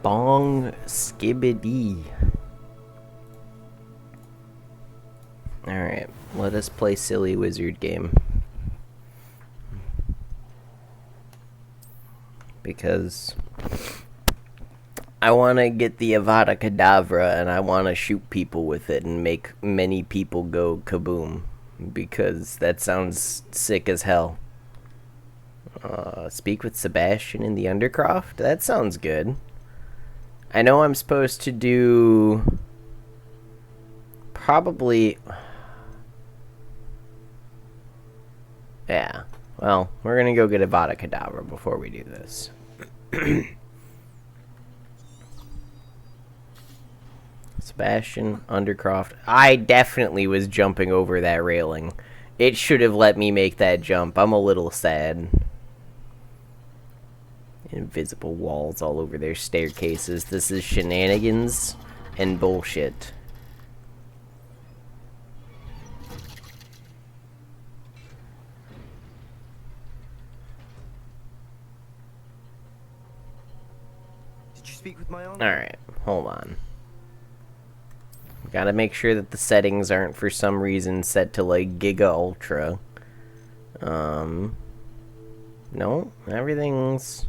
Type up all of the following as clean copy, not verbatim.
Bong skibbity. Alright, let us play silly wizard game. Because I want to get the Avada Kadavra and I want to shoot people with it and make many people go kaboom. Because that sounds sick as hell. Speak with Sebastian in the Undercroft? That sounds good. I know I'm supposed to do... Probably... Yeah. Well, we're gonna go get Avada Kedavra before we do this. Sebastian, Undercroft. I definitely was jumping over that railing. It should have let me make that jump. I'm a little sad. Invisible walls all over their staircases. This is shenanigans and bullshit. Did you speak with my aunt? Alright, hold on. Gotta make sure that the settings aren't for some reason set to like Giga Ultra. No, everything's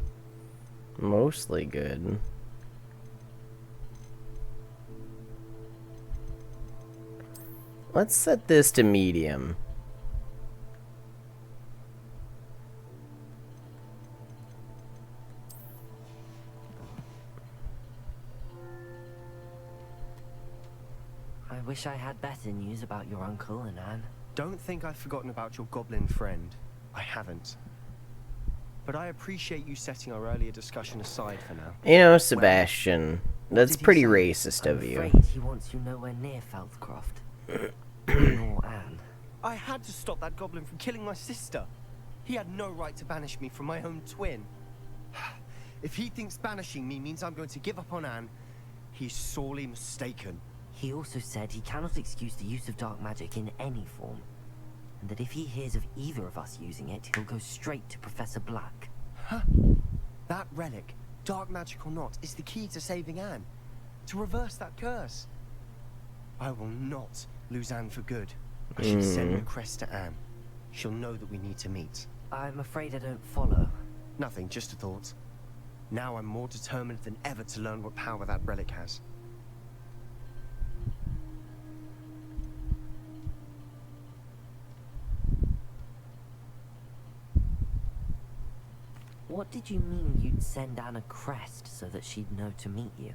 mostly good. Let's set this to medium. I wish I had better news about your uncle and Anne. Don't think I've forgotten about your goblin friend. I haven't. But I appreciate you setting our earlier discussion aside for now. You know, Sebastian, that's did he pretty say? racist I'm of you. afraid he wants you nowhere near Feldcroft. Nor Anne. I had to stop that goblin from killing my sister. He had no right to banish me from my own twin. If he thinks banishing me means I'm going to give up on Anne, he's sorely mistaken. He also said he cannot excuse the use of dark magic in any form, and that if he hears of either of us using it, he'll go straight to Professor Black. Huh? That relic, dark magic or not, is the key to saving Anne. To reverse that curse. I will not lose Anne for good. I should send a crest to Anne. She'll know that we need to meet. I'm afraid I don't follow. Nothing, just a thought. Now I'm more determined than ever to learn what power that relic has. What did you mean you'd send Anne a crest so that she'd know to meet you?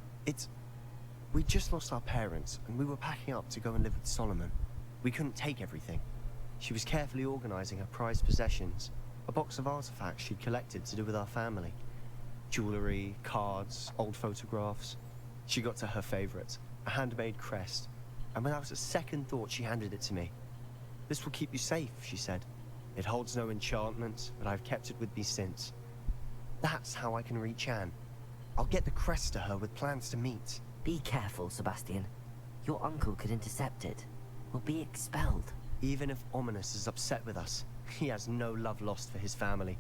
We just lost our parents, and we were packing up to go and live with Solomon. We couldn't take everything. She was carefully organizing her prized possessions, a box of artifacts she'd collected to do with our family. Jewelry, cards, old photographs. She got to her favorite, a handmade crest, and without a second thought she handed it to me. This will keep you safe, she said. It holds no enchantment, but I've kept it with me since. That's how I can reach Anne. I'll get the crest to her with plans to meet. Be careful, Sebastian. Your uncle could intercept it. We'll be expelled. Even if Ominous is upset with us, he has no love lost for his family.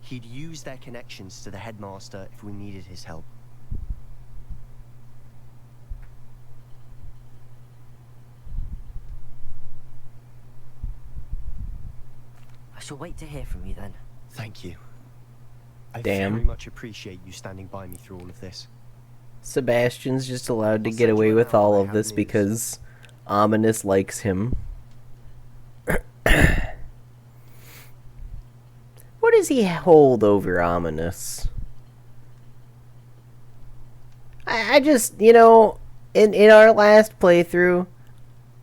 He'd use their connections to the headmaster if we needed his help. I shall wait to hear from you then. Thank you. I Damn. very much appreciate you standing by me through all of this. Sebastian's just allowed to I'll get send away you with an all hour, I of have this news. because Ominous likes him. What does he hold over Ominous? I just, you know, in our last playthrough,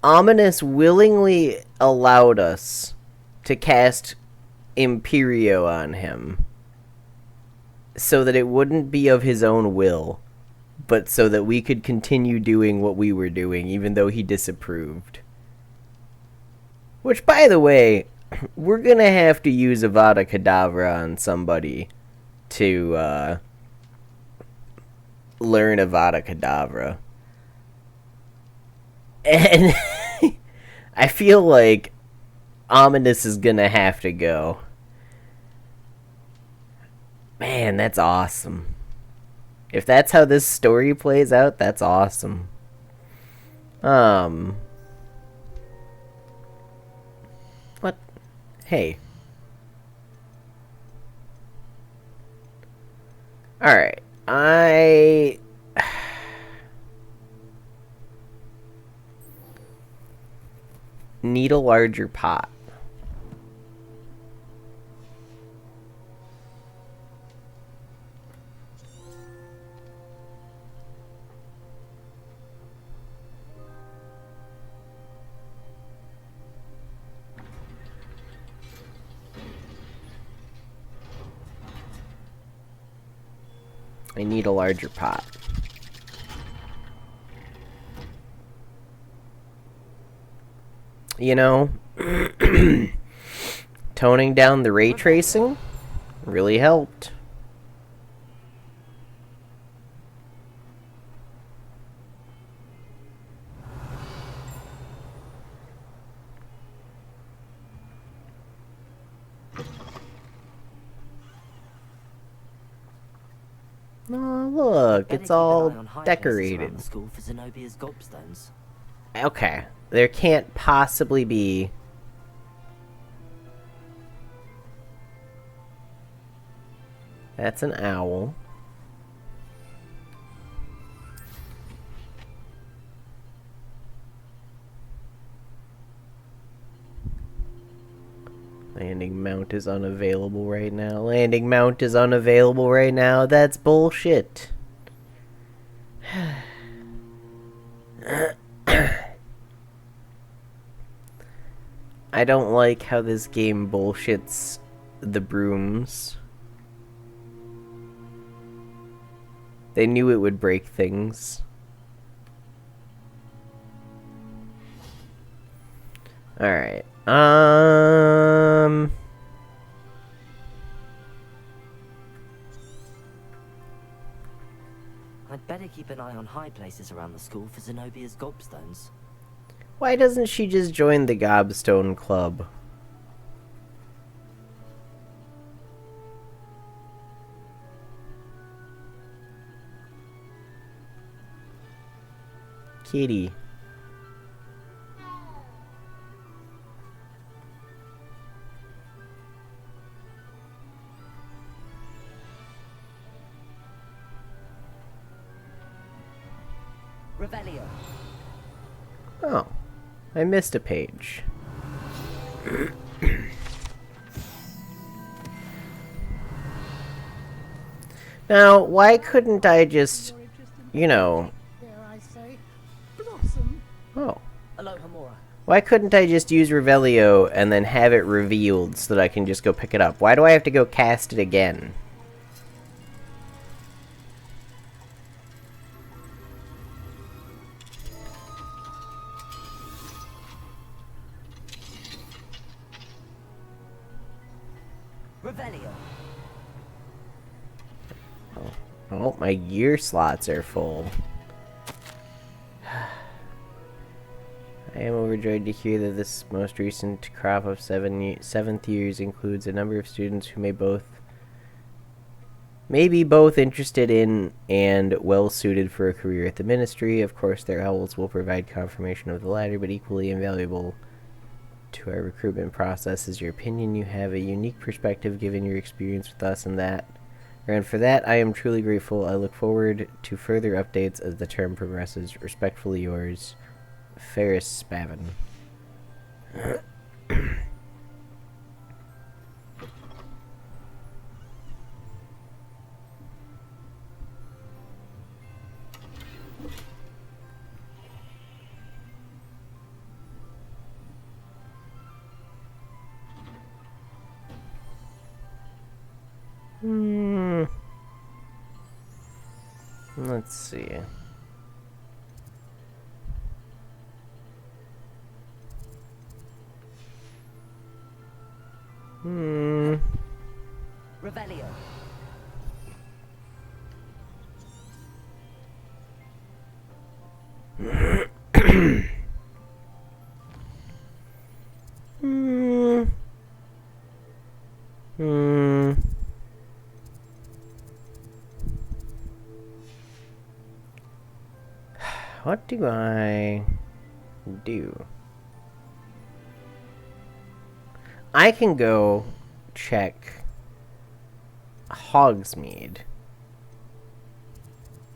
Ominous willingly allowed us to cast Imperio on him so that it wouldn't be of his own will, but so that we could continue doing what we were doing, even though he disapproved. Which, by the way, we're gonna have to use Avada Kedavra on somebody to, learn Avada Kedavra. And I feel like Ominous is gonna have to go. Man, that's awesome. If that's how this story plays out, that's awesome. What? Hey. Alright. I need a larger pot. I need a larger pot. You know, toning down the ray tracing really helped. Oh, look, it's all decorated. School for Zenobia's gobstones. Okay, there can't possibly be... That's an owl. Landing mount is unavailable right now. Landing mount is unavailable right now. That's bullshit. I don't like how this game bullshits the brooms. They knew it would break things. Alright. I'd better keep an eye on high places around the school for Zenobia's gobstones. Why doesn't she just join the Gobstone Club? Kitty. Revelio. Oh, I missed a page. Now, why couldn't I just, you know... Oh. Hello, Hamura. Why couldn't I just use Revelio and then have it revealed so that I can just go pick it up? Why do I have to go cast it again? Revelio. Oh, my gear slots are full. I am overjoyed to hear that this most recent crop of seventh years includes a number of students who may be both interested in and well suited for a career at the ministry. Of course, their owls will provide confirmation of the latter, but equally invaluable to our recruitment process is your opinion. You have a unique perspective given your experience with us, and for that I am truly grateful. I look forward to further updates as the term progresses. Respectfully yours, Ferris Spavin. Let's see. Revelio. what do I do? I can go check Hogsmeade.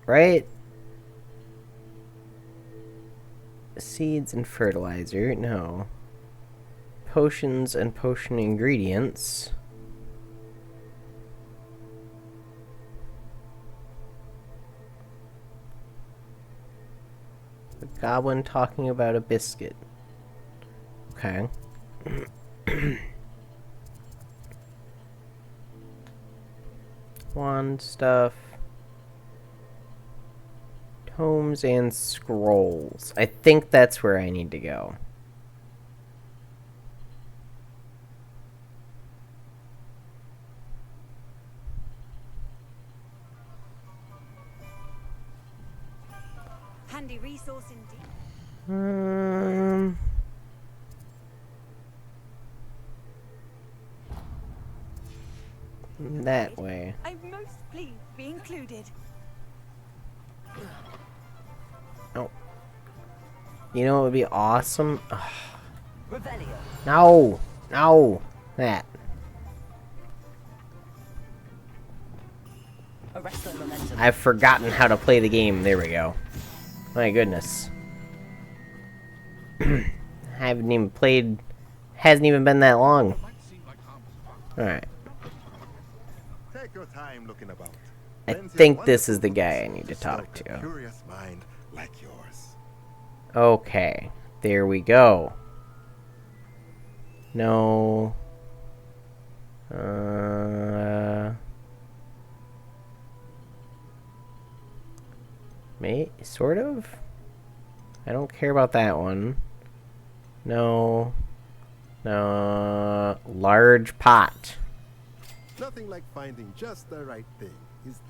Right? Seeds and fertilizer, no. Potions and potion ingredients. The goblin talking about a biscuit. Okay. Wand stuff. Tomes and scrolls. I think that's where I need to go. Handy resource indeed. That way. I'm most pleased to be included. Oh. You know what would be awesome? Ugh. Revelio. No! No! That. Arresto momentum. I've forgotten how to play the game. There we go. My goodness. Haven't even played... Hasn't even been that long. Alright. Take your time looking about. I think this is the guy I need to talk to. Curious mind like yours. Okay. There we go. No. Sort of? I don't care about that one. No. No. Large pot. Nothing like finding just the right thing, is there?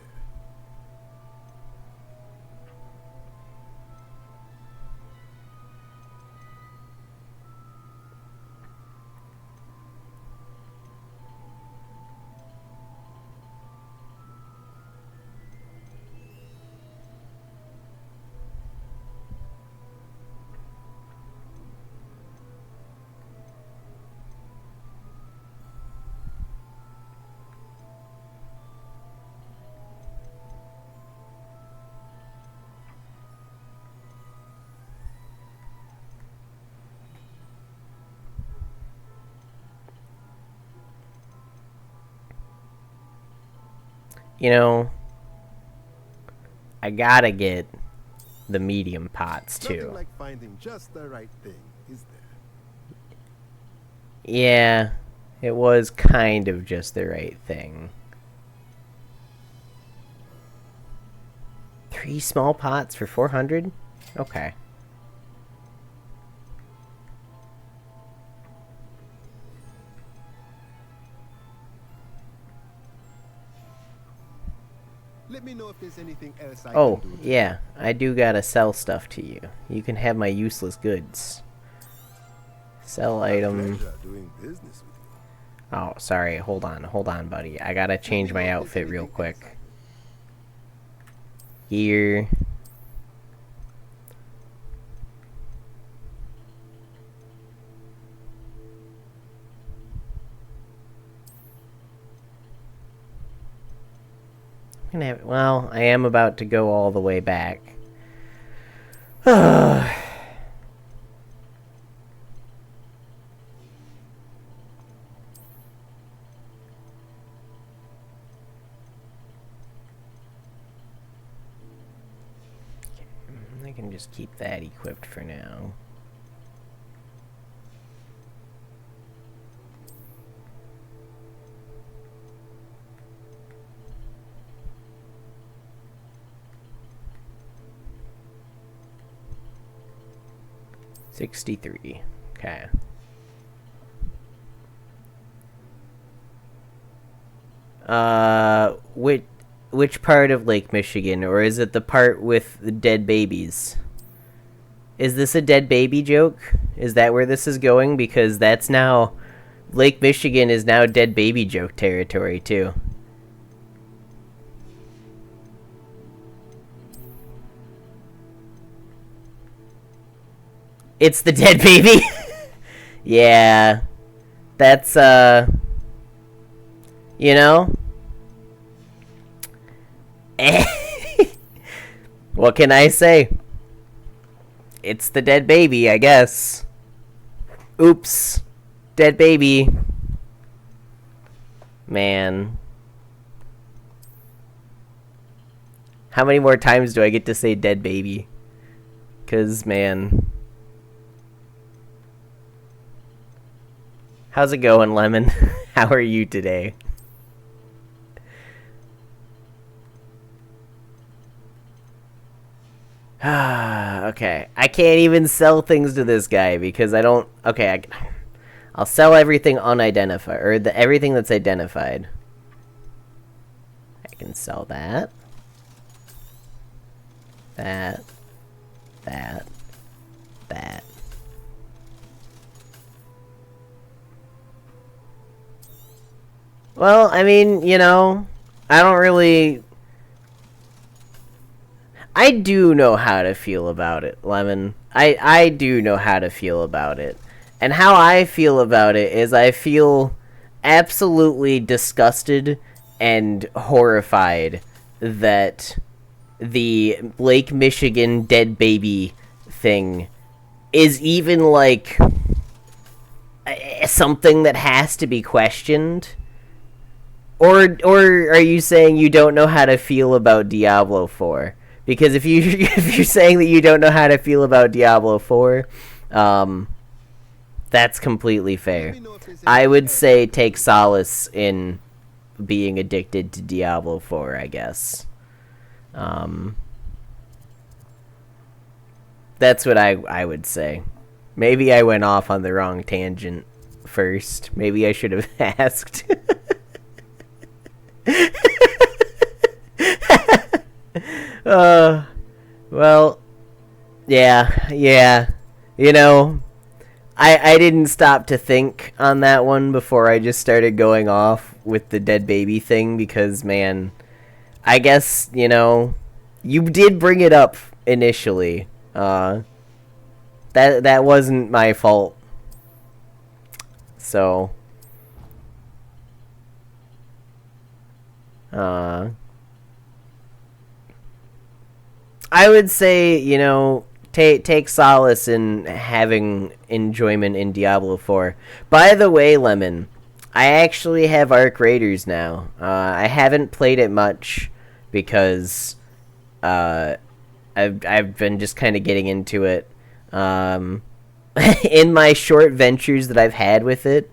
You know, I gotta get the medium pots too. Nothing like finding just the right thing, is there? Yeah, it was kind of just the right thing. 3 small pots for 400? Okay. Let me know if there's anything else I Oh, can do. yeah, I do gotta sell stuff to you. You can have my useless goods. Sell item. Pleasure doing business with you. Oh, sorry, hold on, buddy. I gotta change my outfit real quick. Gear. I'm gonna have, well, I am about to go all the way back. I can just keep that equipped for now. $63. Okay. Which part of Lake Michigan, or is it the part with the dead babies? Is this a dead baby joke? Is that where this is going? Because that's now... Lake Michigan is now dead baby joke territory, too. It's the dead baby. Yeah. That's, you know? What can I say? It's the dead baby, I guess. Oops. Dead baby. Man. How many more times do I get to say dead baby? 'Cause, man. How's it going, Lemon? How are you today? Okay. I can't even sell things to this guy because I don't... Okay, I'll sell everything unidentified. Or everything that's identified. I can sell that. That. Well, I mean, you know, I don't really... I do know how to feel about it, Lemon. I do know how to feel about it. And how I feel about it is I feel absolutely disgusted and horrified that the Lake Michigan dead baby thing is even, like, something that has to be questioned. Or are you saying you don't know how to feel about Diablo 4? Because if you're saying that you don't know how to feel about Diablo 4, that's completely fair. I would say take solace in being addicted to Diablo 4, I guess. That's what I would say. Maybe I went off on the wrong tangent first. Maybe I should have asked. Well, yeah. You know, I didn't stop to think on that one before I just started going off with the dead baby thing because, man, I guess, you know, you did bring it up initially. That wasn't my fault. So, I would say, you know, take solace in having enjoyment in Diablo 4. By the way, Lemon, I actually have Arc Raiders now. I haven't played it much because I've been just kind of getting into it. In my short ventures that I've had with it,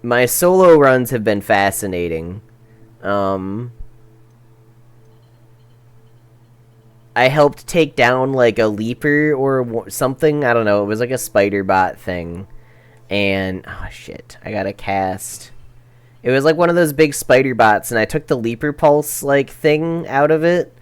my solo runs have been fascinating. I helped take down, like, a leaper or something. I don't know. It was like a spider bot thing. And, oh, shit. I got a cast. It was like one of those big spider bots, and I took the leaper pulse, like, thing out of it.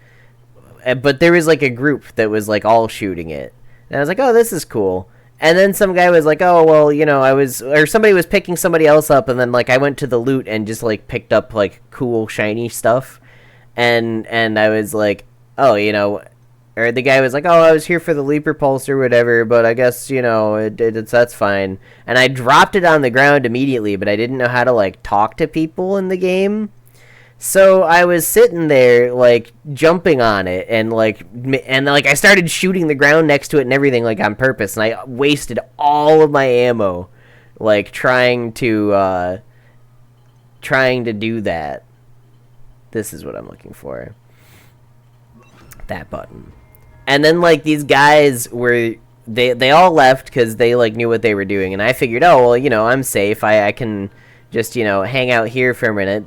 But there was, like, a group that was, like, all shooting it. And I was like, oh, this is cool. And then some guy was like, oh, well, you know, somebody was picking somebody else up, and then, like, I went to the loot and just, like, picked up, like, cool, shiny stuff. And I was like, oh, you know, or the guy was like, oh, I was here for the leaper pulse or whatever, but I guess, you know, that's fine. And I dropped it on the ground immediately, but I didn't know how to, like, talk to people in the game. So I was sitting there, like, jumping on it, and I started shooting the ground next to it and everything, like, on purpose, and I wasted all of my ammo, like, trying to do that. This is what I'm looking for. That button. And then, like, these guys were... They all left because they, like, knew what they were doing, and I figured, oh, well, you know, I'm safe. I can just, you know, hang out here for a minute,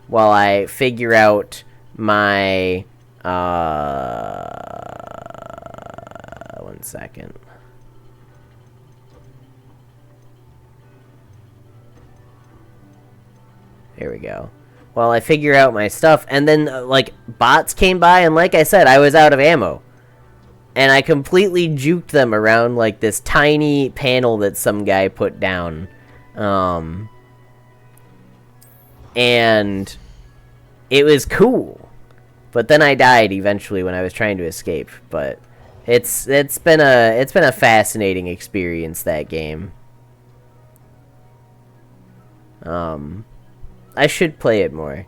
while I figure out my, 1 second. There we go. Well, I figure out my stuff, and then, like, bots came by, and like I said, I was out of ammo. And I completely juked them around, like, this tiny panel that some guy put down. And it was cool. But then I died eventually when I was trying to escape. But It's been a fascinating experience, that game. I should play it more.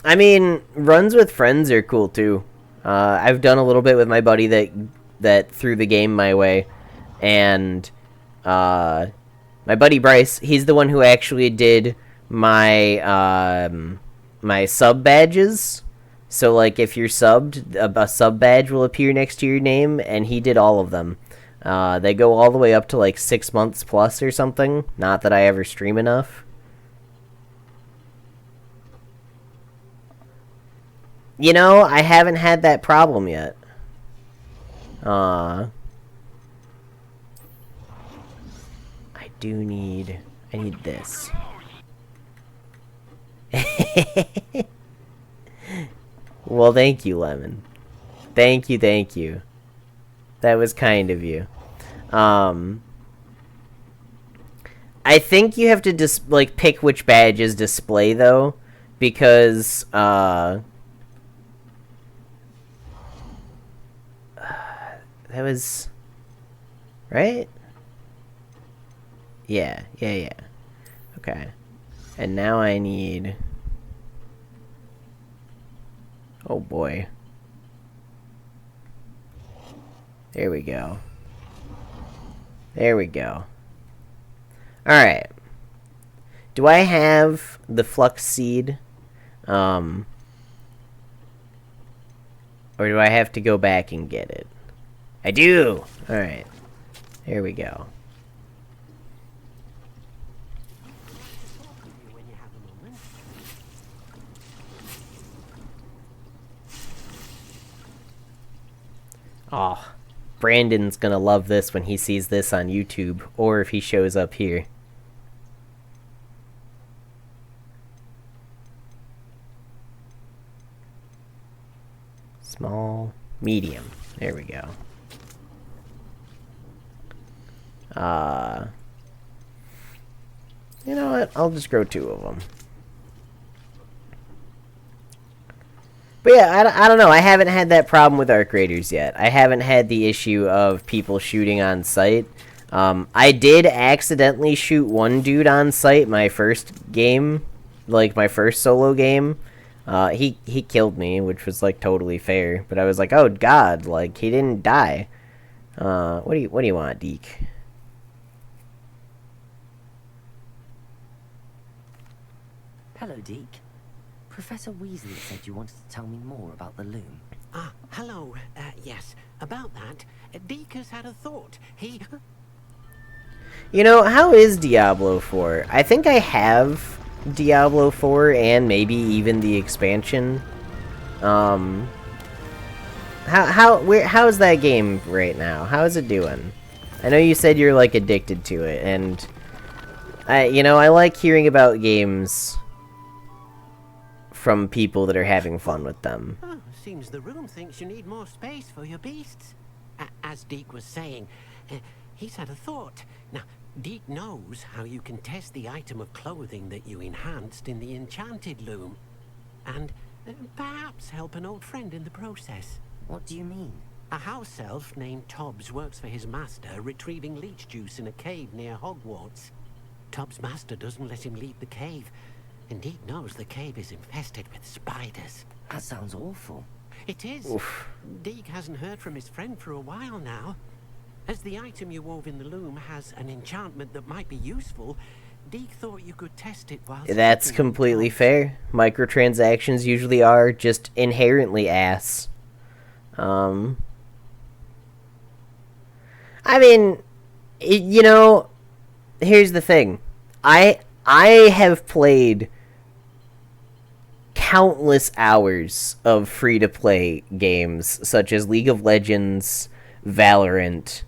I mean, runs with friends are cool too. I've done a little bit with my buddy that threw the game my way, and my buddy Bryce, he's the one who actually did my my sub badges. So like, if you're subbed, a sub badge will appear next to your name, and he did all of them. They go all the way up to like 6 months plus or something. Not that I ever stream enough. You know, I haven't had that problem yet. I need this. Well, thank you, Lemon. Thank you. That was kind of you. I think you have to just like pick which badges display though, because that was right? Yeah. Okay. And now I need... Oh boy. There we go. Alright. Do I have the flux seed? Or do I have to go back and get it? I do! Alright. There we go. Oh, Brandon's gonna love this when he sees this on YouTube, or if he shows up here. Small, medium. There we go. You know what? I'll just grow 2 of them. But yeah, I don't know. I haven't had that problem with Arc Raiders yet. I haven't had the issue of people shooting on sight. I did accidentally shoot one dude on sight my first game, like my first solo game. He killed me, which was like totally fair. But I was like, oh god, like he didn't die. What do you want, Deke? Hello, Deke. Professor Weasley said you wanted to tell me more about the loom. Ah, hello. Yes, about that. Deke has had a thought. He... You know, how is Diablo 4? I think I have Diablo 4 and maybe even the expansion. How's that game right now? How is it doing? I know you said you're like addicted to it, and I like hearing about games from people that are having fun with them. Oh, seems the room thinks you need more space for your beasts. As Deke was saying, he's had a thought. Now, Deke knows how you can test the item of clothing that you enhanced in the enchanted loom. And perhaps help an old friend in the process. What do you mean? A house elf named Tobbs works for his master, retrieving leech juice in a cave near Hogwarts. Tobbs' master doesn't let him leave the cave, and Deke knows the cave is infested with spiders. That sounds awful. It is. Oof. Deke hasn't heard from his friend for a while now. As the item you wove in the loom has an enchantment that might be useful, Deke thought you could test it while... That's completely fair. Microtransactions usually are just inherently ass. I mean, here's the thing. I have played countless hours of free-to-play games, such as League of Legends, Valorant,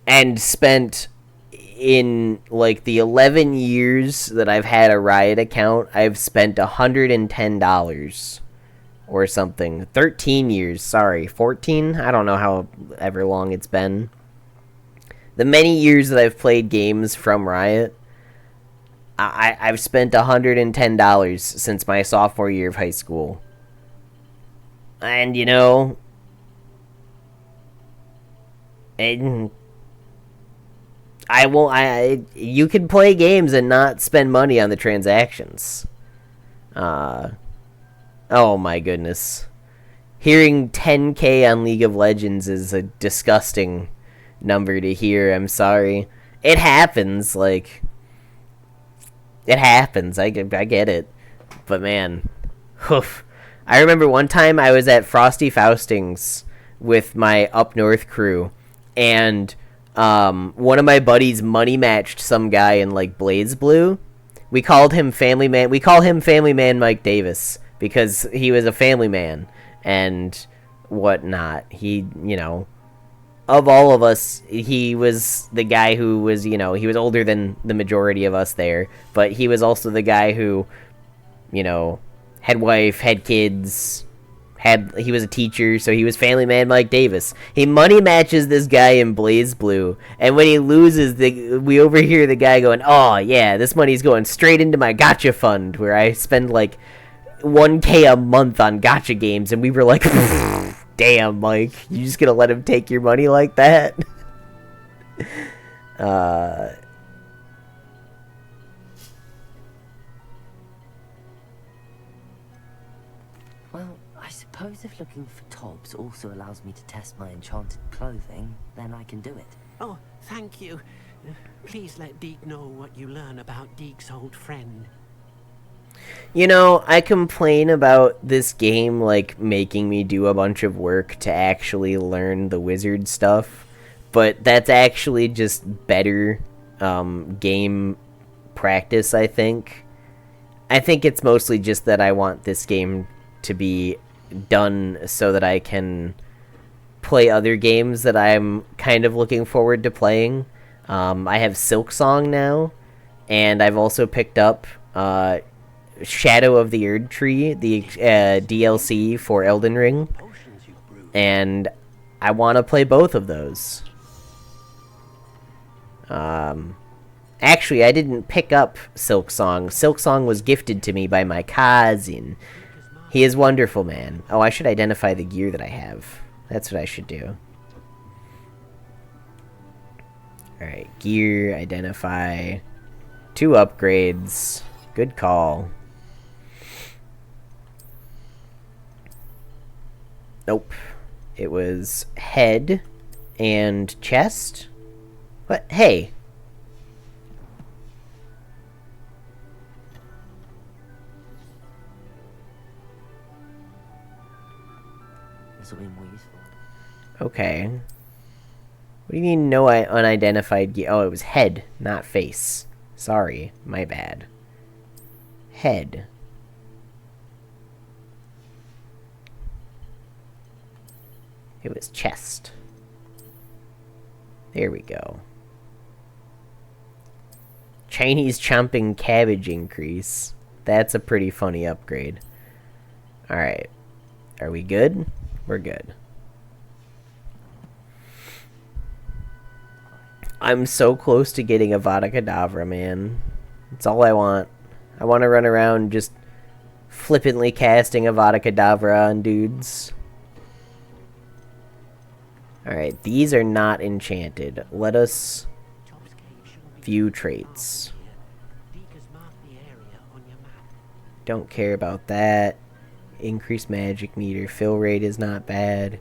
and spent, in, like, the 11 years that I've had a Riot account, I've spent $110 or something. 13 years, sorry. 14? I don't know how ever long it's been. The many years that I've played games from Riot, I've spent $110 since my sophomore year of high school. And, you know, and you can play games and not spend money on the transactions. Oh my goodness. Hearing 10K on League of Legends is a disgusting number to hear. I'm sorry. It happens, like, it happens. I get it. But man, oof. I remember one time I was at Frosty Fausting's with my Up North crew, and one of my buddies money matched some guy in like Blaze Blue. We called him Family Man. We call him Family Man Mike Davis because he was a family man and whatnot. He, you know, of all of us, he was the guy who was, you know, he was older than the majority of us there, but he was also the guy who, you know, had wife, had kids, he was a teacher, so he was Family Man Mike Davis. He money matches this guy in Blaze Blue, and when he loses, we overhear the guy going, "Oh yeah, this money's going straight into my gotcha fund, where I spend like 1K a month on gotcha games," and we were like, "Damn, Mike, you just gonna let him take your money like that?" Well, I suppose if looking for Tobbs also allows me to test my enchanted clothing, then I can do it. Oh, thank you. Please let Deke know what you learn about Deke's old friend. You know, I complain about this game, like, making me do a bunch of work to actually learn the wizard stuff, but that's actually just better game practice, I think. I think it's mostly just that I want this game to be done so that I can play other games that I'm kind of looking forward to playing. I have Silksong now, and I've also picked up Shadow of the Erd Tree, the DLC for Elden Ring, and I want to play both of those. Actually, I didn't pick up Silksong. Silksong was gifted to me by my cousin. He is wonderful, man. Oh, I should identify the gear that I have. That's what I should do. Alright, gear, identify. 2 upgrades. Good call. Nope. It was head and chest. What? Hey. This will be more useful. Okay. What do you mean no unidentified gear? Oh, it was head, not face. Sorry, my bad. Head. It was chest. There we go. Chinese chomping cabbage increase. That's a pretty funny upgrade. Alright. Are we good? We're good. I'm so close to getting Avada Kedavra, man. That's all I want. I want to run around just flippantly casting Avada Kedavra on dudes. Alright, these are not enchanted. Let us view traits. Don't care about that. Increased magic meter. Fill rate is not bad.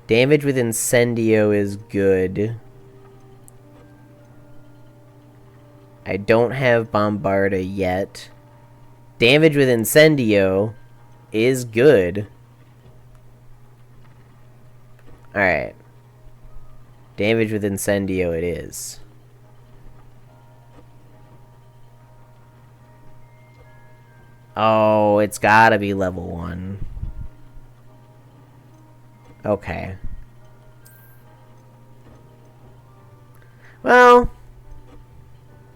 Damage with Incendio is good. I don't have Bombarda yet. Damage with Incendio is good. Alright. Damage with Incendio it is. Oh, it's gotta be level 1. Okay. Well...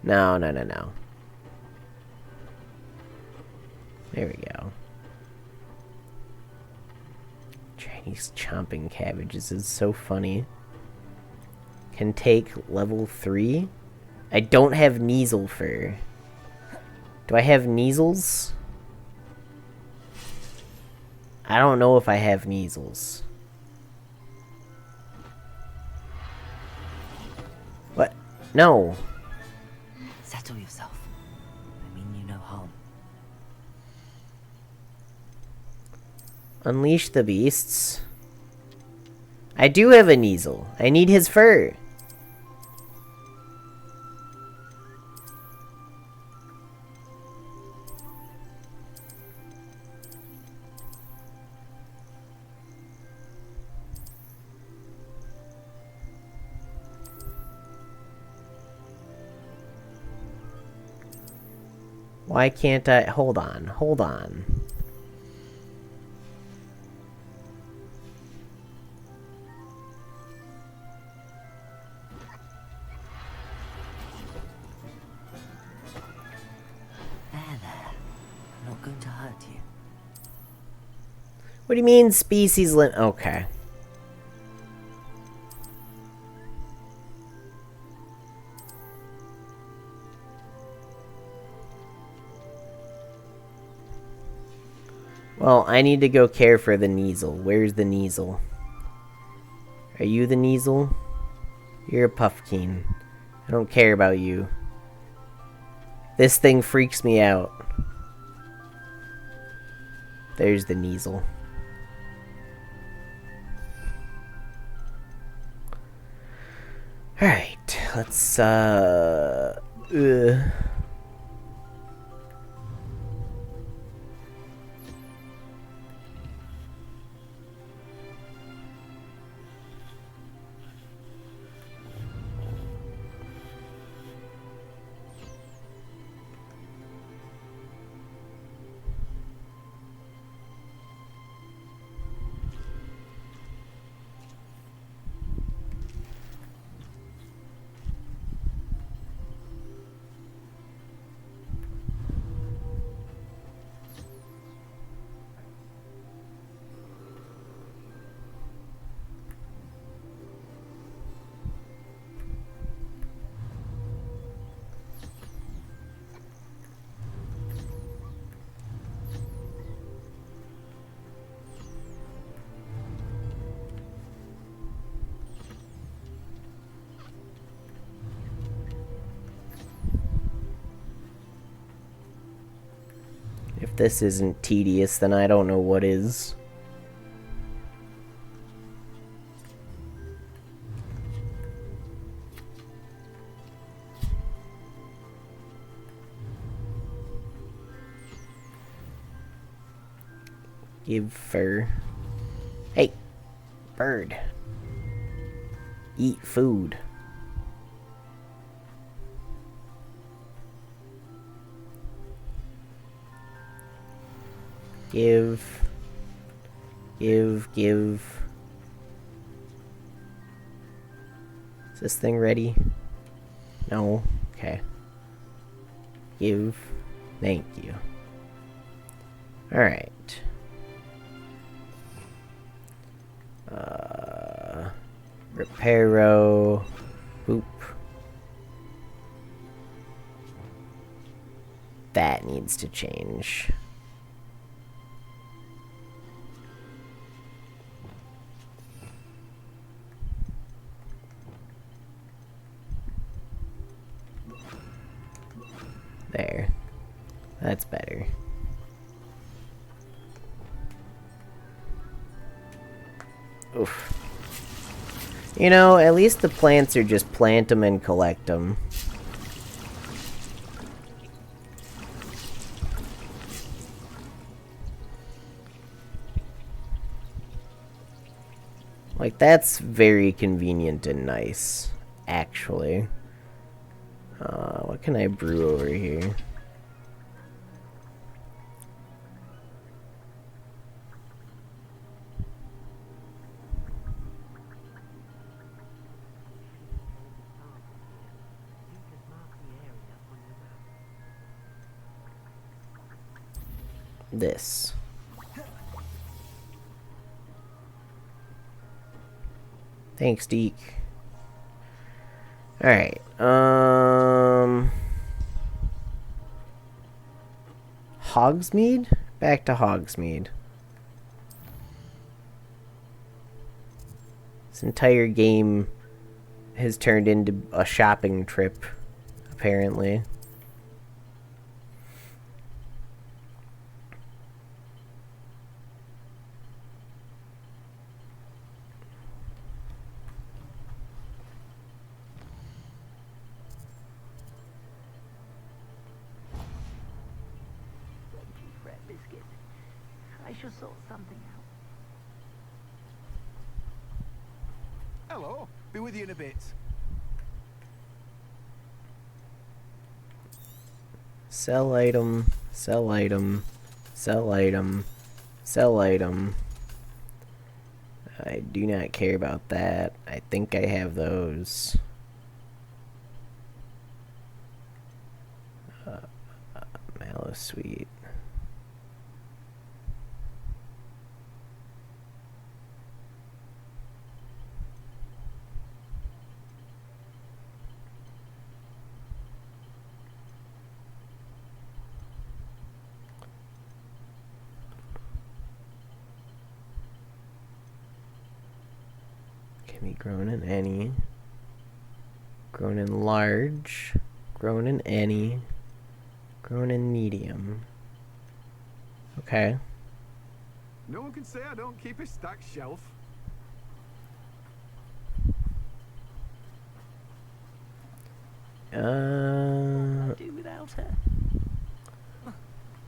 No. There we go. Chinese chomping cabbages is so funny. Can take level 3? I don't have Kneaselfur. Do I have measles? I don't know if I have measles. What? No. Settle yourself. I mean you no harm. Unleash the beasts. I do have a Kneasel. I need his fur. Why can't I? Hold on. Hold on. There. I'm not going to hurt you. What do you mean species limit? Okay. Well, I need to go care for the Kneasel. Where's the Kneasel? Are you the Kneasel? You're a Puffkeen. I don't care about you. This thing freaks me out. There's the Kneasel. Alright, let's, if this isn't tedious, then I don't know what is. Give fur. Hey, bird. Eat food. Give. Is this thing ready? No? Okay. Give. Thank you. Alright. Reparo. Boop. That needs to change. There. That's better. Oof. You know, at least the plants are just plant them and collect them. Like, that's very convenient and nice, actually. What can I brew over here? This. Thanks, Deke. Alright, Hogsmeade? Back to Hogsmeade. This entire game has turned into a shopping trip, apparently. Biscuit. I shall sort something out. Hello. Be with you in a bit. Sell item, sell item, sell item, sell item. I do not care about that. I think I have those. Mallow Sweet. Can be grown in any. Grown in large. Grown in any. Grown in medium. Okay. No one can say I don't keep a stacked shelf. Do without her.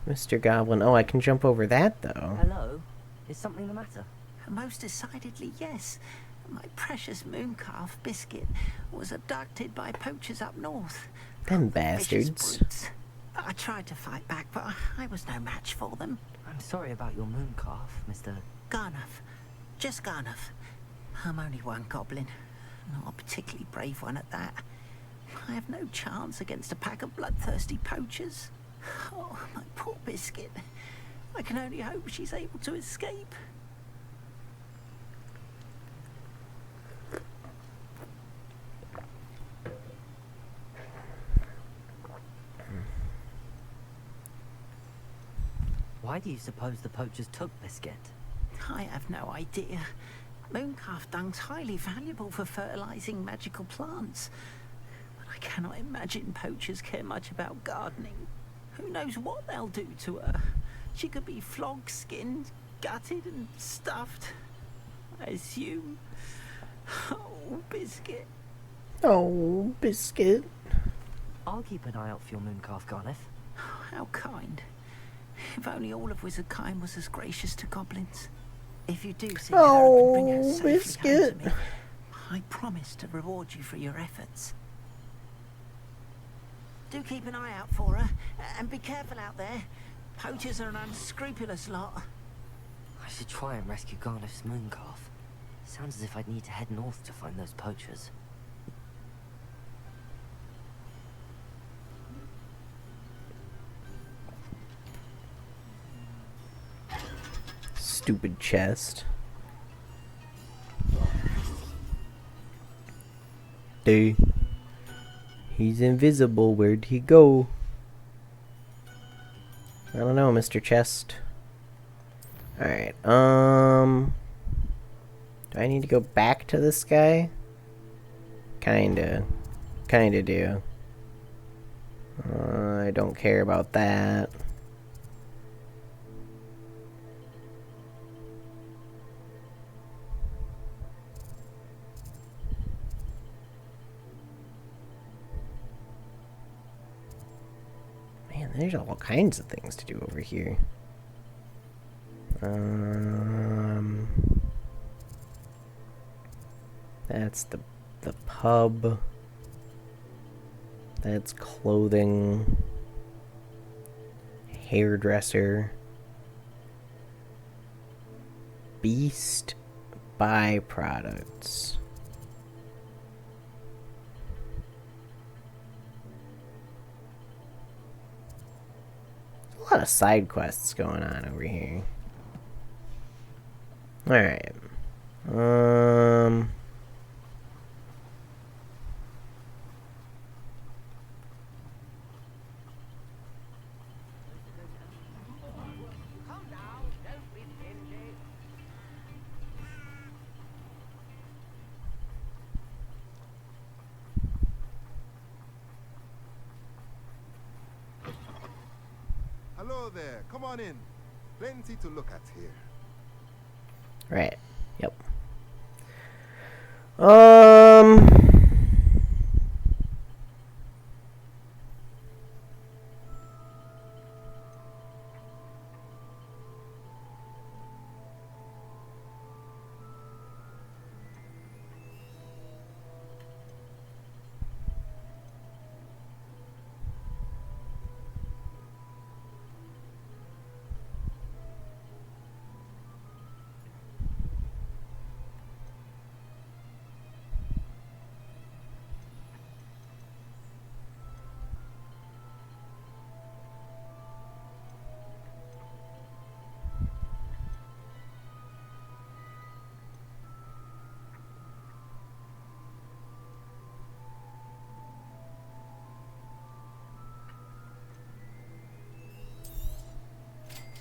Mr. Goblin. Oh, I can jump over that, though. Hello? Is something the matter? Most decidedly, yes. My precious mooncalf Biscuit was abducted by poachers up north. Them Vicious bastards. brutes. I tried to fight back, but I was no match for them. I'm sorry about your moon calf, Mr. Garnuff. Just Garnuff. I'm only one goblin. Not a particularly brave one at that. I have no chance against a pack of bloodthirsty poachers. Oh, my poor Biscuit. I can only hope she's able to escape. Why do you suppose the poachers took Biscuit? I have no idea. Mooncalf dung's highly valuable for fertilizing magical plants. But I cannot imagine poachers care much about gardening. Who knows what they'll do to her? She could be flogged, skinned, gutted and stuffed. I assume. Oh, Biscuit. Oh, Biscuit. I'll keep an eye out for your moon calf, Garneth. How kind. If only all of Wizardkind was as gracious to goblins. If you do see her and can bring her safely home Biscuit. to me, I promise to reward you for your efforts. Do keep an eye out for her, and be careful out there. Poachers are an unscrupulous lot. I should try and rescue Garneth's moon calf. Sounds as if I'd need to head north to find those poachers. Stupid chest. Dude. He's invisible. Where'd he go? I don't know, Mr. Chest. Alright, do I need to go back to this guy? Kinda do. I don't care about that. Man, there's all kinds of things to do over here. That's the pub. That's clothing. Hairdresser. Beast byproducts. A lot of side quests going on over here. Alright. Hello there. Come on in. Plenty to look at here. Right. Yep. Um.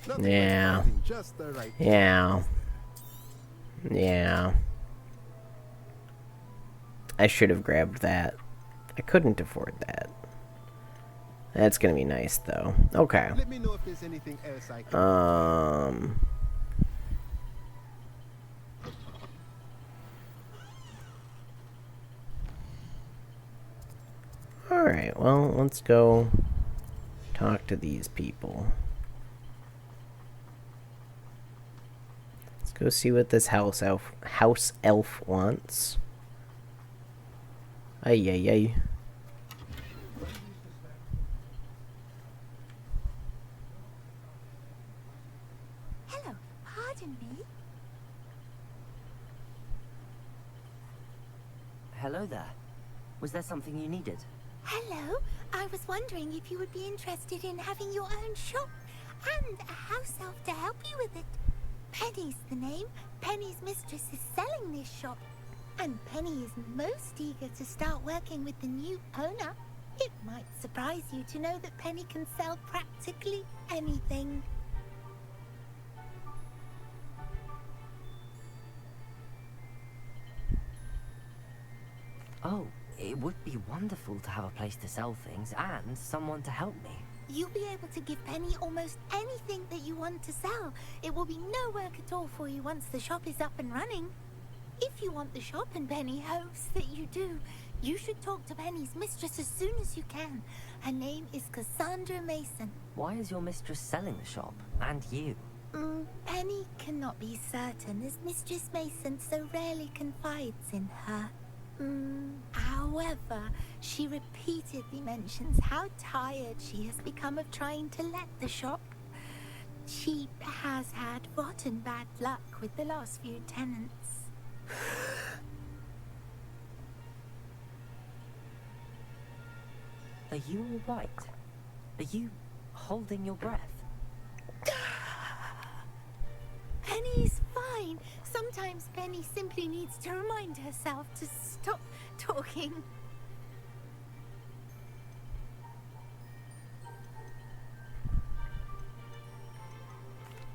Nothing Yeah. like finding just the right thing. Yeah. Yeah. I should have grabbed that. I couldn't afford that. That's gonna be nice, though. Okay. Let me know if there's anything else I can. Alright, well, let's go talk to these people. Let's go see what this house elf wants. Ay, ay, ay. Hello, pardon me. Hello there. Was there something you needed? Hello, I was wondering if you would be interested in having your own shop and a house elf to help you with it. Penny's the name. Penny's mistress is selling this shop. And Penny is most eager to start working with the new owner. It might surprise you to know that Penny can sell practically anything. Oh, it would be wonderful to have a place to sell things and someone to help me. You'll be able to give Penny almost anything that you want to sell. It will be no work at all for you once the shop is up and running. If you want the shop, and Penny hopes that you do, you should talk to Penny's mistress as soon as you can. Her name is Cassandra Mason. Why is your mistress selling the shop? And you? Penny cannot be certain, as Mistress Mason so rarely confides in her. However, she repeatedly mentions how tired she has become of trying to let the shop. She has had rotten bad luck with the last few tenants. Are you alright? Are you holding your breath? Penny's fine. Sometimes Penny simply needs to remind herself to stop talking.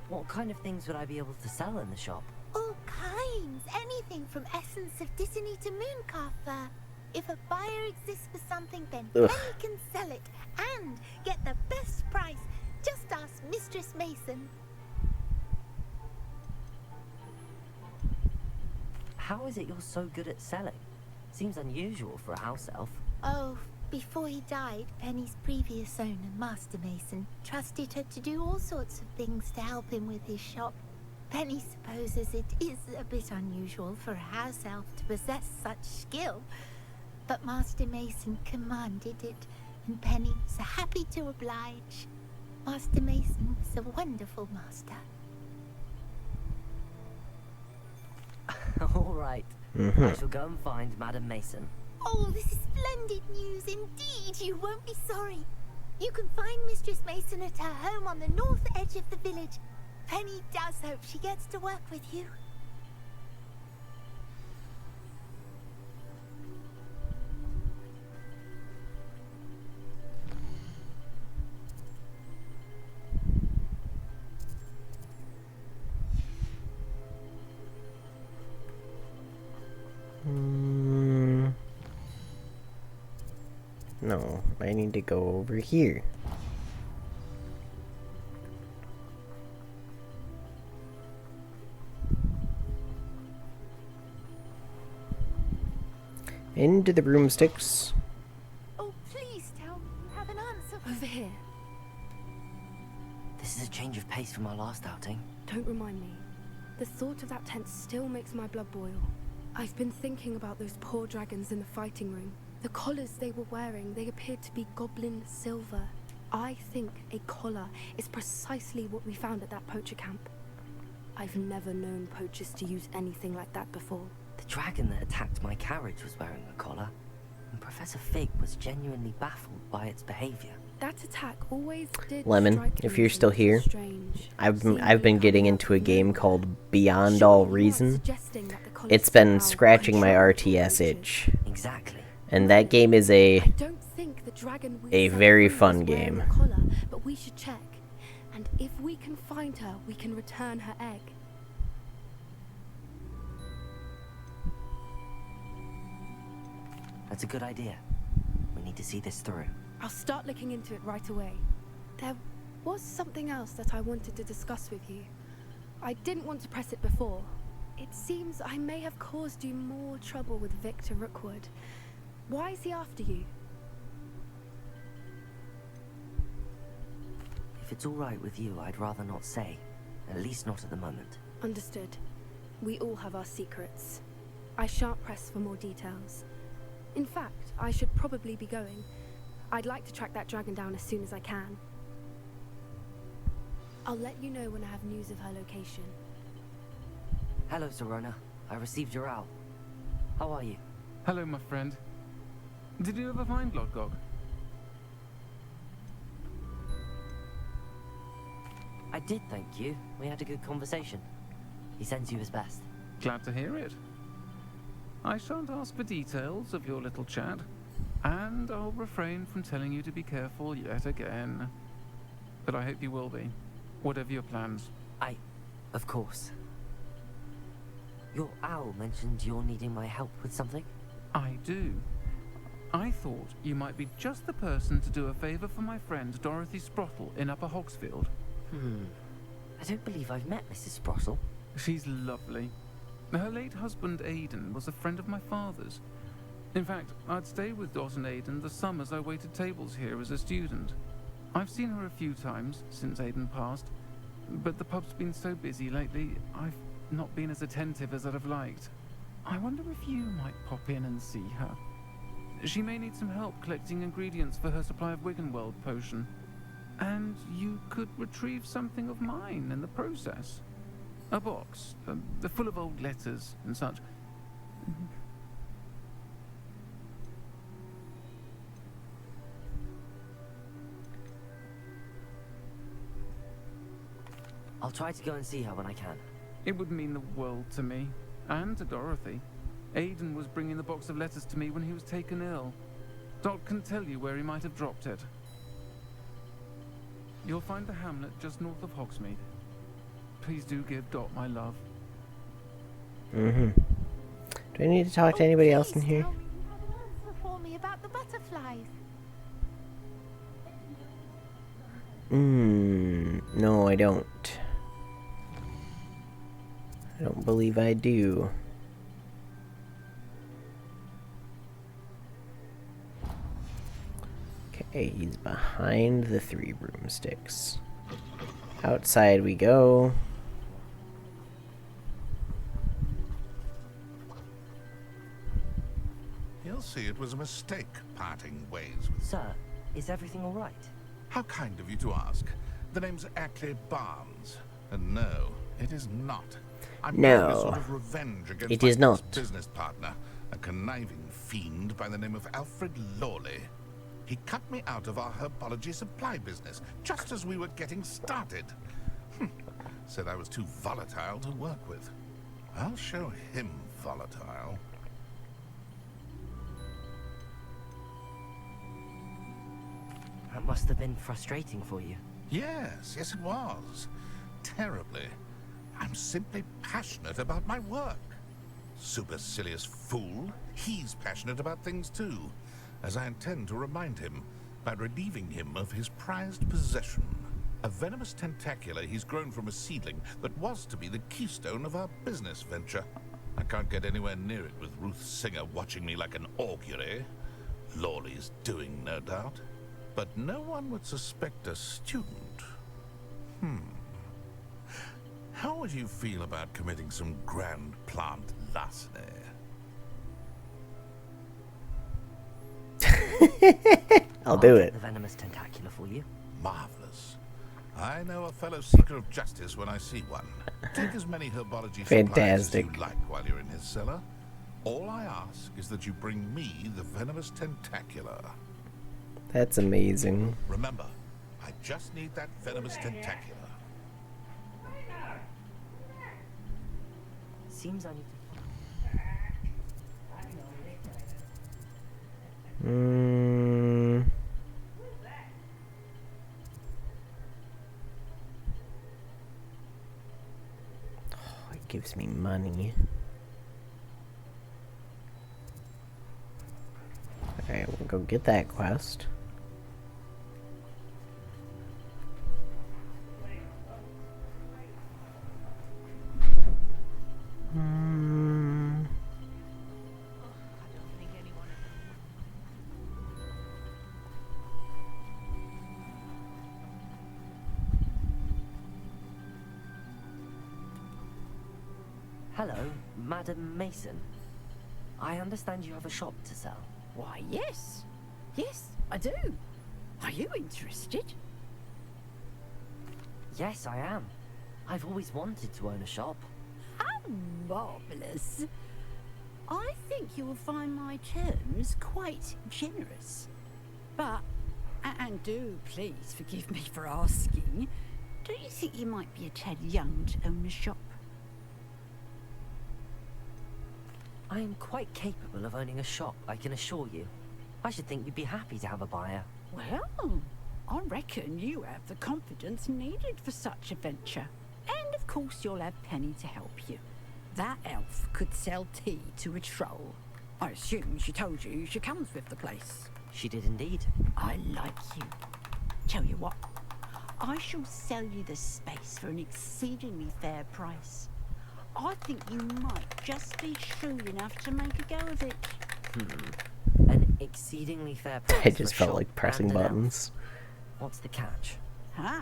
What kind of things would I be able to sell in the shop? All kinds. Anything from essence of Disney to Mooncalf fur. If a buyer exists for something, then Ugh. Penny can sell it and get the best price. Just ask Mistress Mason. How is it you're so good at selling? Seems unusual for a house elf. Oh, before he died, Penny's previous owner, Master Mason, trusted her to do all sorts of things to help him with his shop. Penny supposes it is a bit unusual for a house elf to possess such skill, but Master Mason commanded it, and Penny was happy to oblige. Master Mason was a wonderful master. Alright. I shall go and find Madam Mason. Oh, this is splendid news indeed. You won't be sorry. You can find Mistress Mason at her home on the north edge of the village. Penny does hope she gets to work with you. No, I need to go over here. Into the broomsticks. Oh, please tell me you have an answer. Over here. This is a change of pace from our last outing. Don't remind me. The thought of that tent still makes my blood boil. I've been thinking about those poor dragons in the fighting ring. The collars they were wearing, they appeared to be goblin silver. I think a collar is precisely what we found at that poacher camp. I've never known poachers to use anything like that before. The dragon that attacked my carriage was wearing a collar, and Professor Fig was genuinely baffled by its behavior. That attack always did Lemon, strike if me you're as a still little here, strange. I've Seeing been you getting coming into out a of game nowhere. called Beyond Surely All you aren't Reason. suggesting that the collars It's been somehow scratching my control RTS creatures? itch. Exactly. And that game is a I don't think the dragon we a set very free fun was wearing game. a collar, but we should check. And if we can find her, we can return her egg. That's a good idea. We need to see this through. I'll start looking into it right away. There was something else that I wanted to discuss with you. I didn't want to press it before. It seems I may have caused you more trouble with Victor Rookwood. Why is he after you? If it's all right with you, I'd rather not say. At least not at the moment. Understood. We all have our secrets. I shan't press for more details. In fact, I should probably be going. I'd like to track that dragon down as soon as I can. I'll let you know when I have news of her location. Hello, Serona. I received your owl. How are you? Hello, my friend. Did you ever find Lodgok? I did, thank you. We had a good conversation. He sends you his best. Glad to hear it. I shan't ask for details of your little chat, and I'll refrain from telling you to be careful yet again. But I hope you will be, whatever your plans. Of course. Your owl mentioned you're needing my help with something? I do. I thought you might be just the person to do a favor for my friend Dorothy Sprottle in Upper Hogsfield. I don't believe I've met Mrs. Sprottle. She's lovely. Her late husband Aidan was a friend of my father's. In fact, I'd stay with Dot and Aidan the summers I waited tables here as a student. I've seen her a few times since Aidan passed, but the pub's been so busy lately, I've not been as attentive as I'd have liked. I wonder if you might pop in and see her. She may need some help collecting ingredients for her supply of Wiggenweld potion. And you could retrieve something of mine in the process. A box, full of old letters and such. I'll try to go and see her when I can. It would mean the world to me, and to Dorothy. Aidan was bringing the box of letters to me when he was taken ill. Dot can tell you where he might have dropped it. You'll find the hamlet just north of Hogsmeade. Please do give Dot my love. Do I need to talk to anybody else in here? Tell me you have an answer for me about the butterflies. No, I don't. I don't believe I do. Okay, he's behind the 3 broomsticks. Outside we go. You'll see it was a mistake parting ways with... Sir, is everything all right? How kind of you to ask. The name's Ackley Barnes. And no, it is not. I'm No, a sort of revenge against it my is not. business partner, a conniving fiend by the name of Alfred Lawley. He cut me out of our herbology supply business just as we were getting started. Said I was too volatile to work with. I'll show him volatile. That must have been frustrating for you. Yes, it was. Terribly. I'm simply passionate about my work. Supercilious fool. He's passionate about things too, as I intend to remind him by relieving him of his prized possession. A venomous tentacula he's grown from a seedling that was to be the keystone of our business venture. I can't get anywhere near it with Ruth Singer watching me like an augury. Laurie's doing, no doubt. But no one would suspect a student. How would you feel about committing some grand plant larceny? I'll do it. The venomous tentacula for you. Marvelous. I know a fellow seeker of justice when I see one. Take as many herbology supplies as you like while you're in his cellar. All I ask is that you bring me the venomous tentacula. That's amazing. Remember, I just need that venomous tentacula. Seems I need to... Oh, it gives me money. Alright, we'll go get that quest. Hello, Madam Mason. I understand you have a shop to sell. Why, yes. Yes, I do. Are you interested? Yes, I am. I've always wanted to own a shop. How marvellous. I think you will find my terms quite generous. But, and do please forgive me for asking, don't you think you might be a tad young to own a shop? I am quite capable of owning a shop, I can assure you. I should think you'd be happy to have a buyer. Well, I reckon you have the confidence needed for such a venture. And of course you'll have Penny to help you. That elf could sell tea to a troll. I assume she told you she comes with the place. She did indeed. I like you. Tell you what, I shall sell you the space for an exceedingly fair price. I think you might just be shrewd enough to make a go of it. An exceedingly fair price. I just for a felt shop like pressing and an elf. buttons. What's the catch? Huh?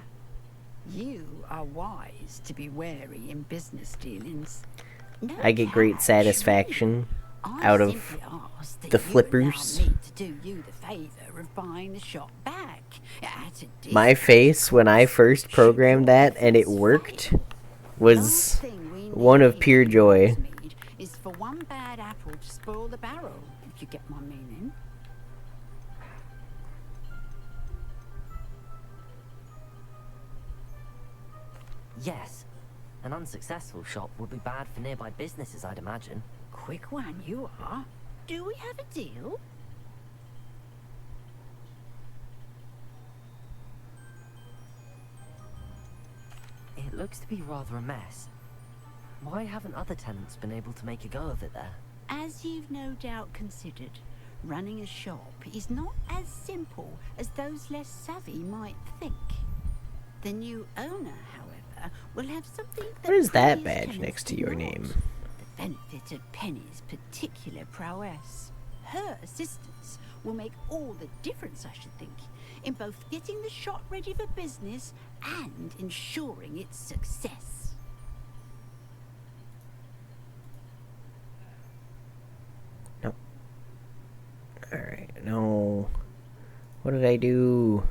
You are wise to be wary in business dealings. No I get great catch, satisfaction I out of simply ask that the you flippers. allow me to do you the favour of buying the shop back at a My face when I first programmed that and it worked was one of pure joy. Is for one bad apple to spoil the barrel, if you get my meaning. Yes. An unsuccessful shop would be bad for nearby businesses, I'd imagine. Quick one you are. Do we have a deal? It looks to be rather a mess. Why haven't other tenants been able to make a go of it there? As you've no doubt considered, running a shop is not as simple as those less savvy might think. The new owner, however, will have something that What is that previous badge tenants next to did your not. name? The benefit of Penny's particular prowess. Her assistance will make all the difference, I should think, in both getting the shop ready for business and ensuring its success. Alright, no. What did I do?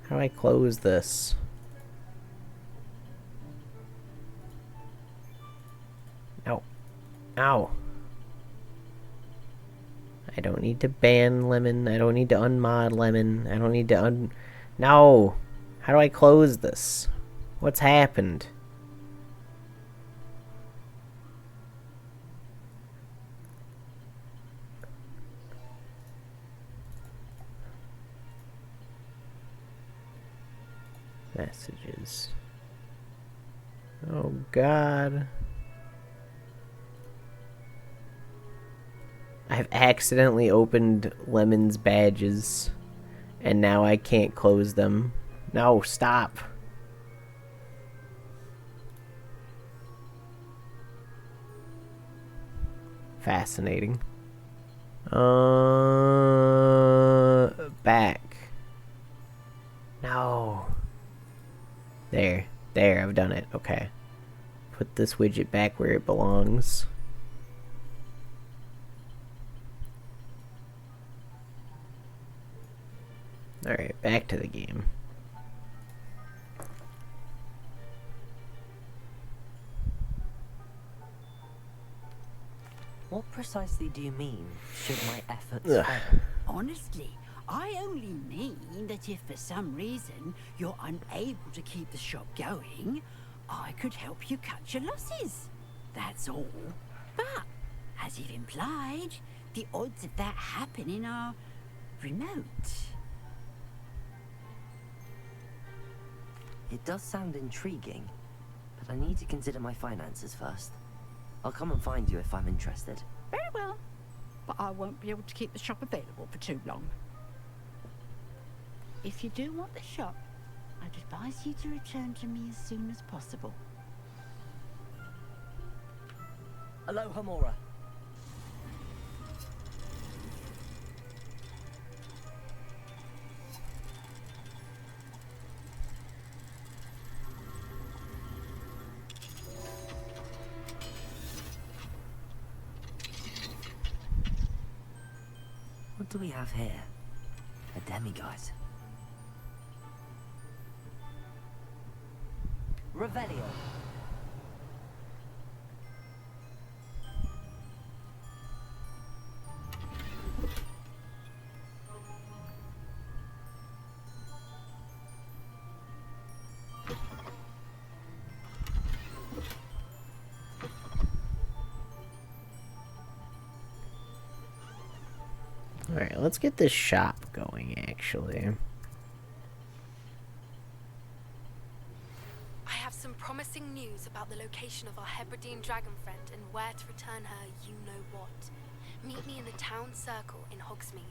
How do I close this? Ow. Ow. I don't need to ban Lemon. I don't need to unmod Lemon. I don't need to No! How do I close this? What's happened? Messages. Oh God. I've accidentally opened Lemon's badges and now I can't close them. No, stop. Fascinating. Back. No. There, I've done it. Okay. Put this widget back where it belongs. Alright, back to the game. What precisely do you mean, should my efforts Ugh. fail? Honestly, I only mean that if for some reason you're unable to keep the shop going, I could help you cut your losses. That's all. But, as you've implied, the odds of that happening are remote. It does sound intriguing, but I need to consider my finances first. I'll come and find you if I'm interested. Very well. But I won't be able to keep the shop available for too long. If you do want the shop, I'd advise you to return to me as soon as possible. Aloha, Mora. What do we have here? A demigod. Revelio. Alright, let's get this shop going, actually. I have some promising news about the location of our Hebridean dragon friend and where to return her you-know-what. Meet me in the town circle in Hogsmeade.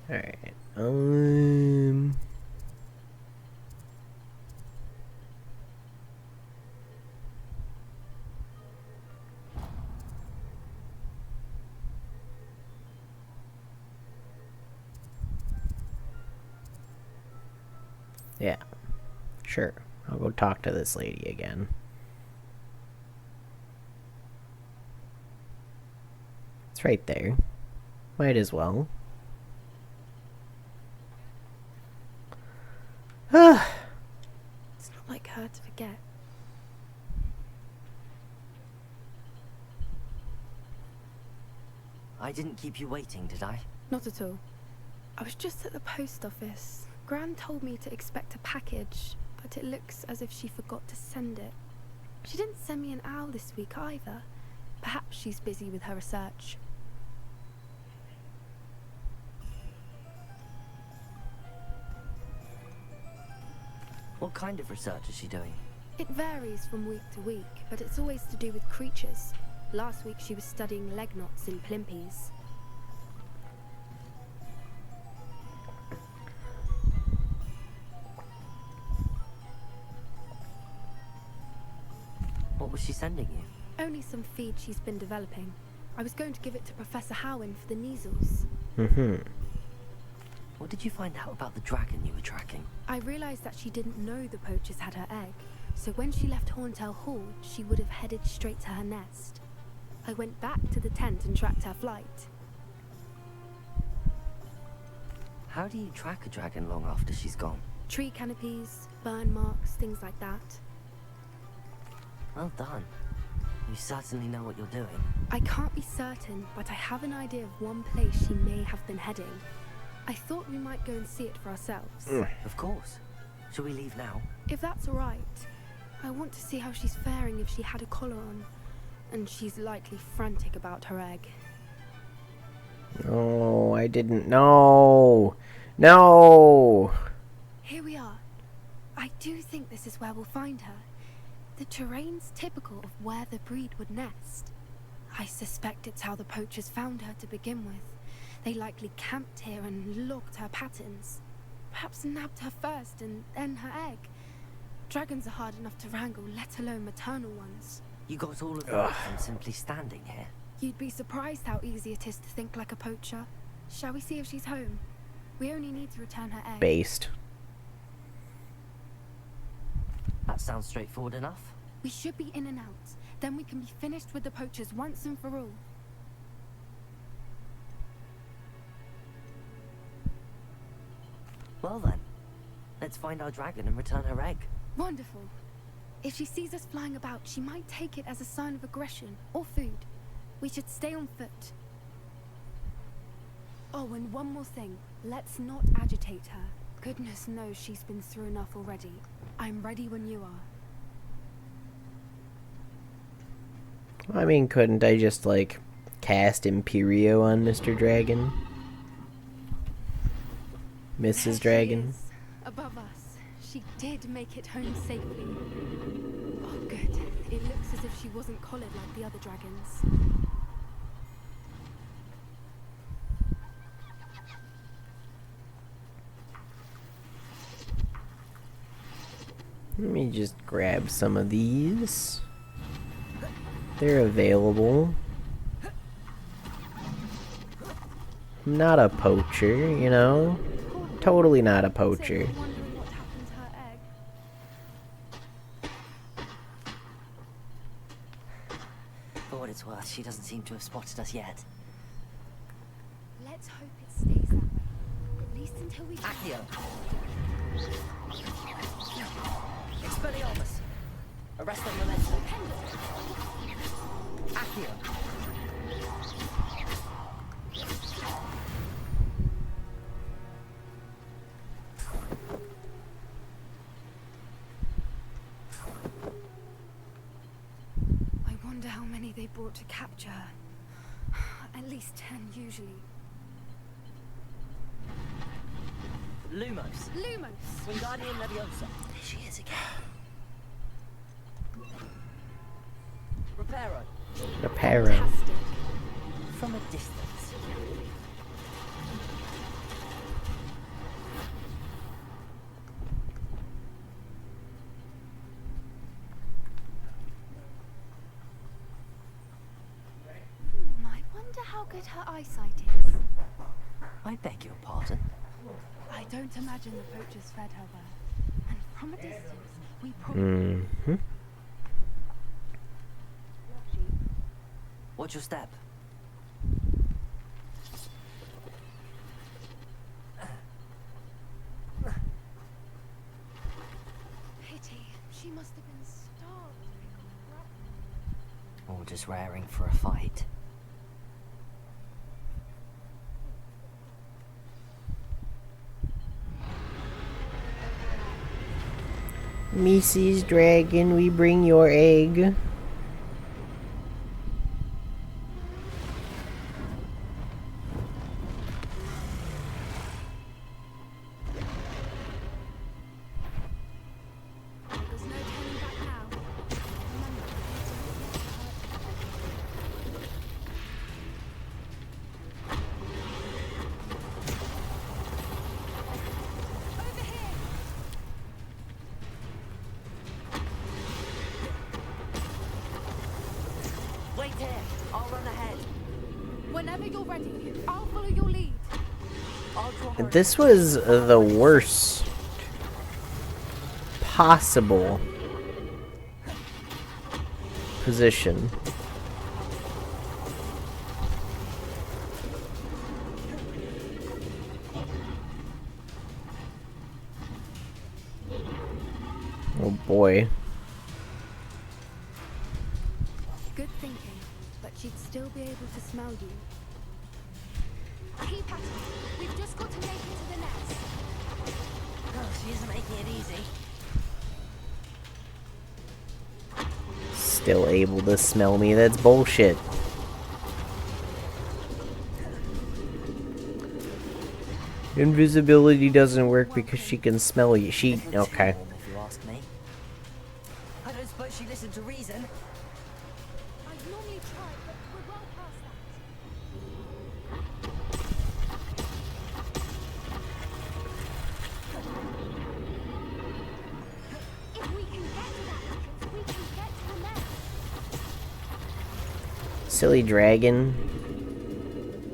Alright, yeah, sure. I'll go talk to this lady again. It's right there. Might as well. It's not like her to forget. I didn't keep you waiting, did I? Not at all. I was just at the post office. Gran told me to expect a package, but it looks as if she forgot to send it. She didn't send me an owl this week either. Perhaps she's busy with her research. What kind of research is she doing? It varies from week to week, but it's always to do with creatures. Last week she was studying leg knots in plimpies. What was she sending you? Only some feed she's been developing. I was going to give it to Professor Howin for the measles. What did you find out about the dragon you were tracking? I realized that she didn't know the poachers had her egg, so when she left Horntail Hall, she would have headed straight to her nest. I went back to the tent and tracked her flight. How do you track a dragon long after she's gone? Tree canopies, burn marks, things like that. Well done. You certainly know what you're doing. I can't be certain, but I have an idea of one place she may have been heading. I thought we might go and see it for ourselves. Of course. Shall we leave now? If that's all right. I want to see how she's faring if she had a collar on. And she's likely frantic about her egg. No, I didn't know. No! Here we are. I do think this is where we'll find her. The terrain's typical of where the breed would nest. I suspect it's how the poachers found her to begin with. They likely camped here and logged her patterns. Perhaps nabbed her first and then her egg. Dragons are hard enough to wrangle, let alone maternal ones. You got all of that from simply standing here. You'd be surprised how easy it is to think like a poacher. Shall we see if she's home? We only need to return her egg. Based. That sounds straightforward enough. We should be in and out. Then we can be finished with the poachers once and for all. Well then, let's find our dragon and return her egg. Wonderful. If she sees us flying about, she might take it as a sign of aggression or food. We should stay on foot. Oh, and one more thing. Let's not agitate her. Goodness knows she's been through enough already. I'm ready when you are. I mean, couldn't I just, like, cast Imperio on Mr. Dragon? Mrs. Dragon? Above us. She did make it home safely. Oh, good. It looks as if she wasn't collared like the other dragons. Let me just grab some of these. They're available. I'm not a poacher, you know? Totally not a poacher. For what it's worth, she doesn't seem to have spotted us yet. Let's hope it stays that way. At least until we... Accio! Expelliarmus! Arrest them momentum. Accio! I wonder how many they brought to capture her. At least 10 usually. Lumos! Lumos! Wingardium Leviosa! There she is again. Reparo! Reparo. Fantastic. From a distance. I wonder how good her eyesight is. I beg your pardon. I don't imagine the poachers fed her well. And from a distance, we probably... Watch your step. Pity. She must have been starved. Or just raring for a fight. Mrs. Dragon, we bring your egg. There's no turning back now. Remember, over here! Wait here! I'll run ahead. Whenever you're ready, I'll follow your lead. I'll draw her. This was the worst possible position. Oh boy. Good thinking, but she'd still be able to smell you. Keep at it. We've just got to make it to the nest. Oh, she isn't making it easy. Still able to smell me, that's bullshit. Invisibility doesn't work because she can smell you. She, okay. If you ask me. I don't suppose she listened to reason. I'd normally try, but we're well past silly dragon.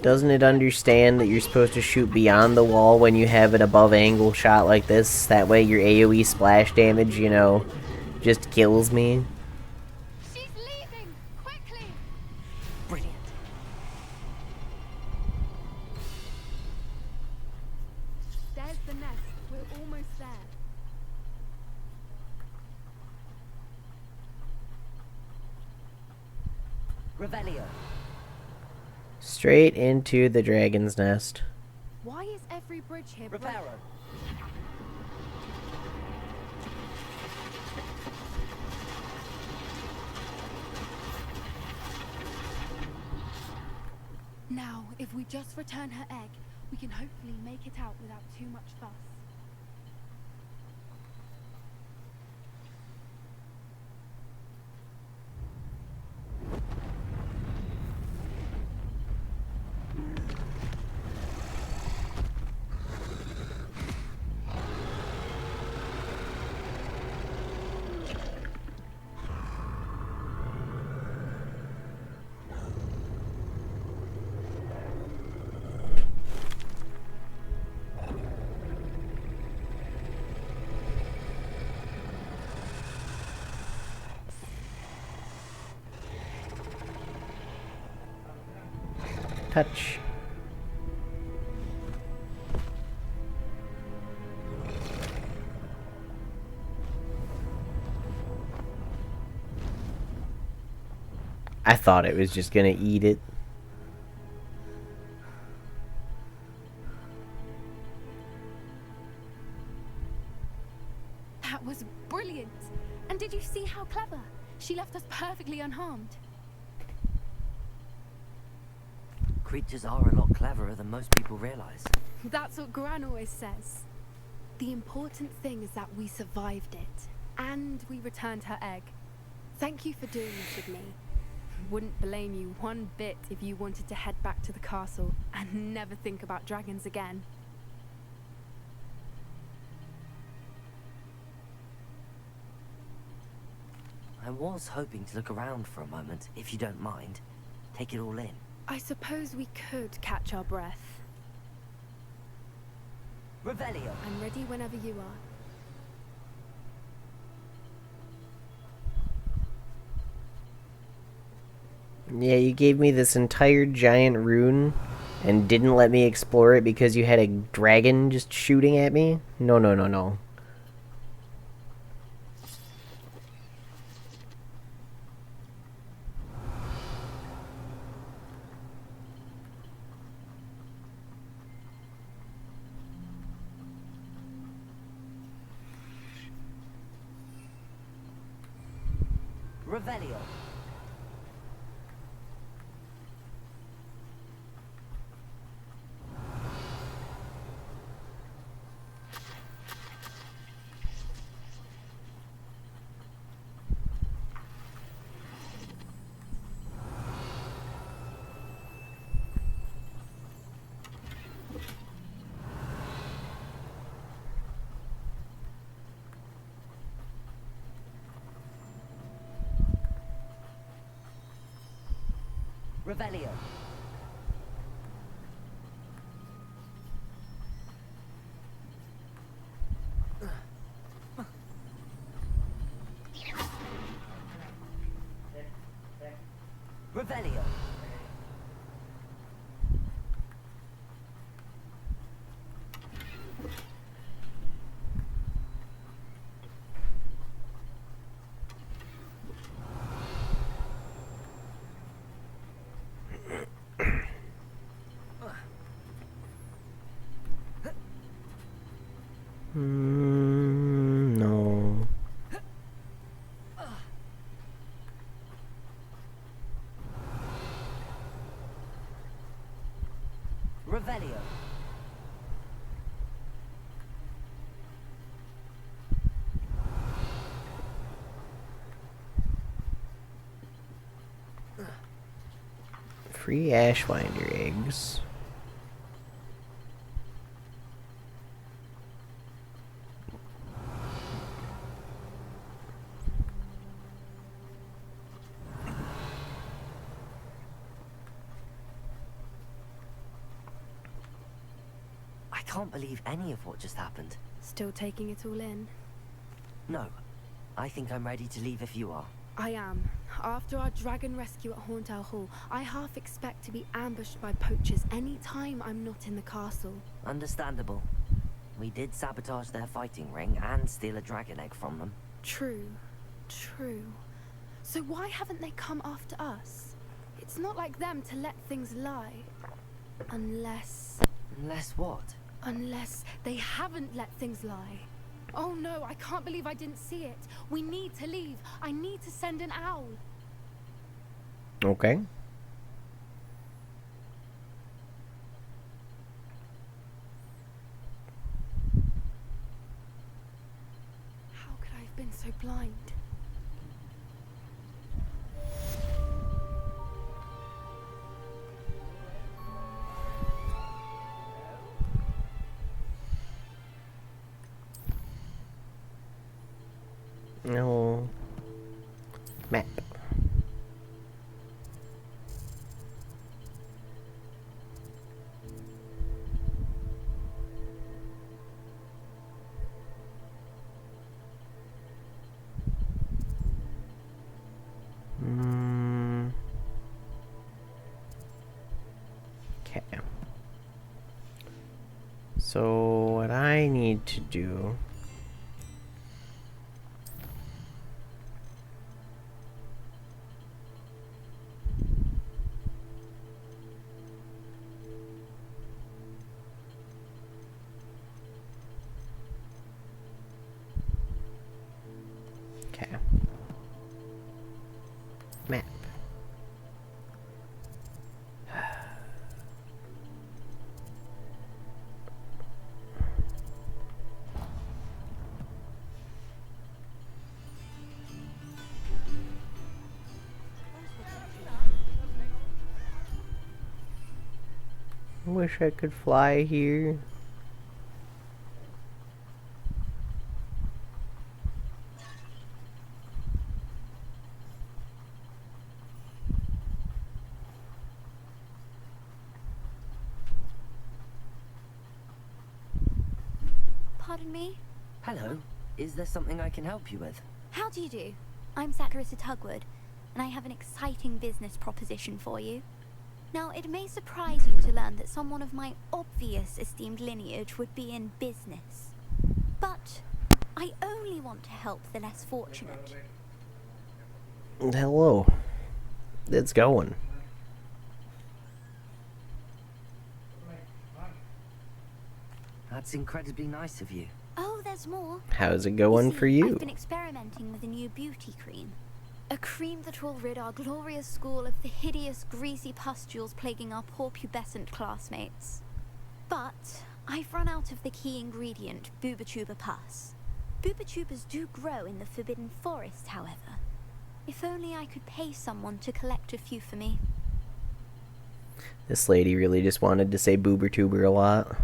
Doesn't it understand that you're supposed to shoot beyond the wall when you have an above angle shot like this? That way your AoE splash damage, you know, just kills me. She's leaving! Quickly! Brilliant. There's the nest. We're almost there. Revelio. Straight into the dragon's nest. Why is every bridge here broken? Reparo. Now, if we just return her egg, we can hopefully make it out without too much fuss. Touch. I thought it was just gonna eat it. That was brilliant! And did you see how clever? She left us perfectly unharmed. Creatures are a lot cleverer than most people realize. That's what Gran always says. The important thing is that we survived it. And we returned her egg. Thank you for doing this with me. Wouldn't blame you one bit if you wanted to head back to the castle and never think about dragons again. I was hoping to look around for a moment, if you don't mind. Take it all in. I suppose we could catch our breath. Revelio. I'm ready whenever you are. Yeah, you gave me this entire giant rune and didn't let me explore it because you had a dragon just shooting at me? No, no, no, no. Revelio. Revelio. Revelio. No. Revelio. Free Ashwinder eggs. can't believe any of what just happened. Still taking it all in? No. I think I'm ready to leave if you are. I am. After our dragon rescue at Hauntel Hall, I half expect to be ambushed by poachers any time I'm not in the castle. Understandable. We did sabotage their fighting ring and steal a dragon egg from them. True. True. So why haven't they come after us? It's not like them to let things lie. Unless... Unless what? Unless they haven't let things lie. Oh no, I can't believe I didn't see it. We need to leave. I need to send an owl. Okay. How could I have been so blind? No. Map. Okay. So what I need to do... Okay. Map. I wish I could fly here. Pardon me? Hello. Is there something I can help you with? How do you do? I'm Saccharissa Tugwood, and I have an exciting business proposition for you. Now, it may surprise you to learn that someone of my obvious esteemed lineage would be in business. But I only want to help the less fortunate. Hello. It's going. That's incredibly nice of you. Oh, there's more. How's it going for you? I've been experimenting with a new beauty cream. A cream that will rid our glorious school of the hideous, greasy pustules plaguing our poor pubescent classmates. But I've run out of the key ingredient, Boobertuber pus. Boobertubers do grow in the Forbidden Forest, however. If only I could pay someone to collect a few for me. This lady really just wanted to say Boobertuber a lot.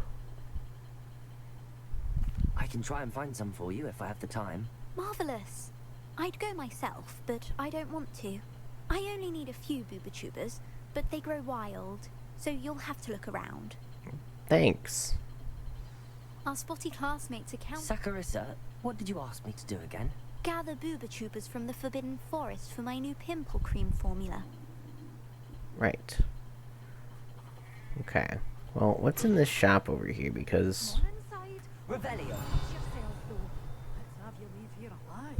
I can try and find some for you if I have the time. Marvelous. I'd go myself, but I don't want to. I only need a few Boobertubers, but they grow wild, so you'll have to look around. Thanks. Our spotty classmates account... Saccharissa, what did you ask me to do again? Gather Boobertubers from the Forbidden Forest for my new pimple cream formula. Right. Okay. Well, what's in this shop over here? Because... Revelio. Let's have you leave here alive.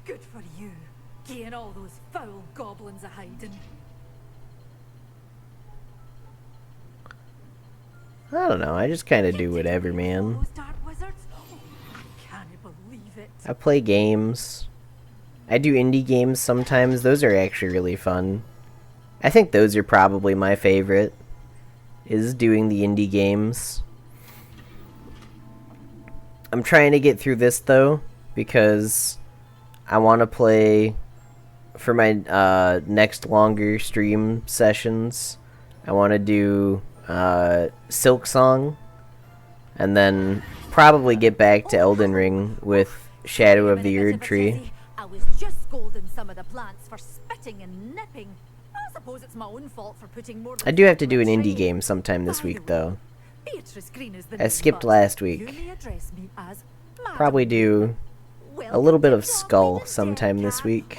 Good for you, getting all those foul goblins a hiding. I don't know, I just kind of do whatever, man. Those dark wizards? Oh, I can't believe it. I play games. I do indie games sometimes. Those are actually really fun. I think those are probably my favorite, is doing the indie games. I'm trying to get through this, though, because I want to play, for my next longer stream sessions, I want to do Silk Song, and then probably get back to Elden Ring with Shadow of the Erd Tree. I was just scolding some of the plants for spitting and nipping. I suppose it's my own fault for putting more... I do have to do an indie game sometime this week, though. Beatrice Green is the I name, skipped but last You week. may address me as Madam. Probably do a little bit of Skull sometime this week.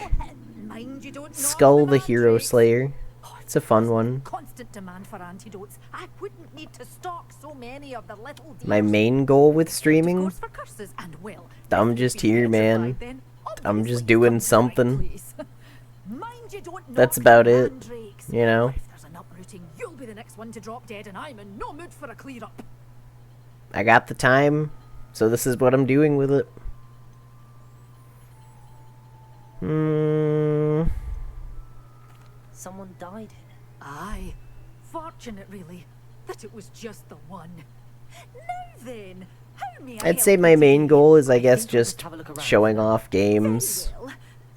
Mind you don't knock Skull the the Hero mandrakes. Slayer. It's a fun one. Constant demand for antidotes. I wouldn't need to stock so many of the little My dears. main goal with streaming, Course for curses and well, I'm just here, man. I'm just doing something. mind you don't That's knock about the it. mandrakes. You know? If there's an uprooting, you'll be the next one to drop dead, and I'm in no mood for a clear up. I got the time, so this is what I'm doing with it. Someone died here. Aye. Fortunate, really, that it was just the one. Now then, how may I I'd say help my you main today? goal is, I guess, think we'll just have a look around. showing off games, Well,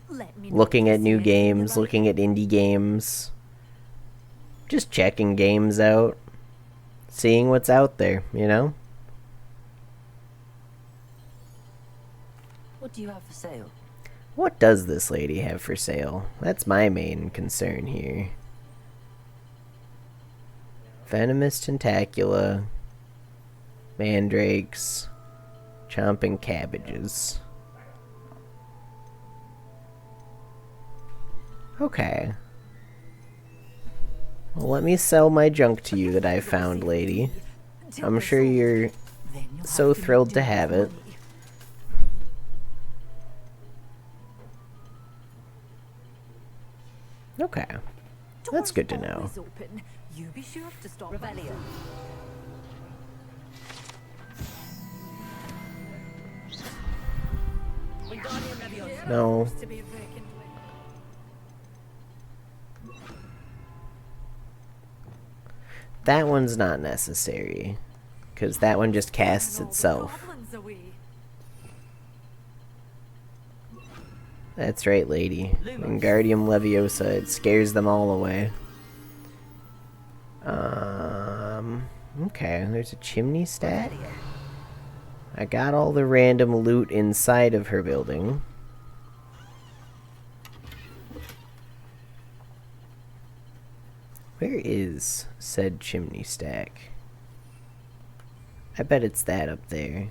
let me know looking if at you new see anything you games, like. looking at indie games, just checking games out, seeing what's out there, you know? What do you have for sale? What does this lady have for sale? That's my main concern here. Venomous Tentacula, Mandrakes, Chomping Cabbages. Okay. Well, let me sell my junk to you that I found, lady. I'm sure you're so thrilled to have it. Okay. That's good to know. Doors open. You be sure to stop. Revelio. No. To be reckoned with. That one's not necessary. Because that one just casts itself. Goblins away. That's right, lady. Wingardium Leviosa, it scares them all away. Okay, there's a chimney stack. I got all the random loot inside of her building. Where is said chimney stack? I bet it's that up there.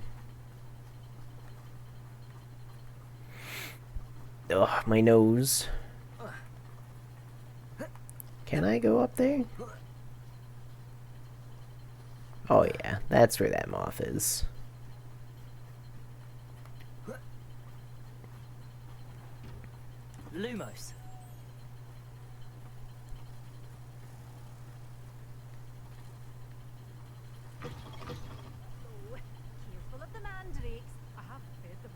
Ugh, my nose. Can I go up there? Oh yeah, that's where that moth is. Lumos. Careful of the mandrakes. I haven't fed them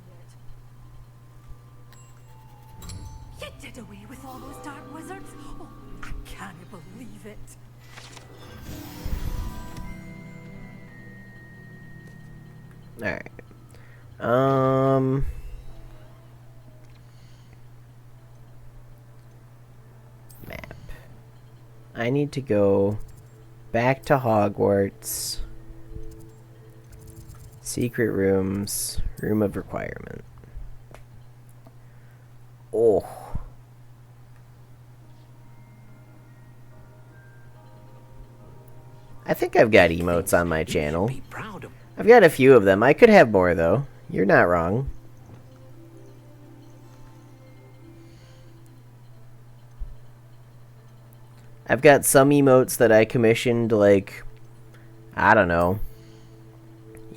yet. You did away with all those dark wizards? Oh, I can't believe it. Alright. Map. I need to go back to Hogwarts. Secret rooms. Room of requirement. Oh. I think I've got emotes on my channel. I've got a few of them. I could have more, though. You're not wrong. I've got some emotes that I commissioned, like, I don't know,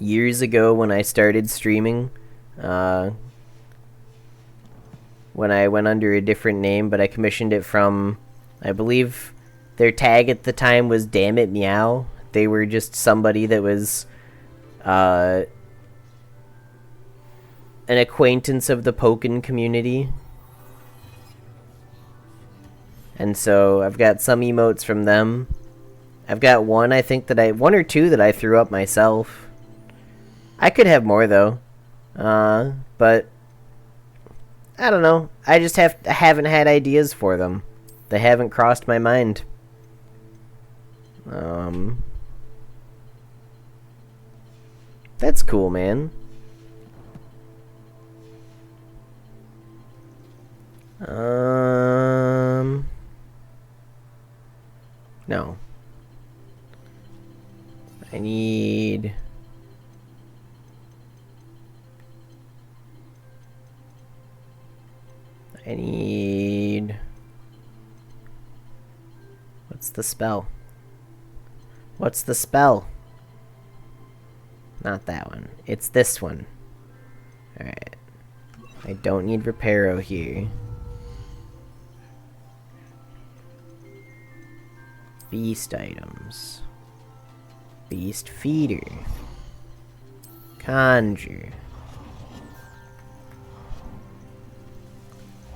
years ago when I started streaming. When I went under a different name, but I commissioned it from, I believe, their tag at the time was Damn It Meow. They were just somebody that was an acquaintance of the Pokken community. And so I've got some emotes from them. I've got one, I think, one or two that I threw up myself. I could have more, though. But I don't know. I just haven't had ideas for them. They haven't crossed my mind. That's cool, man. No. I need I need... What's the spell? What's the spell? Not that one. It's this one. Alright. I don't need Reparo here. Beast items. Beast feeder. Conjure.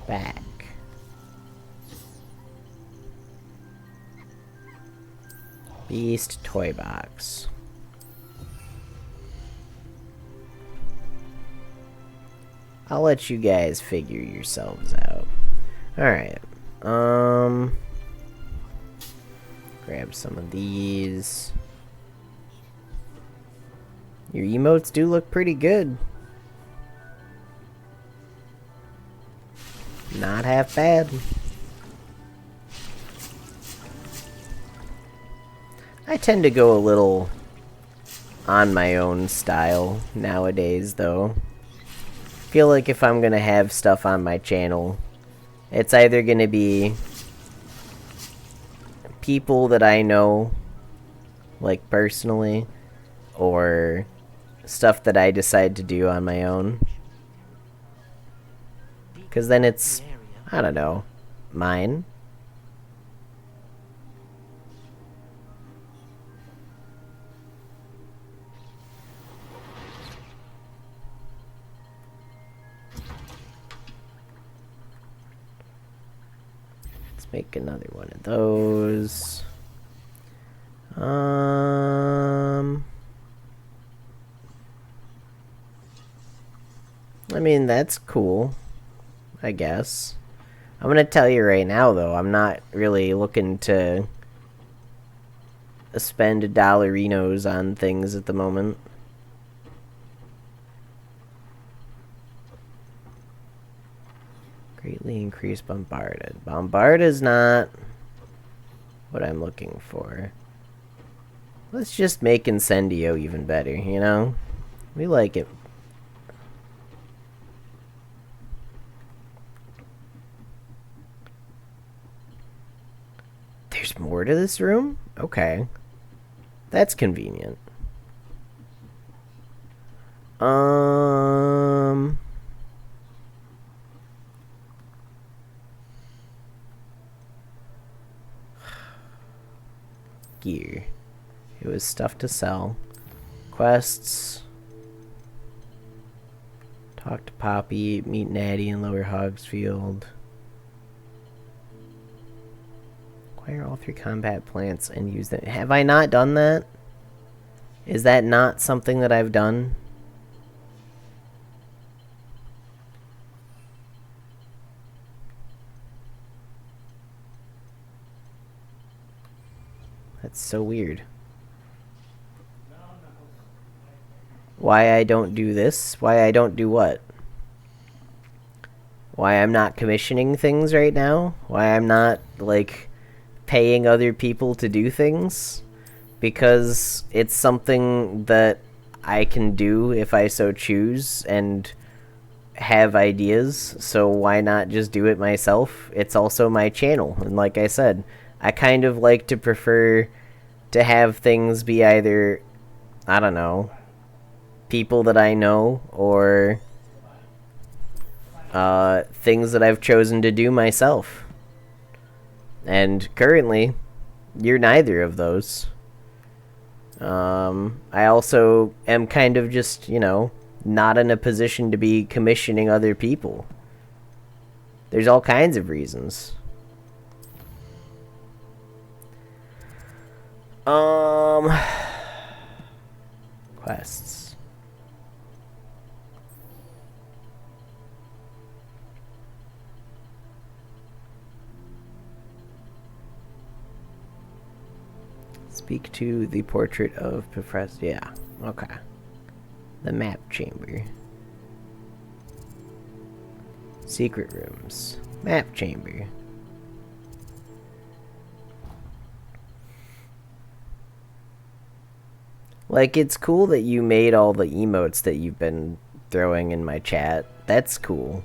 Back. Beast toy box. I'll let you guys figure yourselves out. Alright. Grab some of these. Your emotes do look pretty good. Not half bad. I tend to go a little on my own style nowadays, though. Feel like if I'm gonna have stuff on my channel, it's either gonna be people that I know, like personally, or stuff that I decide to do on my own. Because then it's, I don't know, mine. Let's make another one of those. I mean, that's cool, I guess. I'm gonna tell you right now, though, I'm not really looking to spend dollarinos on things at the moment. Greatly increased bombarded. Bombard is not what I'm looking for. Let's just make Incendio even better, you know? We like it. There's more to this room? Okay. That's convenient. Gear. It was stuff to sell. Quests. Talk to Poppy. Meet Natty in Lower Hogsfield. Acquire all 3 combat plants and use them. Have I not done that? Is that not something that I've done? That's so weird. Why I don't do this? Why I don't do what? Why I'm not commissioning things right now? Why I'm not, like, paying other people to do things? Because it's something that I can do if I so choose and have ideas, so why not just do it myself? It's also my channel, and like I said, I kind of like to prefer to have things be either, I don't know, people that I know, or things that I've chosen to do myself. And currently, you're neither of those. I also am kind of just, you know, not in a position to be commissioning other people. There's all kinds of reasons. Quests. Speak to the portrait of Professor. Yeah, okay. The map chamber. Secret rooms. Map chamber. Like, it's cool that you made all the emotes that you've been throwing in my chat. That's cool.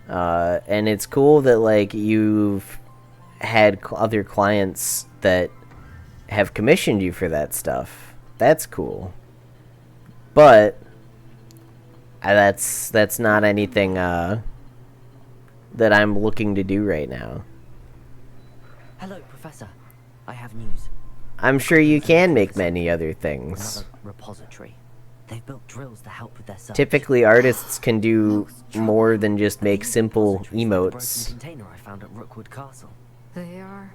And it's cool that, like, you've had other clients that have commissioned you for that stuff. That's cool. But that's not anything that I'm looking to do right now. Hello, Professor. I have news. I'm sure you can make many other things. Another repository. They've built drills to help with their search. Typically, artists can do more than just make simple The emotes. broken container I found at Rookwood Castle. They are.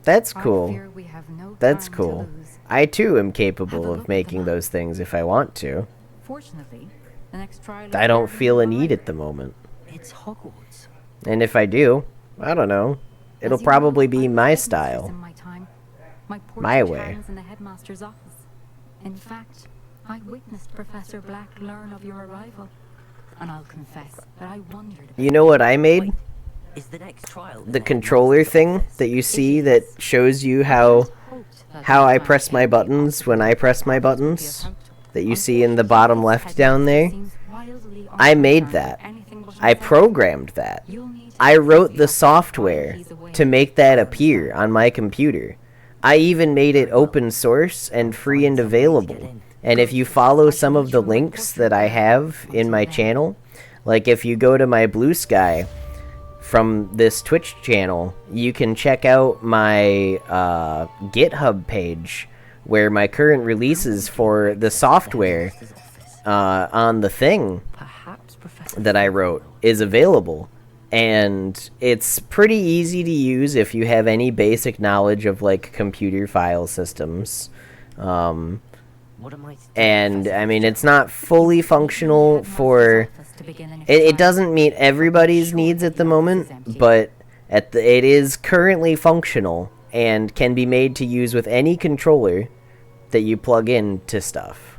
That's I cool. fear we have no That's time to cool. lose. I too am capable Have a of look making at them. those things if I want to. Fortunately, the next trial is I don't there feel a in the need library. at the moment. It's Hogwarts. And if I do, I don't know. It'll As you probably know, be I my read style. mistress in my time. My My portrait way. hangs in the headmaster's office. In fact, I witnessed Professor Black learn of your arrival, and I'll confess that I wondered. You know what I made? Is the next trial The controller thing that you see that shows you how I press my buttons when I press my buttons, that you see in the bottom left down there. I made that. I programmed that. I wrote the software to make that appear on my computer. I even made it open source and free and available. And if you follow some of the links that I have in my channel, like if you go to my Blue Sky from this Twitch channel, you can check out my GitHub page where my current releases for the software on the thing that I wrote is available. And it's pretty easy to use if you have any basic knowledge of, like, computer file systems. And, I mean, it's not fully functional for... It doesn't meet everybody's needs at the moment, but it is currently functional and can be made to use with any controller that you plug into stuff.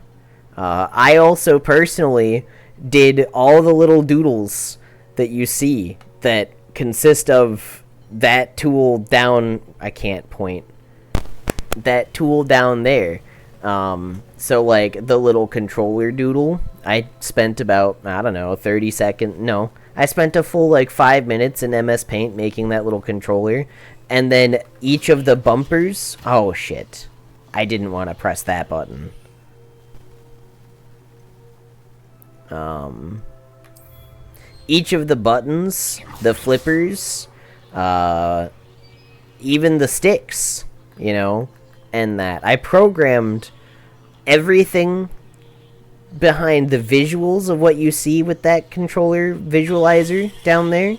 I also personally did all the little doodles that you see that consist of that tool down... I can't point. That tool down there. So, like, the little controller doodle, I spent about, I don't know, 30 seconds... No, I spent a full, like, 5 minutes in MS Paint making that little controller. And then each of the bumpers... Oh, shit. I didn't want to press that button. Each of the buttons, the flippers, even the sticks, you know, and that. I programmed everything behind the visuals of what you see with that controller visualizer down there.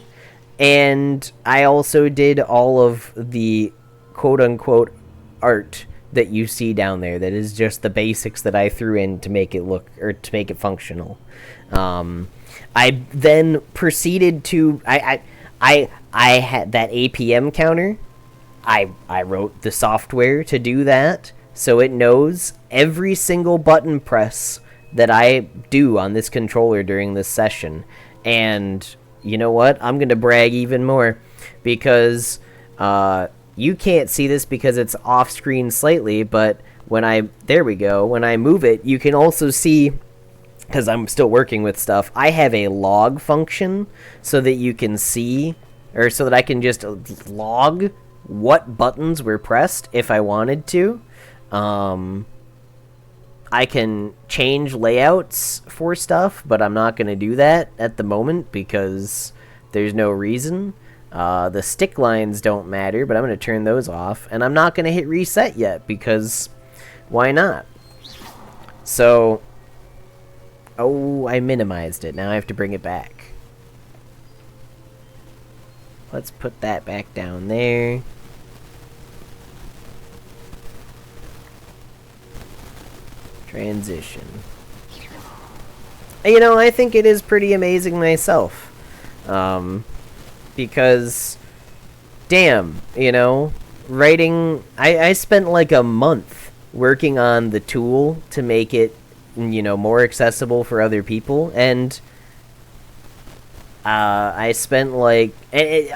And I also did all of the quote-unquote art that you see down there. That is just the basics that I threw in to make it look, or to make it functional. I then proceeded to... I had that APM counter. I wrote the software to do that, so it knows every single button press that I do on this controller during this session. And you know what? I'm going to brag even more, because you can't see this because it's off screen slightly, but when I... There we go. When I move it, you can also see... Because I'm still working with stuff, I have a log function so that you can see, or so that I can just log what buttons were pressed if I wanted to. I can change layouts for stuff, but I'm not going to do that at the moment because there's no reason. The stick lines don't matter, but I'm going to turn those off. And I'm not going to hit reset yet because why not? So... Oh, I minimized it. Now I have to bring it back. Let's put that back down there. Transition. You know, I think it is pretty amazing myself. Because, damn, you know, writing... I spent like a month working on the tool to make it, you know, more accessible for other people, and I spent like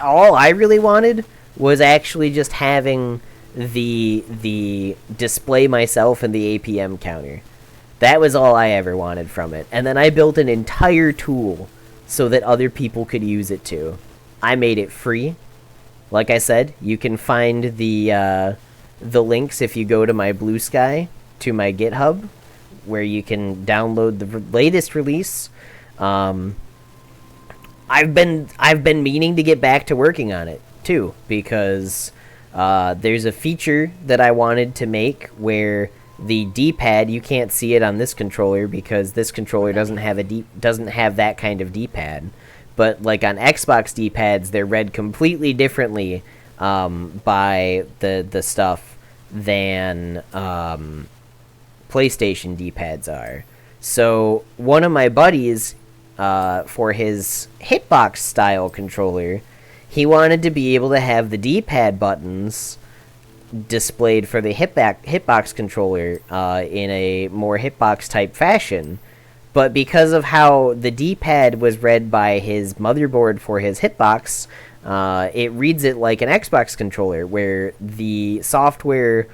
all I really wanted was actually just having the display myself and the APM counter. That was all I ever wanted from it, and then I built an entire tool so that other people could use it too. I made it free. Like I said, you can find the links if you go to my Blue Sky, to my GitHub, where you can download the latest release. I've been meaning to get back to working on it too, because there's a feature that I wanted to make where the D-pad, you can't see it on this controller because this controller doesn't have that kind of D-pad. But like on Xbox D-pads, they're read completely differently by the stuff than PlayStation D-pads are. So one of my buddies, for his hitbox style controller, he wanted to be able to have the D-pad buttons displayed for the hitbox controller in a more hitbox type fashion. But because of how the D-pad was read by his motherboard for his hitbox, it reads it like an Xbox controller, where the software,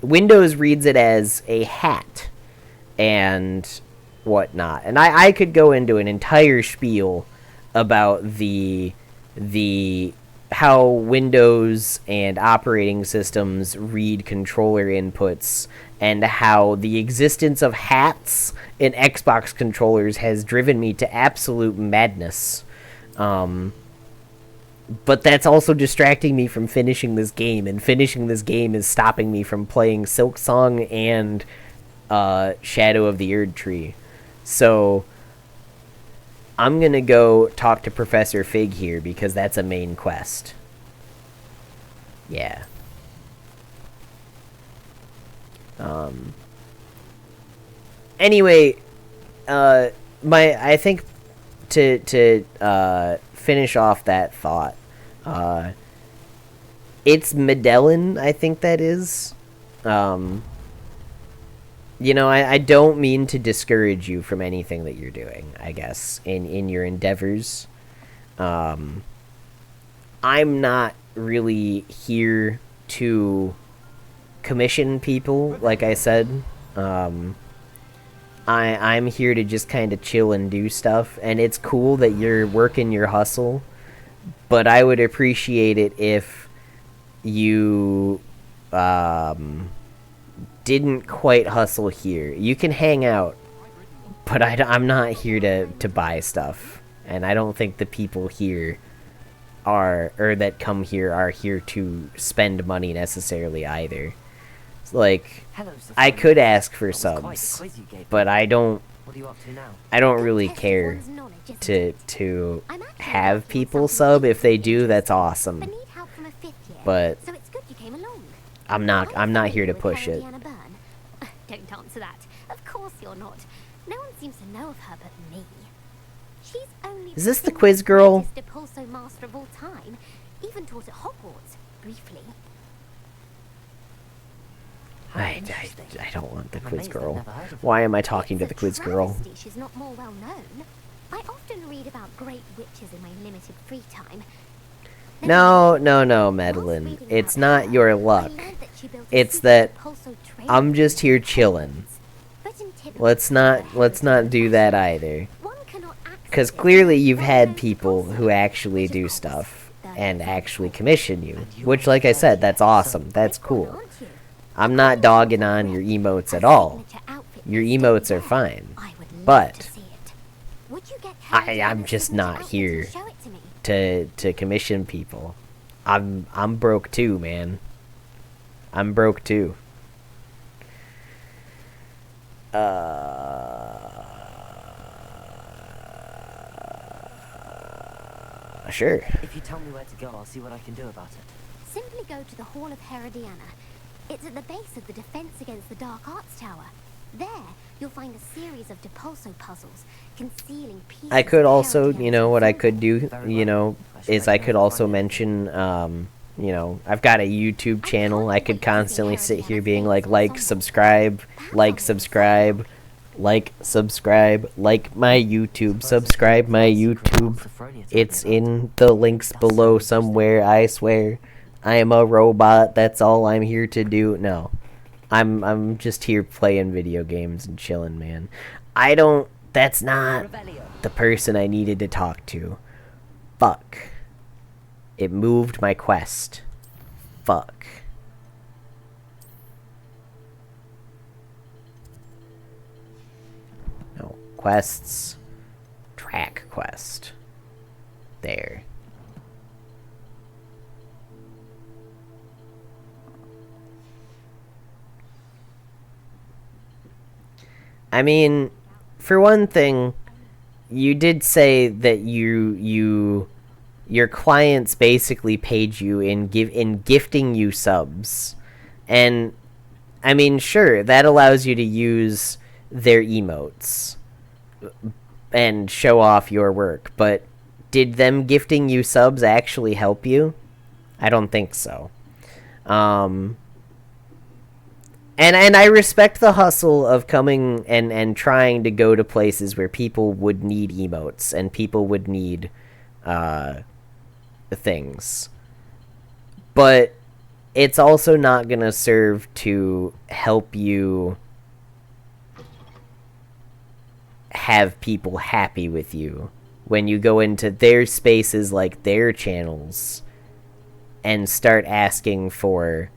Windows reads it as a hat and whatnot. And I could go into an entire spiel about the how Windows and operating systems read controller inputs, and how the existence of hats in Xbox controllers has driven me to absolute madness. But that's also distracting me from finishing this game, and finishing this game is stopping me from playing Silksong and Shadow of the Erd Tree. So I'm gonna go talk to Professor Fig here, because that's a main quest. Yeah. Anyway, I think to finish off that thought, it's Medellin, I think that is. You know, I don't mean to discourage you from anything that you're doing, I guess, in your endeavors. I'm not really here to commission people, like I said. I'm here to just kind of chill and do stuff, and it's cool that you're working your hustle, but I would appreciate it if you didn't quite hustle here. You can hang out, but I'm not here to buy stuff, and I don't think the people here that come here are here to spend money necessarily either. Like, I could ask for subs, but I don't really care to have people sub. If they do, that's awesome. But I'm not here to push it. Don't answer that. Of course you're not. No one seems to know of her but me. She's only Is this the quiz girl? Depulso master of all time. Even taught at Hogwarts briefly. I don't want the quiz girl. Why am I talking to the quiz girl? She's not more well known. I often read about great witches in my limited free time. No, Madeline. It's not your luck. It's that I'm just here chilling. Let's not do that either. Because clearly you've had people who actually do stuff and actually commission you. Which, like I said, that's awesome. That's cool. I'm not dogging on your emotes at all. Your emotes are fine. But I'm just not here to commission people. I'm broke too, man. I'm broke too. Sure. If you tell me where to go, I'll see what I can do about it. Simply go to the Hall of Herodiana. It's at the base of the Defense Against the Dark Arts Tower. There, you'll find a series of Depulso puzzles concealing pieces. I could also, you know, what I could do, you know, is I could also mention, you know, I've got a YouTube channel. I could constantly sit here being like subscribe, like my YouTube, subscribe my YouTube. It's in the links below somewhere, I swear. I am a robot, that's all I'm here to do. No. I'm just here playing video games and chilling, man. I don't That's not the person I needed to talk to. Fuck. It moved my quest. Fuck. No. Quests. Track quest. There. I mean, for one thing, you did say that your clients basically paid you in gifting you subs. And I mean, sure, that allows you to use their emotes and show off your work, but did them gifting you subs actually help you? I don't think so. And I respect the hustle of coming and trying to go to places where people would need emotes and people would need things. But it's also not going to serve to help you have people happy with you when you go into their spaces like their channels and start asking for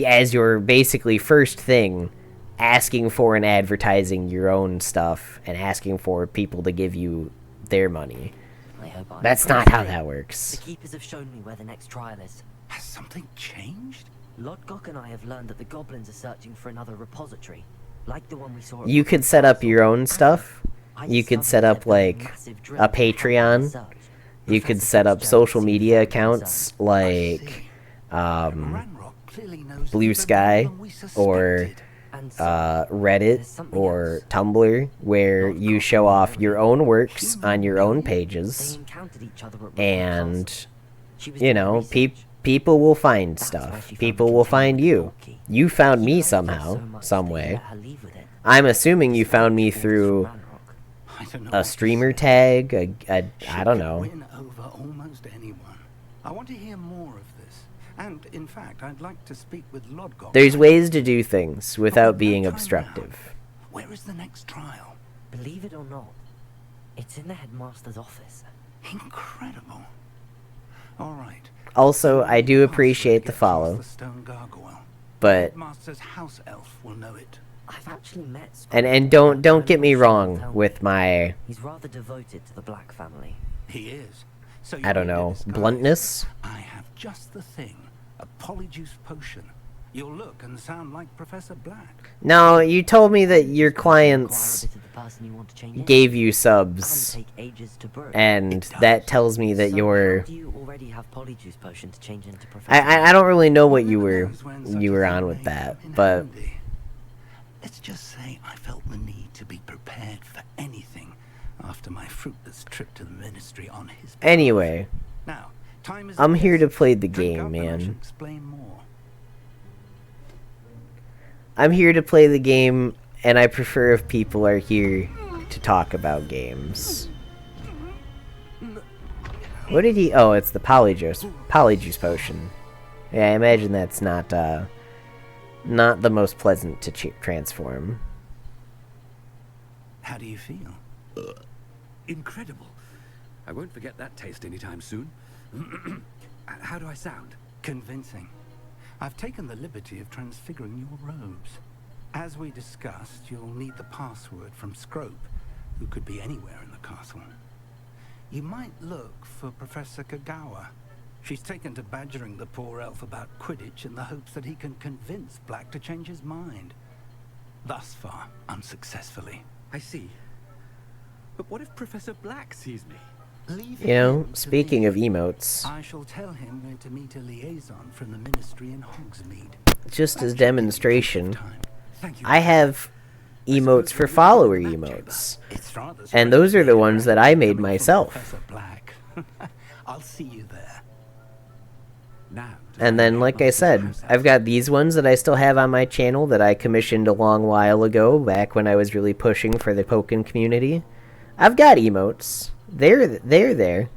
as your basically first thing, asking for and advertising your own stuff and asking for people to give you their money. That's not how that works. The keepers have shown me where the next trial is. Has something changed? Lodgok and I have learned that the goblins are searching for another repository, like the one we saw. You could set up your own stuff. You could set up like a Patreon. You could set up social media accounts like Blue Sky or Reddit or Tumblr, where you show off your own works on your own pages, and you know, people will find stuff. People will find you. You found me somehow, some way. I'm assuming you found me through a streamer tag, I don't know. Win over almost anyone. I want to hear more of this. And in fact, I'd like to speak with Lodgok. There's ways to do things without being obstructive. Where is the next trial? Believe it or not, it's in the headmaster's office. Incredible. All right. Also, I do appreciate the follow, but Headmaster's house elf will know it. I've actually met and don't get me wrong with my, he's rather devoted to the Black family. He is. So I don't know, bluntness. I have just the thing. A polyjuice potion. You'll look and sound like Professor Black. No, you told me that your clients gave you subs, and that tells me that you're. I don't really know what you were on with that, but let's just say I felt the need to be prepared for anything after my fruitless trip to the ministry on his behalf. Anyway, now, time is I'm here to play the game, man. Explain more. I'm here to play the game, and I prefer if people are here to talk about games. What did he... Oh, it's the polyjuice potion. Yeah, I imagine that's not the most pleasant to transform. How do you feel? Incredible. I won't forget that taste anytime soon. How do I sound? Convincing. I've taken the liberty of transfiguring your robes. As we discussed, you'll need the password from Scrope, who could be anywhere in the castle. You might look for Professor Kagawa. She's taken to badgering the poor elf about Quidditch in the hopes that he can convince Black to change his mind. Thus far, unsuccessfully. I see. But what if Professor Black sees me? You know, speaking of emotes, I shall tell him where to meet a liaison from the ministry in Hogsmeade. Just as demonstration, I have emotes for follower emotes, and those are the ones that I made myself. I'll see you there. And then, like I said, I've got these ones that I still have on my channel that I commissioned a long while ago, back when I was really pushing for the Pokken community. I've got emotes. They're there.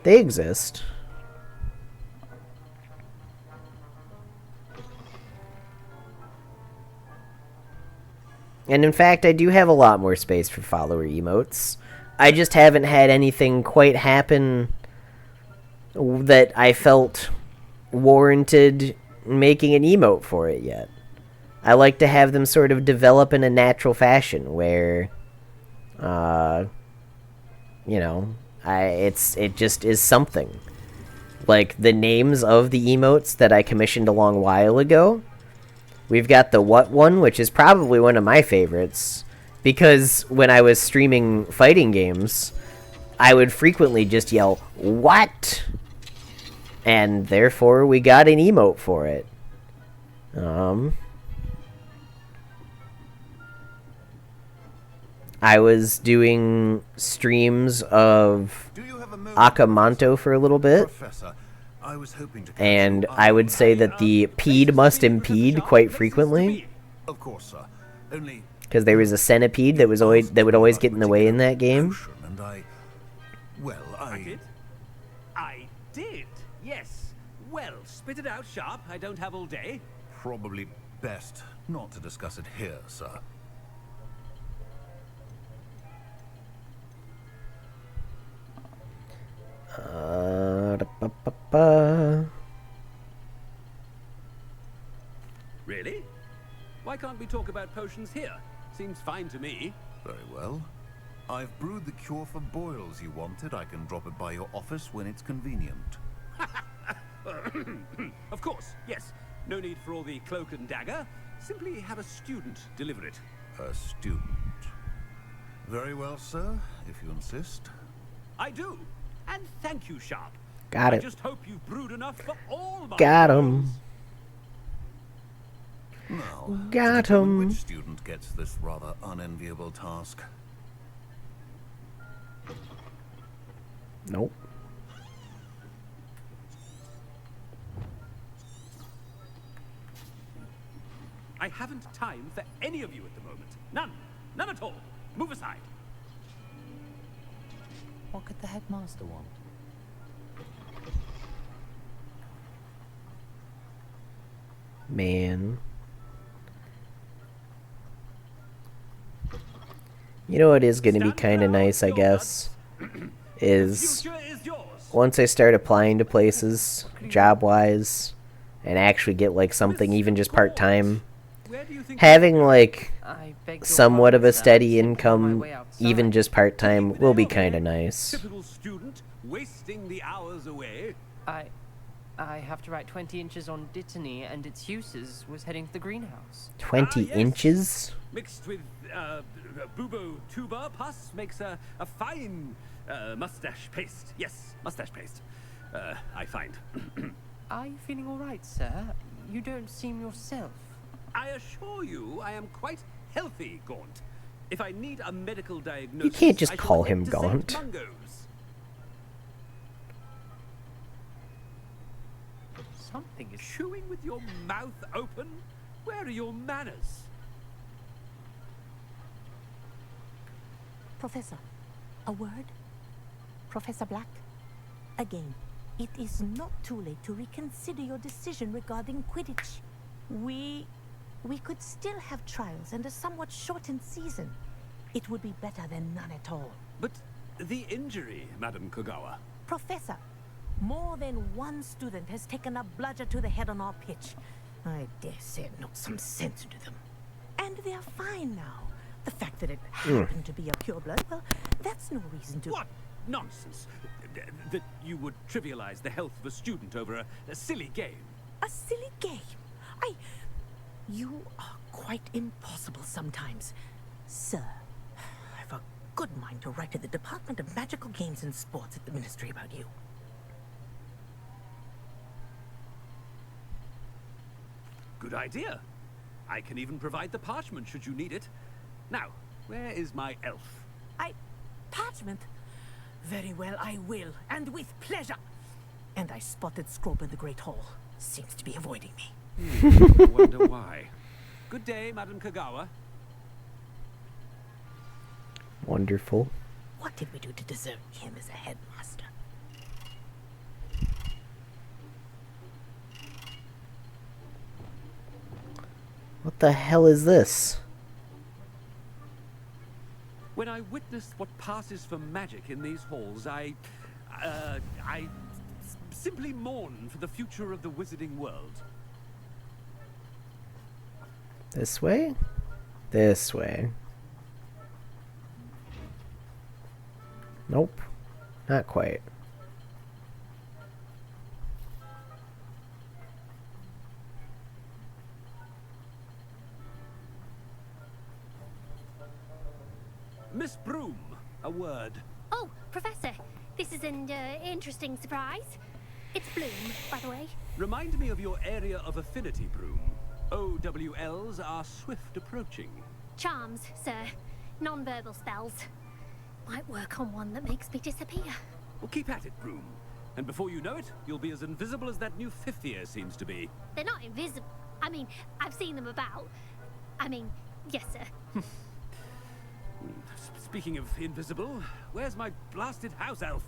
They exist. And in fact, I do have a lot more space for follower emotes. I just haven't had anything quite happen that I felt warranted making an emote for it yet. I like to have them sort of develop in a natural fashion where, you know, it just is something. Like the names of the emotes that I commissioned a long while ago. We've got the what one, which is probably one of my favorites, because when I was streaming fighting games, I would frequently just yell, "What?" And therefore we got an emote for it. I was doing streams of Akamanto for a little bit, and I would say that the peed must impede quite frequently, because there was a centipede that would always get in the way in that game. I did. Yes. Well, spit it out, Sharp. I don't have all day. Probably best not to discuss it here, sir. Really? Why can't we talk about potions here? Seems fine to me. Very well. I've brewed the cure for boils you wanted. I can drop it by your office when it's convenient. Of course, yes. No need for all the cloak and dagger. Simply have a student deliver it. A student. Very well, sir, if you insist. I do. And thank you, Sharp. Got it. I just hope you've brewed enough for all my Got him. Now, Got him. Which student gets this rather unenviable task? Nope. I haven't time for any of you at the moment. None. None at all. Move aside. What could the headmaster want? Man. You know what is going to be kind of nice, I guess, is once I start applying to places, job-wise, and actually get, like, something even just part-time, having, like, somewhat of a steady income, even just part-time, will be kind of nice. Typical student, wasting the hours away. I have to write 20 inches on Dittany, and its uses was heading to the greenhouse. 20 inches? Mixed with bubo tuber pus makes a fine mustache paste. Yes, mustache paste. I find. Are you feeling all right, sir? You don't seem yourself. I assure you, I am quite healthy, Gaunt. If I need a medical diagnosis, You can't just call him Gaunt. Something is chewing with your mouth open. Where are your manners? Professor, a word? Professor Black? Again, it is not too late to reconsider your decision regarding Quidditch. We could still have trials and a somewhat shortened season. It would be better than none at all. But the injury, Madam Kogawa. Professor, more than one student has taken a bludger to the head on our pitch. I dare say it knocked some sense into them. And they are fine now. The fact that it happened to be a pureblood, well, that's no reason to... What nonsense! That you would trivialize the health of a student over a silly game. A silly game? You are quite impossible sometimes. Sir, I've a good mind to write to the Department of Magical Games and Sports at the Ministry about you. Good idea. I can even provide the parchment should you need it. Now, where is my elf? Parchment? Very well, I will, and with pleasure. And I spotted Scrope in the Great Hall. Seems to be avoiding me. I wonder why. Good day, Madam Kogawa. Wonderful. What did we do to deserve him as a headmaster? What the hell is this? When I witness what passes for magic in these halls, I simply mourn for the future of the wizarding world. This way? This way. Nope. Not quite. Miss Broom, a word. Oh, Professor, this is an interesting surprise. It's Bloom, by the way. Remind me of your area of affinity, Broom. OWLs are swift approaching. Charms, sir. Non-verbal spells. Might work on one that makes me disappear. Well, keep at it, Broom. And before you know it, you'll be as invisible as that new fifth year seems to be. They're not invisible. I mean, I've seen them about. I mean, yes, sir. Speaking of invisible, where's my blasted house elf?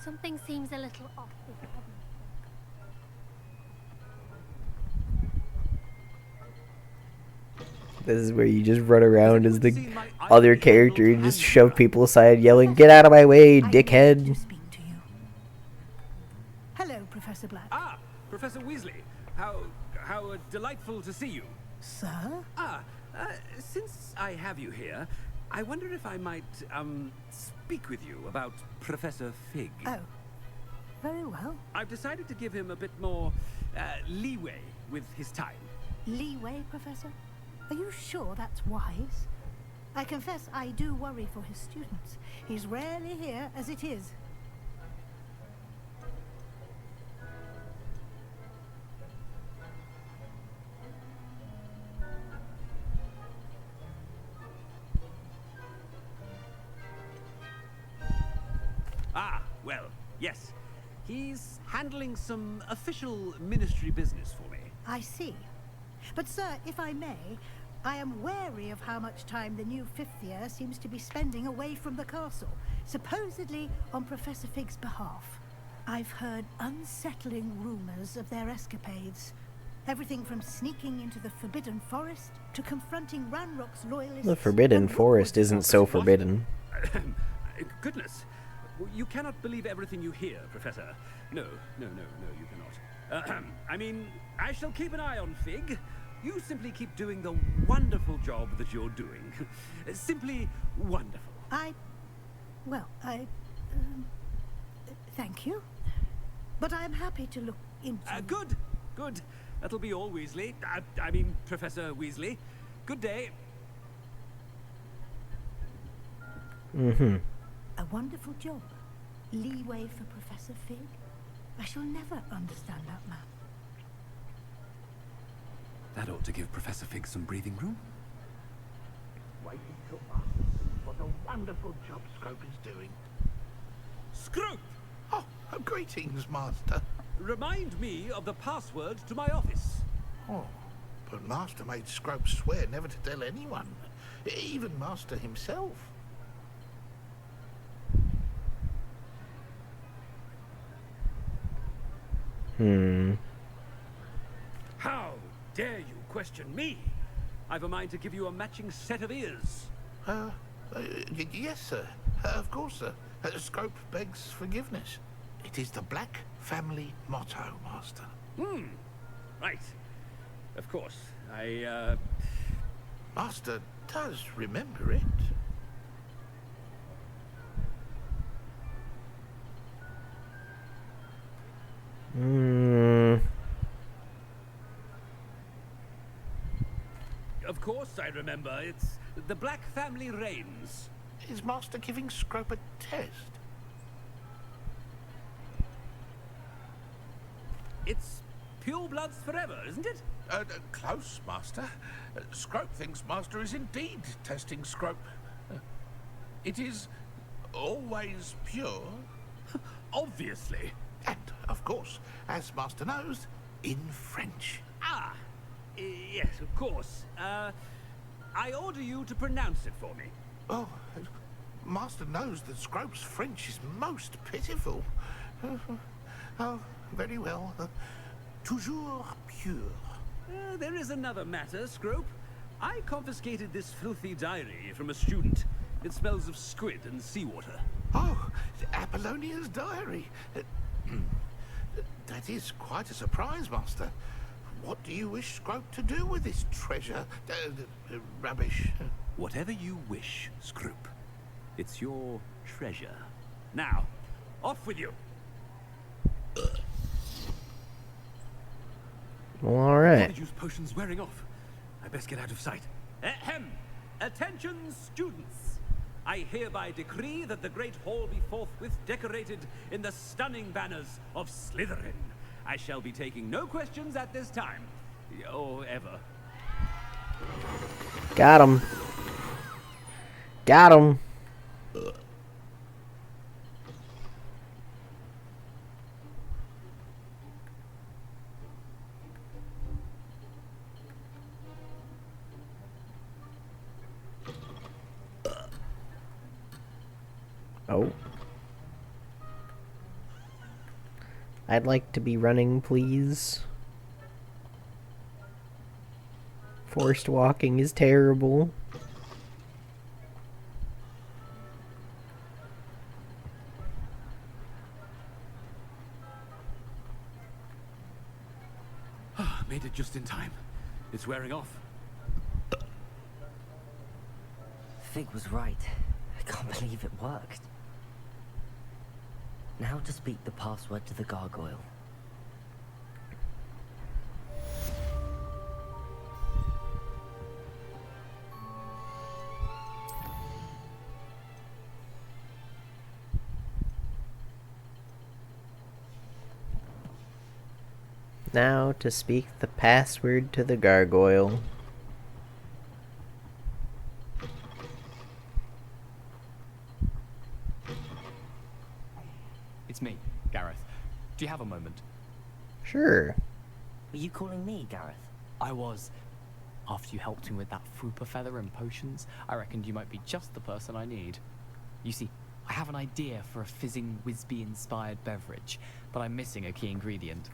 Something seems a little off. This is where you just run around as the other character and just shove people aside, yelling, "Get out of my way, dickhead!" Hello, Professor Black. Ah, Professor Weasley. How delightful to see you. Sir? Since I have you here, I wonder if I might, speak with you about Professor Fig. Oh, very well. I've decided to give him a bit more, leeway with his time. Leeway, Professor? Are you sure that's wise? I confess I do worry for his students. He's rarely here as it is. Ah, well, yes. He's handling some official ministry business for me. I see. But, sir, if I may, I am wary of how much time the new fifth year seems to be spending away from the castle, supposedly on Professor Fig's behalf. I've heard unsettling rumors of their escapades. Everything from sneaking into the Forbidden Forest to confronting Ranrock's loyalists. The Forbidden Forest isn't so forbidden. Goodness. You cannot believe everything you hear, Professor. No, you cannot. I mean, I shall keep an eye on Fig. You simply keep doing the wonderful job that you're doing. Simply wonderful. Thank you. But I'm happy to look into... Good. That'll be all, Weasley. I mean, Professor Weasley. Good day. Mm-hmm. A wonderful job. Leeway for Professor Fig. I shall never understand that man. That ought to give Professor Fig some breathing room. Wait until Master sees what a wonderful job Scrope is doing. Scrope! Oh, greetings, Master. Remind me of the password to my office. Oh, but Master made Scrope swear never to tell anyone, even Master himself. How dare you question me? I've a mind to give you a matching set of ears. Yes, sir. Of course, sir. Scrope begs forgiveness. It is the Black family motto, Master. Right. Of course. Master does remember it. Of course I remember. It's the Black family reigns. Is Master giving Scrope a test? It's pure bloods forever, isn't it? Close, Master. Scrope thinks Master is indeed testing Scrope. It is always pure. Obviously. And, of course, as Master knows, in French. Ah, yes, of course. I order you to pronounce it for me. Oh, Master knows that Scrope's French is most pitiful. Oh, very well. Toujours pure. There is another matter, Scrope. I confiscated this filthy diary from a student. It smells of squid and seawater. Oh, Apollonia's diary. That is quite a surprise, Master. What do you wish Scrope to do with this treasure? Rubbish. Whatever you wish, Scrope. It's your treasure. Now, off with you. All right. Prodigy's potion's wearing off. I best get out of sight. Ahem! Attention, students! I hereby decree that the Great Hall be forthwith decorated in the stunning banners of Slytherin. I shall be taking no questions at this time. Or ever. Got him. Got him. Oh. I'd like to be running, please. Forced walking is terrible. Made it just in time. It's wearing off. Fig was right. I can't believe it worked. Now to speak the password to the gargoyle. Now to speak the password to the gargoyle. It's me, Gareth. Do you have a moment? Sure. Were you calling me, Gareth? I was. After you helped me with that fupa feather and potions, I reckoned you might be just the person I need. You see, I have an idea for a fizzing Whizbee-inspired beverage, but I'm missing a key ingredient.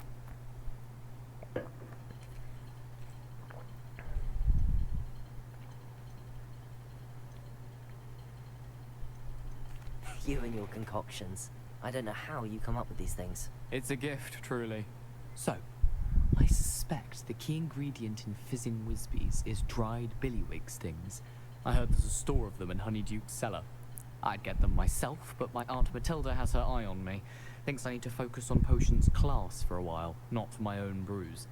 You and your concoctions. I don't know how you come up with these things. It's a gift, truly. So, I suspect the key ingredient in fizzing Whizbees is dried billywig stings. I heard there's a store of them in Honeyduke's cellar. I'd get them myself, but my Aunt Matilda has her eye on me. Thinks I need to focus on potions class for a while, not for my own brews.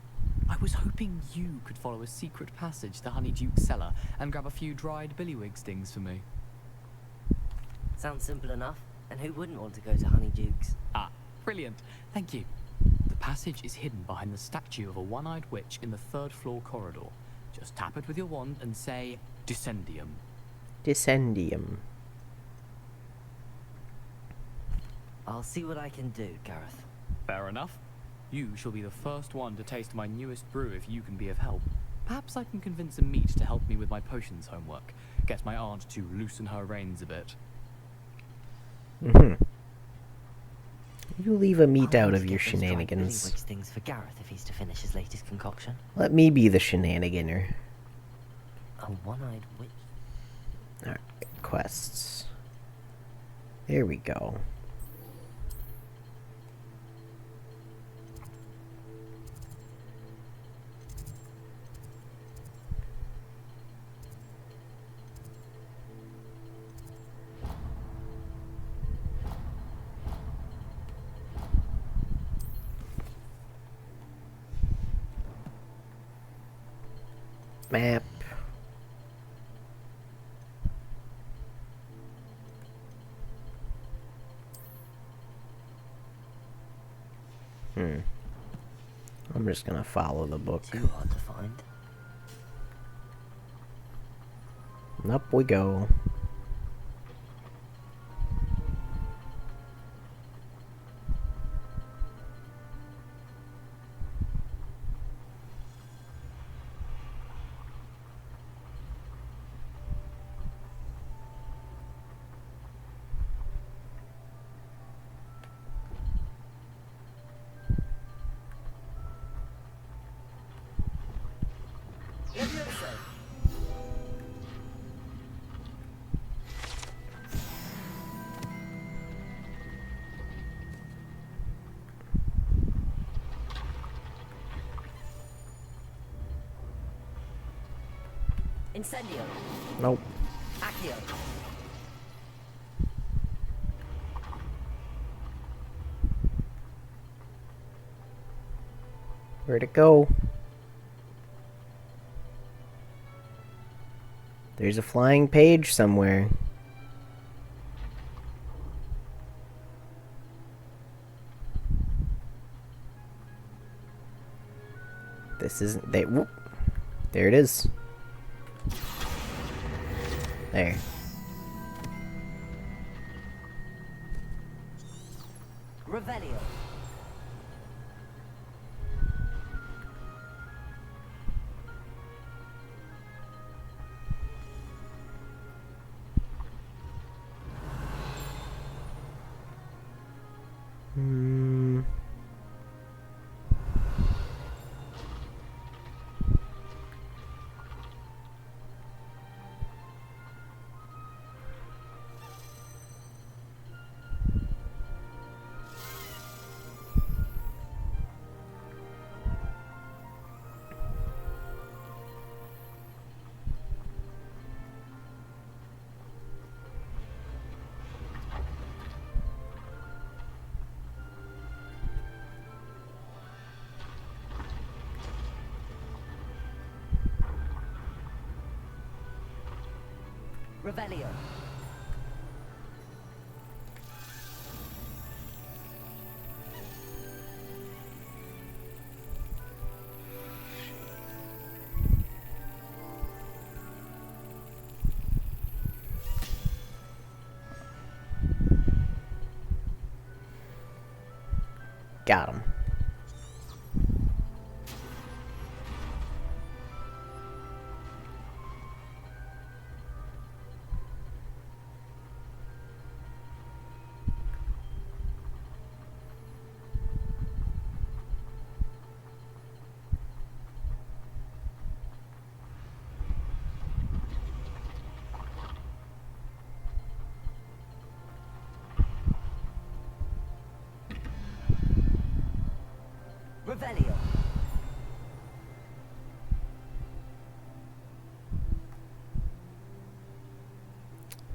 I was hoping you could follow a secret passage to Honeyduke's cellar and grab a few dried billywig stings for me. Sounds simple enough. And who wouldn't want to go to Honeyduke's? Ah, brilliant. Thank you. The passage is hidden behind the statue of a one-eyed witch in the third-floor corridor. Just tap it with your wand and say, Descendium. Descendium. I'll see what I can do, Gareth. Fair enough. You shall be the first one to taste my newest brew if you can be of help. Perhaps I can convince a meat to help me with my potions homework. Get my aunt to loosen her reins a bit. You leave a meat out of your shenanigans. Things for Gareth if he's to finish his latest concoction. Let me be the shenaniganer. A one-eyed witch. Alright, quests. There we go. Map. I'm just gonna follow the book. Too hard to find. And up we go. Incendio. Nope. Accio. Where'd it go? There's a flying page somewhere. This isn't... Whoop. There it is. There. Revelio. Hmm. Revelio. Got him. Revelio.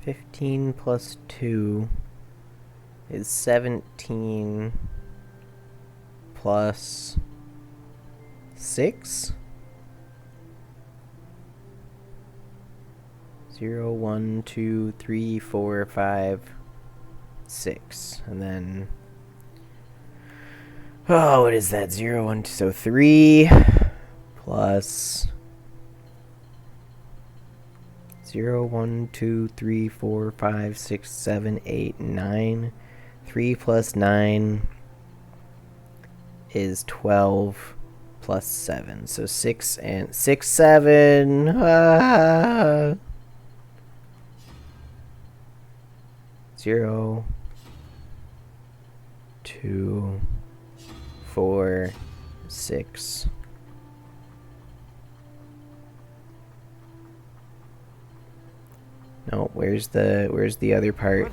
15 plus 2 is 17 plus 6? 0, 1, 2, 3, 4, 5, 6. And then... Oh, what is that? 0, 1, 2, so 3 plus... 0, 1, 2, 3, 4, 5, 6, 7, 8, 9. 3 plus 9 is 12 plus 7. So 6 and 6, 7. Ah. 0, 2, 4, 6. No, where's the other part?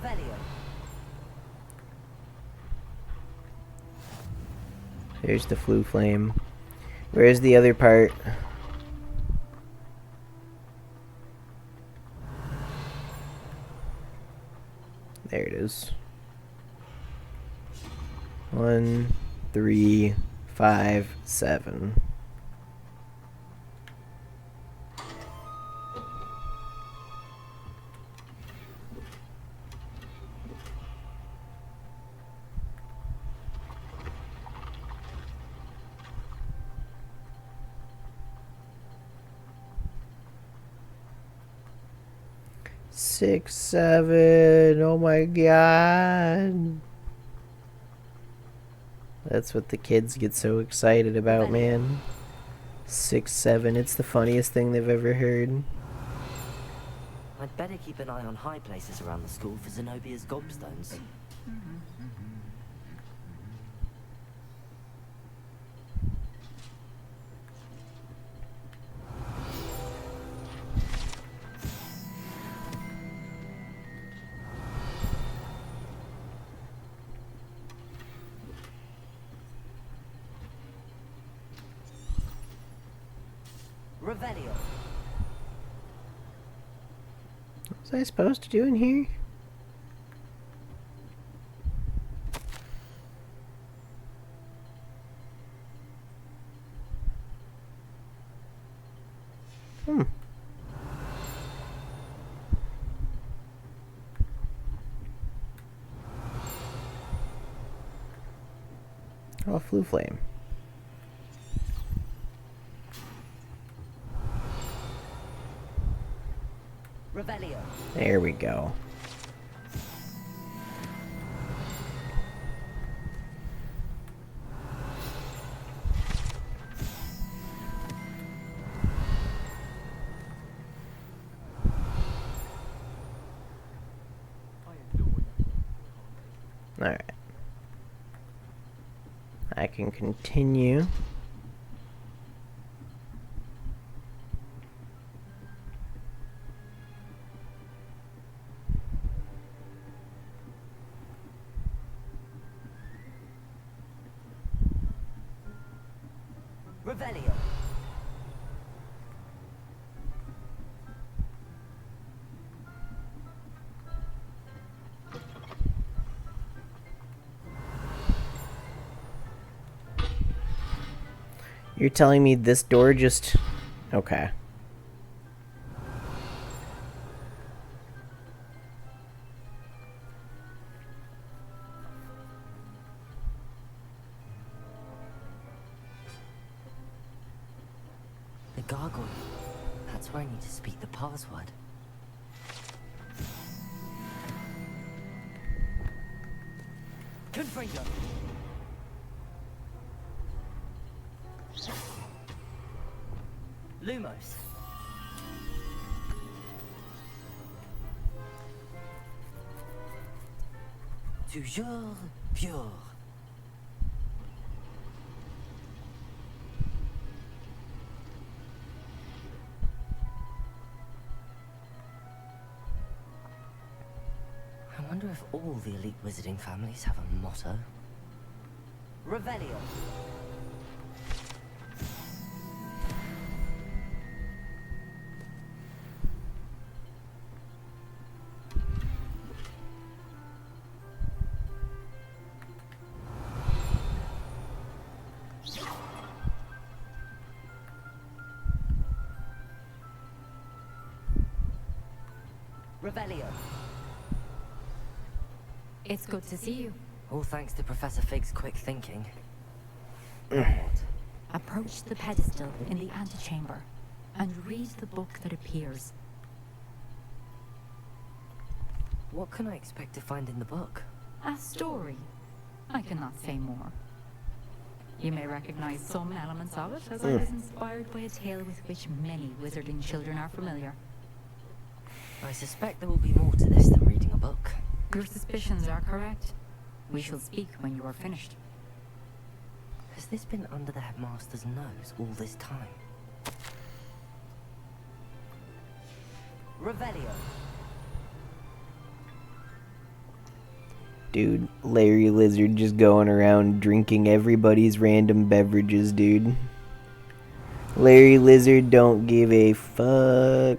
There's the flue flame. Where's the other part? There it is. 1, 3, 5, 7. Six, 7. Oh my god. That's what the kids get so excited about, man. 6, 7. It's the funniest thing they've ever heard. I'd better keep an eye on high places around the school for Zenobia's gobstones. What was I supposed to do in here? Oh, Flue Flame. Revelio. There we go. Alright. I can continue. Revelio. You're telling me this door just... Okay. The gargoyle. That's where I need to speak the password. Confringo. Lumos. Toujours pure. I wonder if all the elite wizarding families have a motto. Revelio. Revelio. It's good to see you. All thanks to Professor Fig's quick thinking. Approach the pedestal in the antechamber and read the book that appears. What can I expect to find in the book? A story. I cannot say more. You may recognize some elements of it, as I was inspired by a tale with which many wizarding children are familiar. I suspect there will be more to this than reading a book. Your suspicions are correct. We shall speak when you are finished. Has this been under the headmaster's nose all this time? Revelio. Dude, Larry Lizard just going around drinking everybody's random beverages, dude. Larry Lizard don't give a fuck.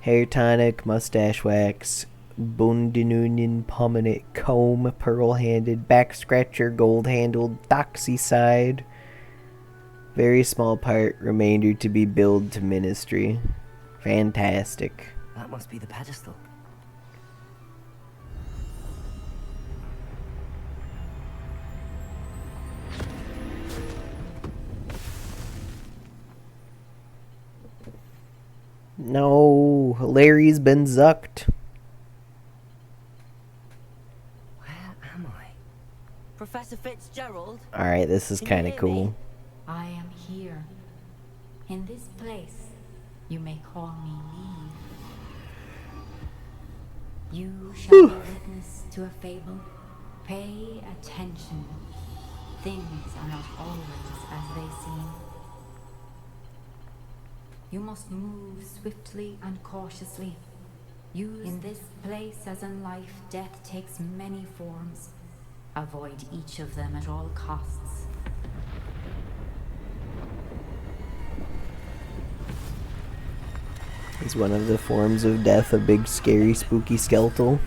Hair tonic, mustache wax, Bundinunion pomade comb, pearl-handed, back scratcher, gold-handled, doxyside. Very small part, remainder to be billed to ministry. Fantastic. That must be the pedestal. No, Larry's been zucked. Where am I? Professor Fitzgerald? Alright, this is kind of cool. I am here. In this place, you may call me Neve. You shall be witness to a fable. Pay attention. Things are not always as they seem. You must move swiftly and cautiously. In this place, as in life, death takes many forms. Avoid each of them at all costs. Is one of the forms of death a big, scary, spooky skeletal?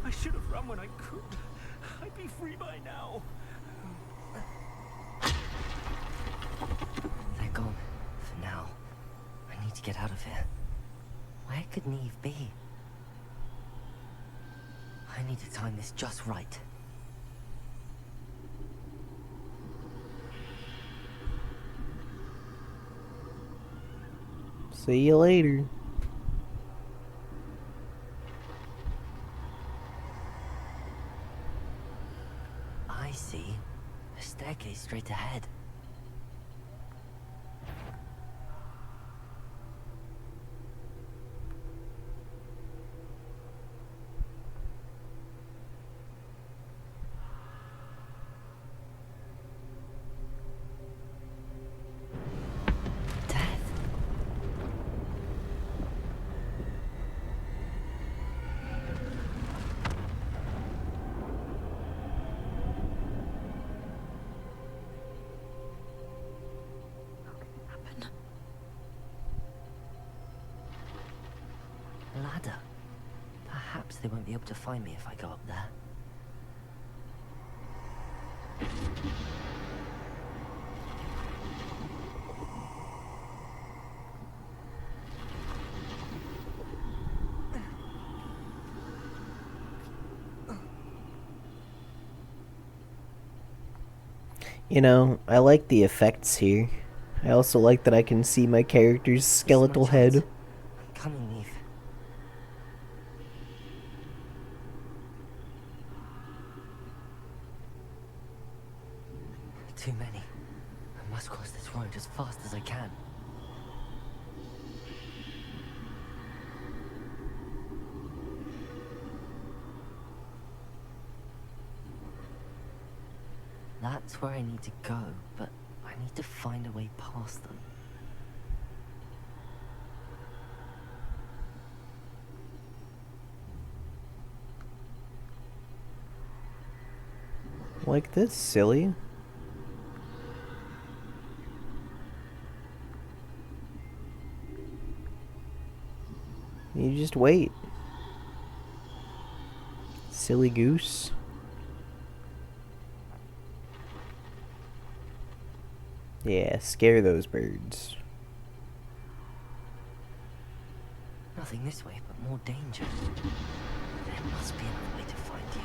I should have run when I could. I'd be free by now. They're gone. For now. I need to get out of here. Where could Neve be? I need to time this just right. See you later. I see. A staircase straight ahead. Ladder. Perhaps they won't be able to find me if I go up there. You know, I like the effects here. I also like that I can see my character's skeletal head. I'm coming, Neve. Too many. I must cross this road as fast as I can. That's where I need to go, but I need to find a way past them. Like this, silly. You just wait. Silly goose. Yeah, scare those birds. Nothing this way, but more danger. There must be another way to find you.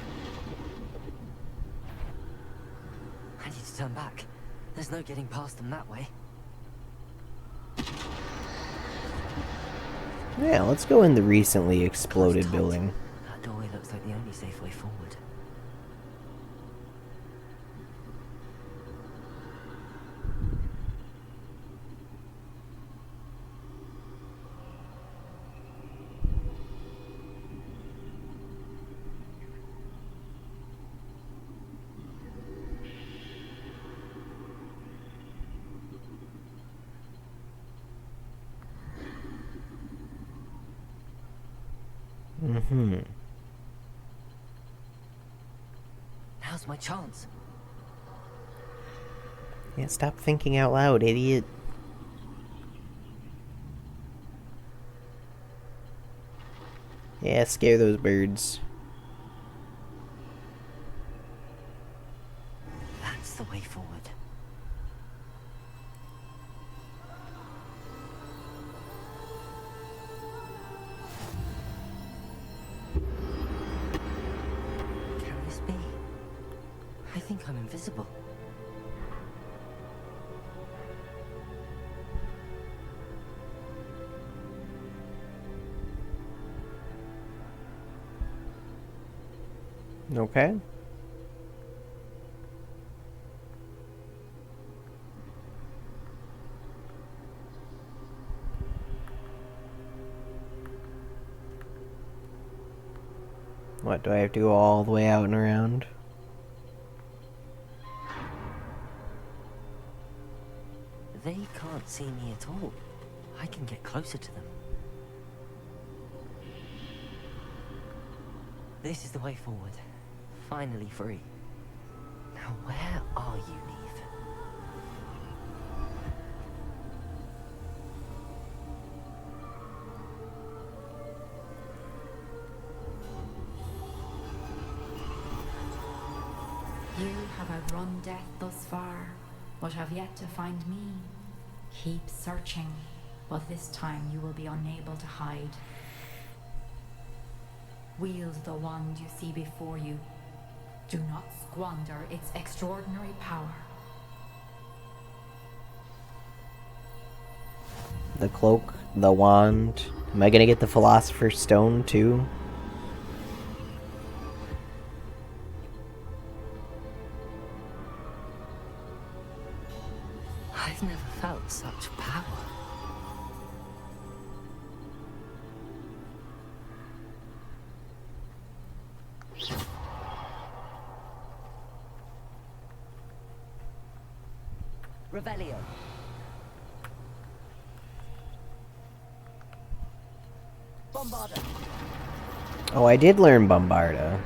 I need to turn back. There's no getting past them that way. Yeah, let's go in the recently exploded building. That doorway looks like the only safe way forward. Mm-hmm. Now's my chance. Yeah, stop thinking out loud, idiot. Yeah, scare those birds. That's the way forward. Can this be? I think I'm invisible. Okay. What, do I have to go all the way out and around? They can't see me at all. I can get closer to them. This is the way forward. Finally free. Now where are you, Neve? You have outrun death thus far, but have yet to find me. Keep searching, but this time you will be unable to hide. Wield the wand you see before you. Do not squander its extraordinary power. The cloak, the wand. Am I gonna get the Philosopher's Stone too? I've never felt such power. Revelio. Bombarda. Oh, I did learn Bombarda.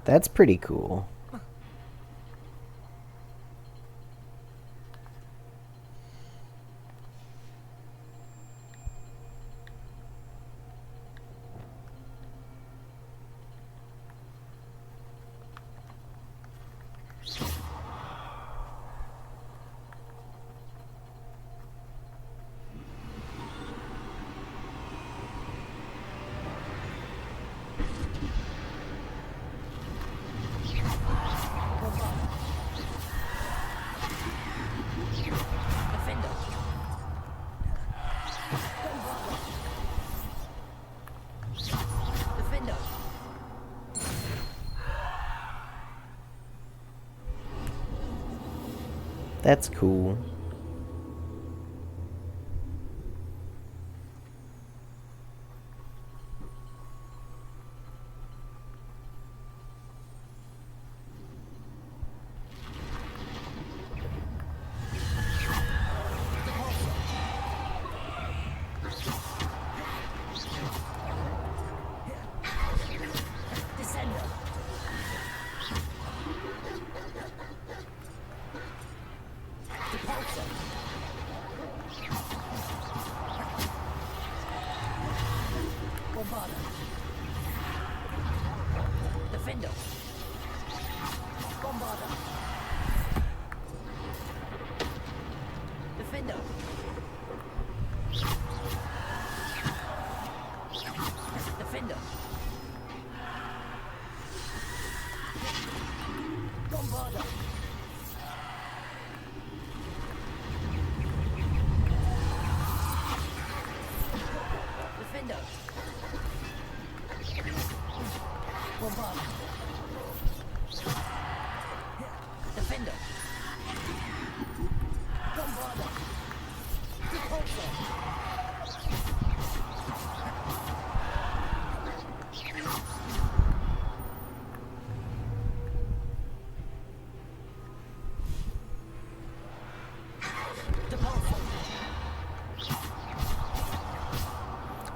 That's pretty cool. That's cool.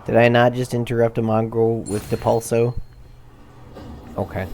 Did I not just interrupt a mongrel with Depulso? Okay.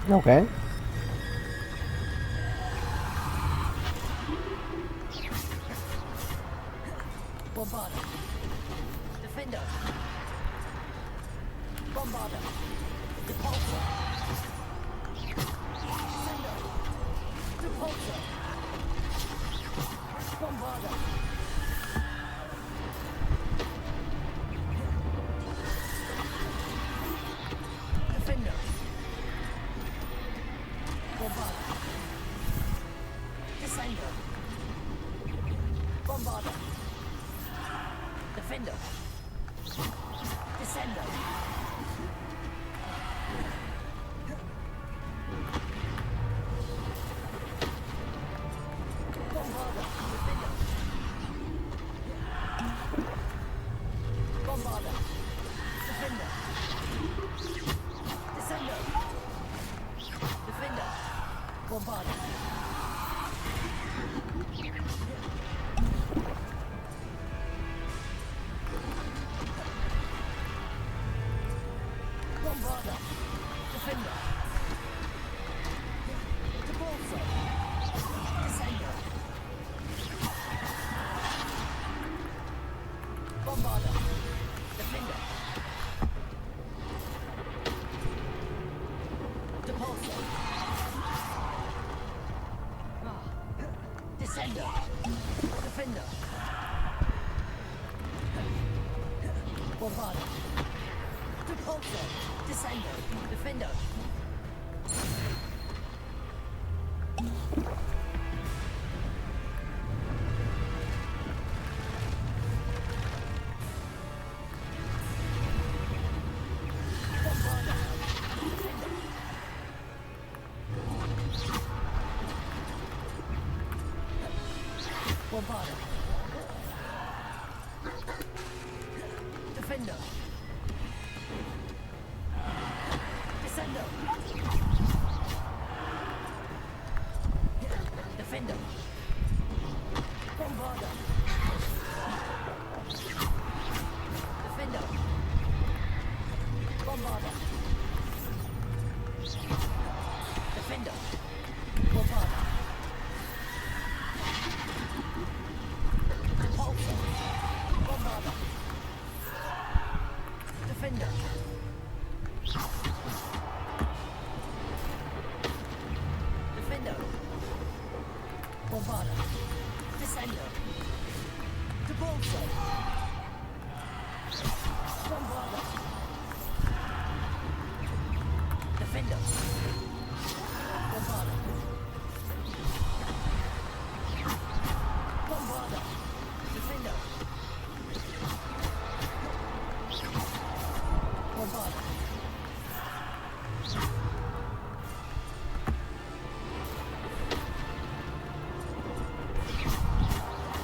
Okay. Bombarda. Defender. Bombarda. Depulso. Defender. Depulso. Bombarda. Defender. Bombarder. Defender. Descender. Bombarder. Defender. Bombarder. Defender. Descender. Defender. Bombarder. Bombarder. Defender. Debolso. Descender. Bombarder. Defender. Debolso. Descender. Defender. Bombarder. Debolso. Descender. Defender. Bombarder. Defender. Descender. Defender. Bombarder. Defender. Bombarder. Defender. Bombarder. Repulsor. Bombarder. Defender. Defender. Bombarder. Descender. Repulsor. Bombarder. Defender. Bombarder. Bombarder. Defender. Bombarder.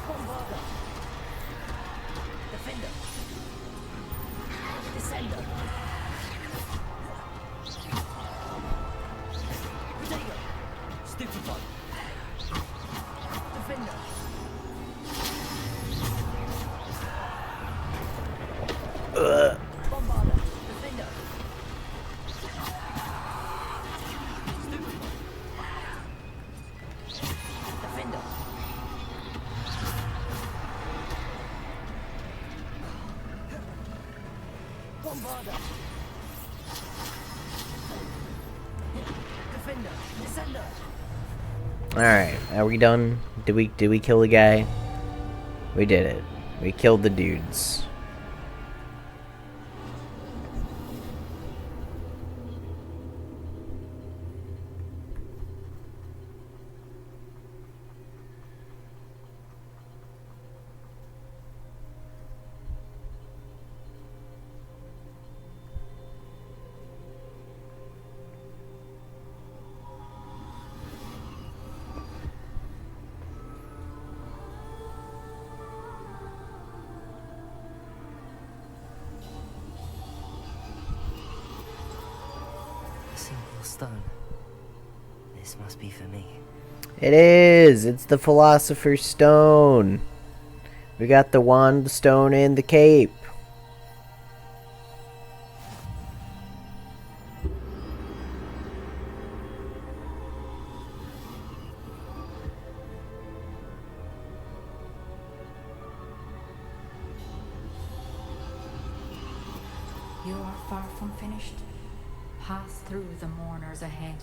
Bombarder. Defender. Descender. Protego. Stupefy. Defender. Bombarder. Defender. Defender. Bombarder. Defender. Descender. Alright, are we done? Did we kill the guy? We did it. We killed the dudes. A single stone. This must be for me. It is! It's the Philosopher's Stone. We got the wand, the stone, and the cape. You are far from finished. Pass through the mourners ahead.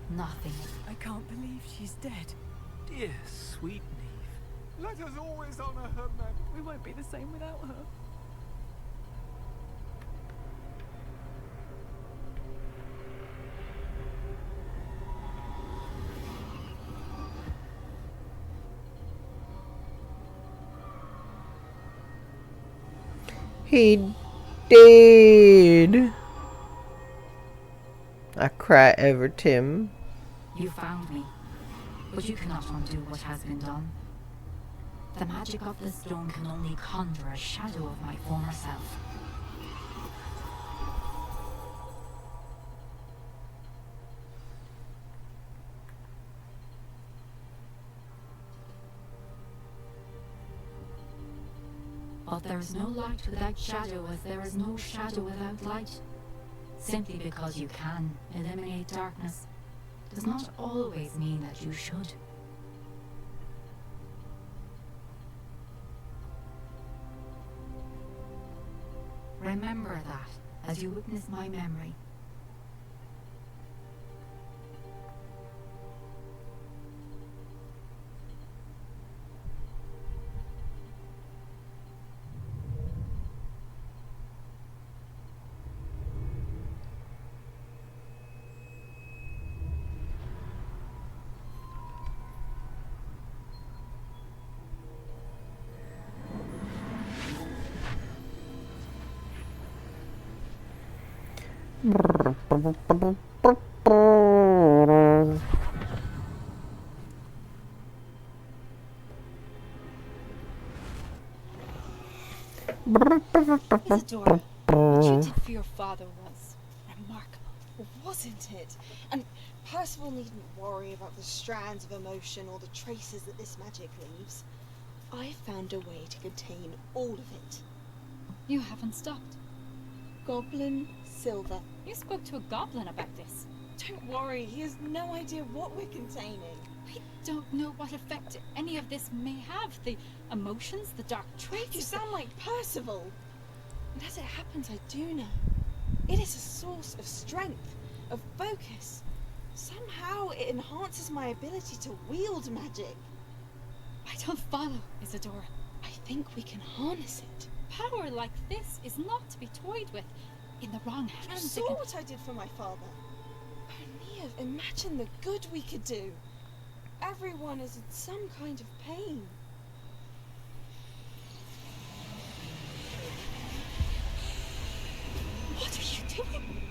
Nothing. I can't believe she's dead. Dear sweet Neve. Let us always honor her memory. We won't be the same without her. He did. I cry ever, Tim. You found me, but you cannot undo what has been done. The magic of the stone can only conjure a shadow of my former self. But there is no light without shadow, as there is no shadow without light. Simply because you can eliminate darkness does not always mean that you should. Remember that as you witness my memory. Isadora, what you did for your father was remarkable, wasn't it? And Percival needn't worry about the strands of emotion or the traces that this magic leaves. I found a way to contain all of it. You haven't stopped. Goblin Silver. You spoke to a goblin about this. Don't worry, he has no idea what we're containing. We don't know what effect any of this may have. The emotions, the dark traits. You sound like Percival. And as it happens, I do know. It is a source of strength, of focus. Somehow it enhances my ability to wield magic. I don't follow, Isadora. I think we can harness it. Power like this is not to be toyed with. In the wrong You hands, saw what I did for my father. Only imagine the good we could do. Everyone is in some kind of pain. What are you doing?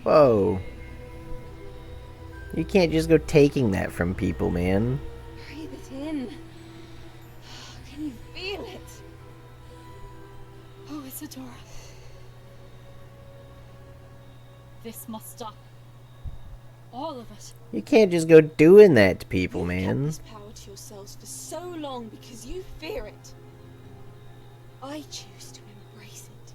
Whoa. You can't just go taking that from people, man. Breathe it in. Can you feel it? Oh, Isadora. This must stop. All of it. You can't just go doing that to people, You've kept man. this power to yourselves for so long because you fear it. I choose to embrace it.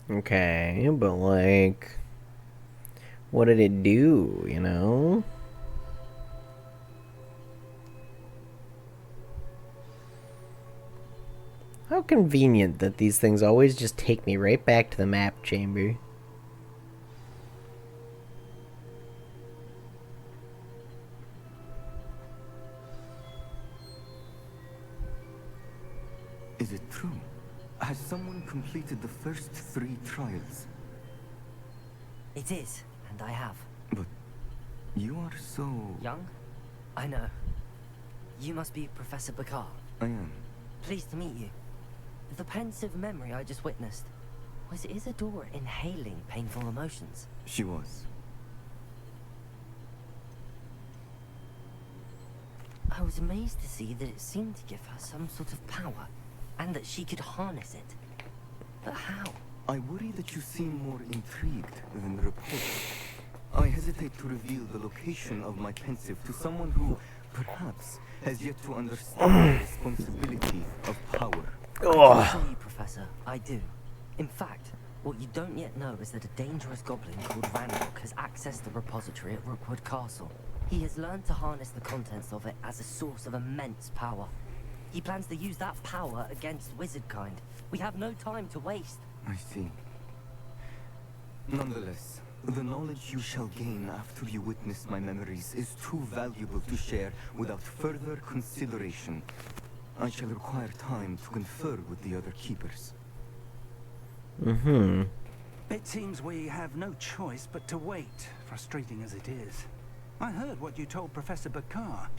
Okay, but like, what did it do, you know? How convenient that these things always just take me right back to the map chamber. Is it true? Has someone completed the first 3 trials? It is, and I have. But you are so... Young? I know. You must be Professor Bakar. I am. Pleased to meet you. The pensive memory I just witnessed, was Isadora inhaling painful emotions? She was. I was amazed to see that it seemed to give her some sort of power, and that she could harness it. But how? I worry that you seem more intrigued than reported. I hesitate to reveal the location of my pensive to someone who, perhaps, has yet to understand the responsibility of power. I can assure you, Professor, I do. In fact, what you don't yet know is that a dangerous goblin called Ranrock has accessed the repository at Rookwood Castle. He has learned to harness the contents of it as a source of immense power. He plans to use that power against wizardkind. We have no time to waste. I see. Nonetheless, the knowledge you shall gain after you witness my memories is too valuable to share without further consideration. I shall require time to confer with the other keepers. Mm-hmm. It seems we have no choice but to wait, frustrating as it is. I heard what you told Professor Bakar.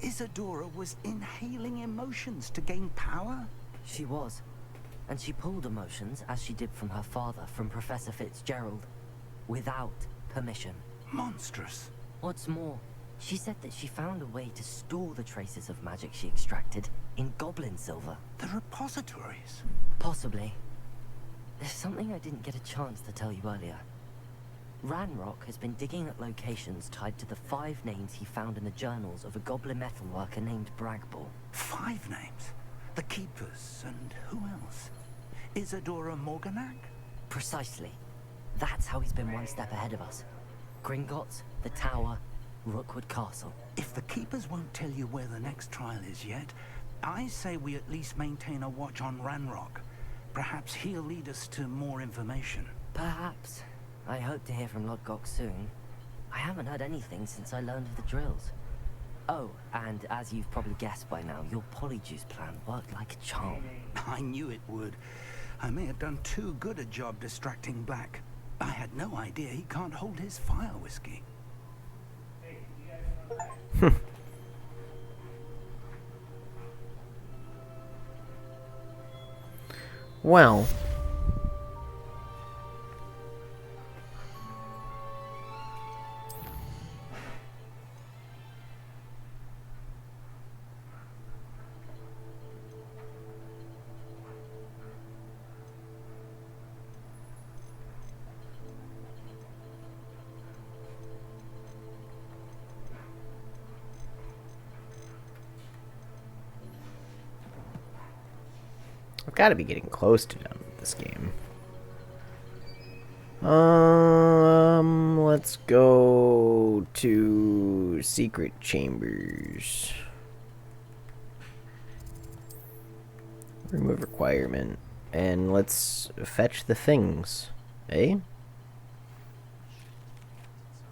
Isadora was inhaling emotions to gain power? She was. And she pulled emotions, as she did from her father, from Professor Fitzgerald, without permission. Monstrous. What's more, she said that she found a way to store the traces of magic she extracted in goblin silver. The repositories? Possibly. There's something I didn't get a chance to tell you earlier. Ranrock has been digging at locations tied to the 5 names he found in the journals of a goblin metalworker named Bragball. 5 names? The Keepers, and who else? Isadora Morganac? Precisely. That's how he's been one step ahead of us. Gringotts, the Tower, Rookwood Castle. If the Keepers won't tell you where the next trial is yet, I say we at least maintain a watch on Ranrock. Perhaps he'll lead us to more information. Perhaps. I hope to hear from Lodgok soon. I haven't heard anything since I learned of the drills. Oh, and as you've probably guessed by now, your polyjuice plan worked like a charm. I knew it would. I may have done too good a job distracting Black. I had no idea he can't hold his fire whiskey. Well. I've got to be getting close to done with this game. Let's go to secret chambers. Remove requirement. And let's fetch the things. Eh?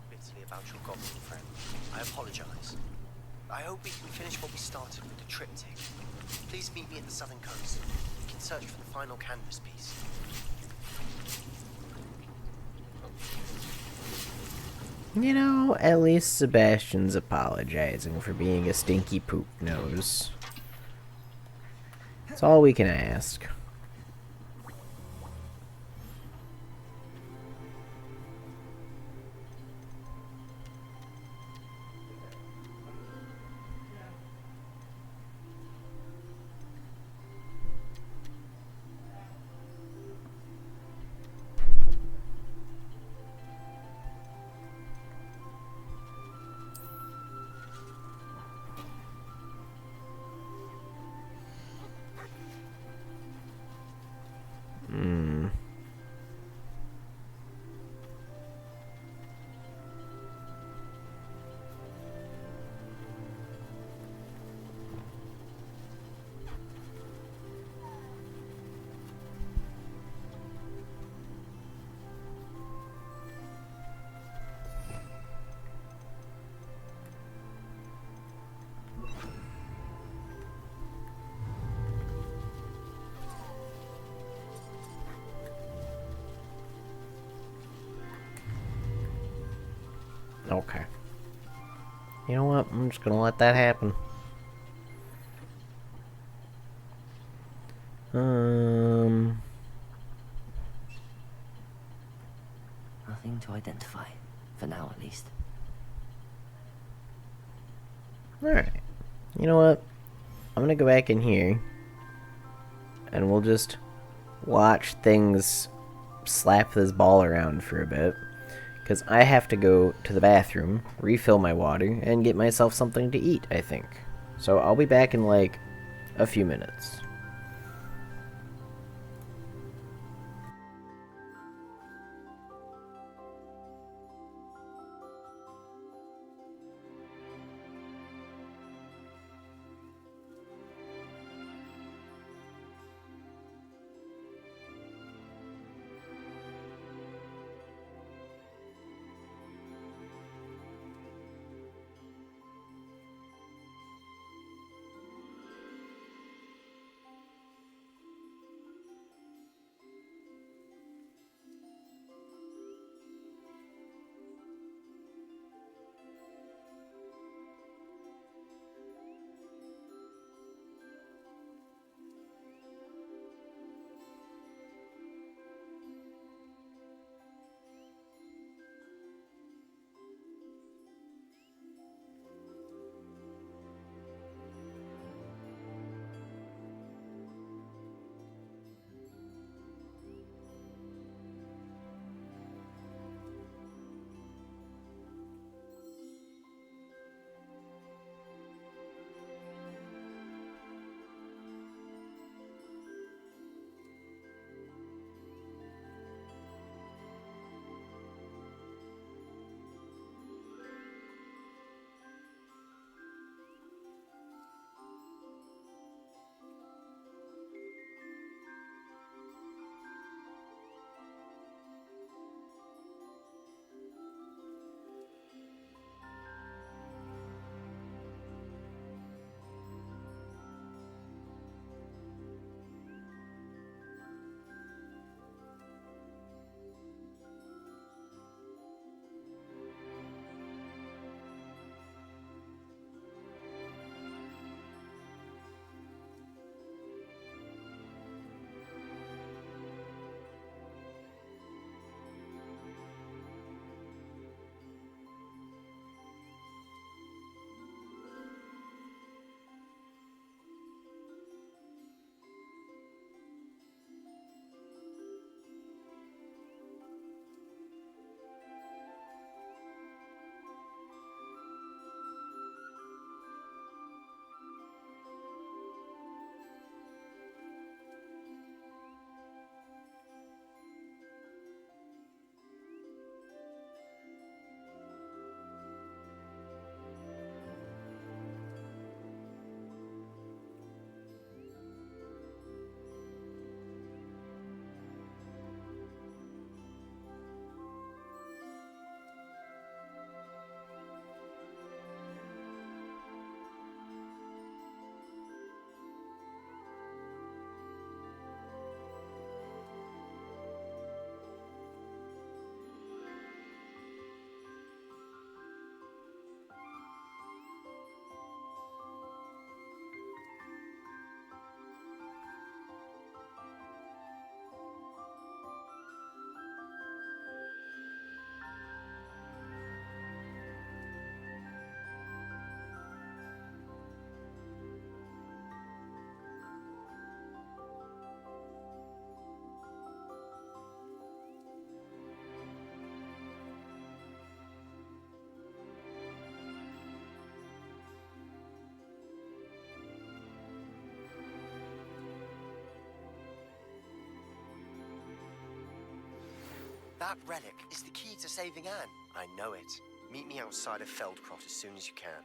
Bitterly about your goblin friend. I apologize. I hope we can finish what we started with the triptych. Please meet me at the southern coast. We can search for the final canvas piece. You know, at least Sebastian's apologizing for being a stinky poop nose. That's all we can ask. Okay. You know what? I'm just gonna let that happen. Nothing to identify. For now, at least. Alright. You know what? I'm gonna go back in here. And we'll just watch things slap this ball around for a bit. Because I have to go to the bathroom, refill my water, and get myself something to eat, I think. So I'll be back in, like, a few minutes. That relic is the key to saving Anne. I know it. Meet me outside of Feldcroft as soon as you can.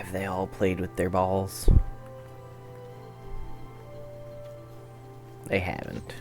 Have they all played with their balls? They haven't.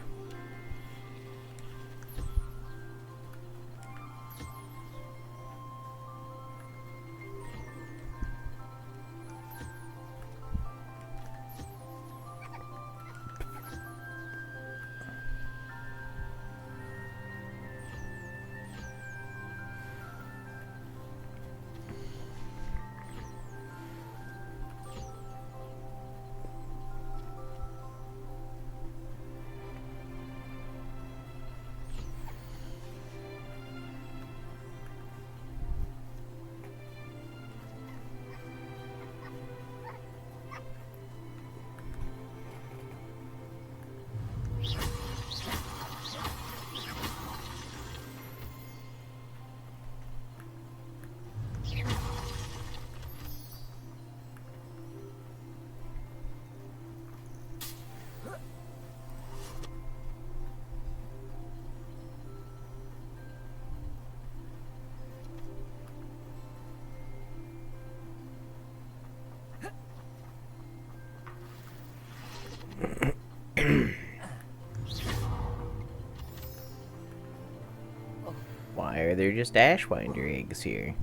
Why are there just Ashwinder eggs here?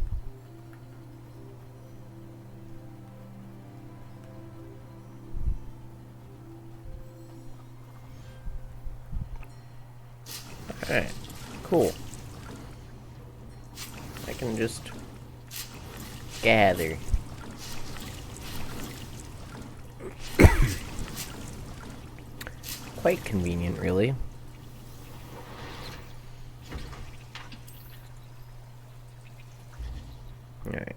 Alright, cool. I can just gather. Quite convenient, really. Alright.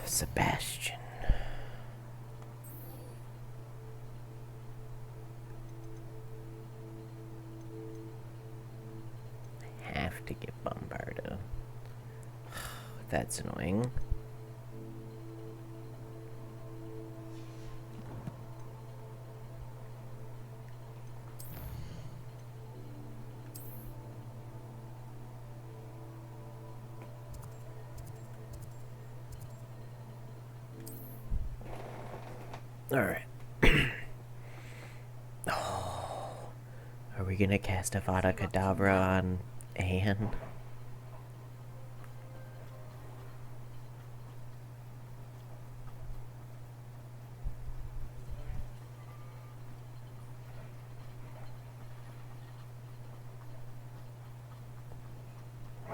Sebastian. I have to get Bombardo. That's annoying. Alright. Oh, are we gonna cast Avada Kadavra on Anne?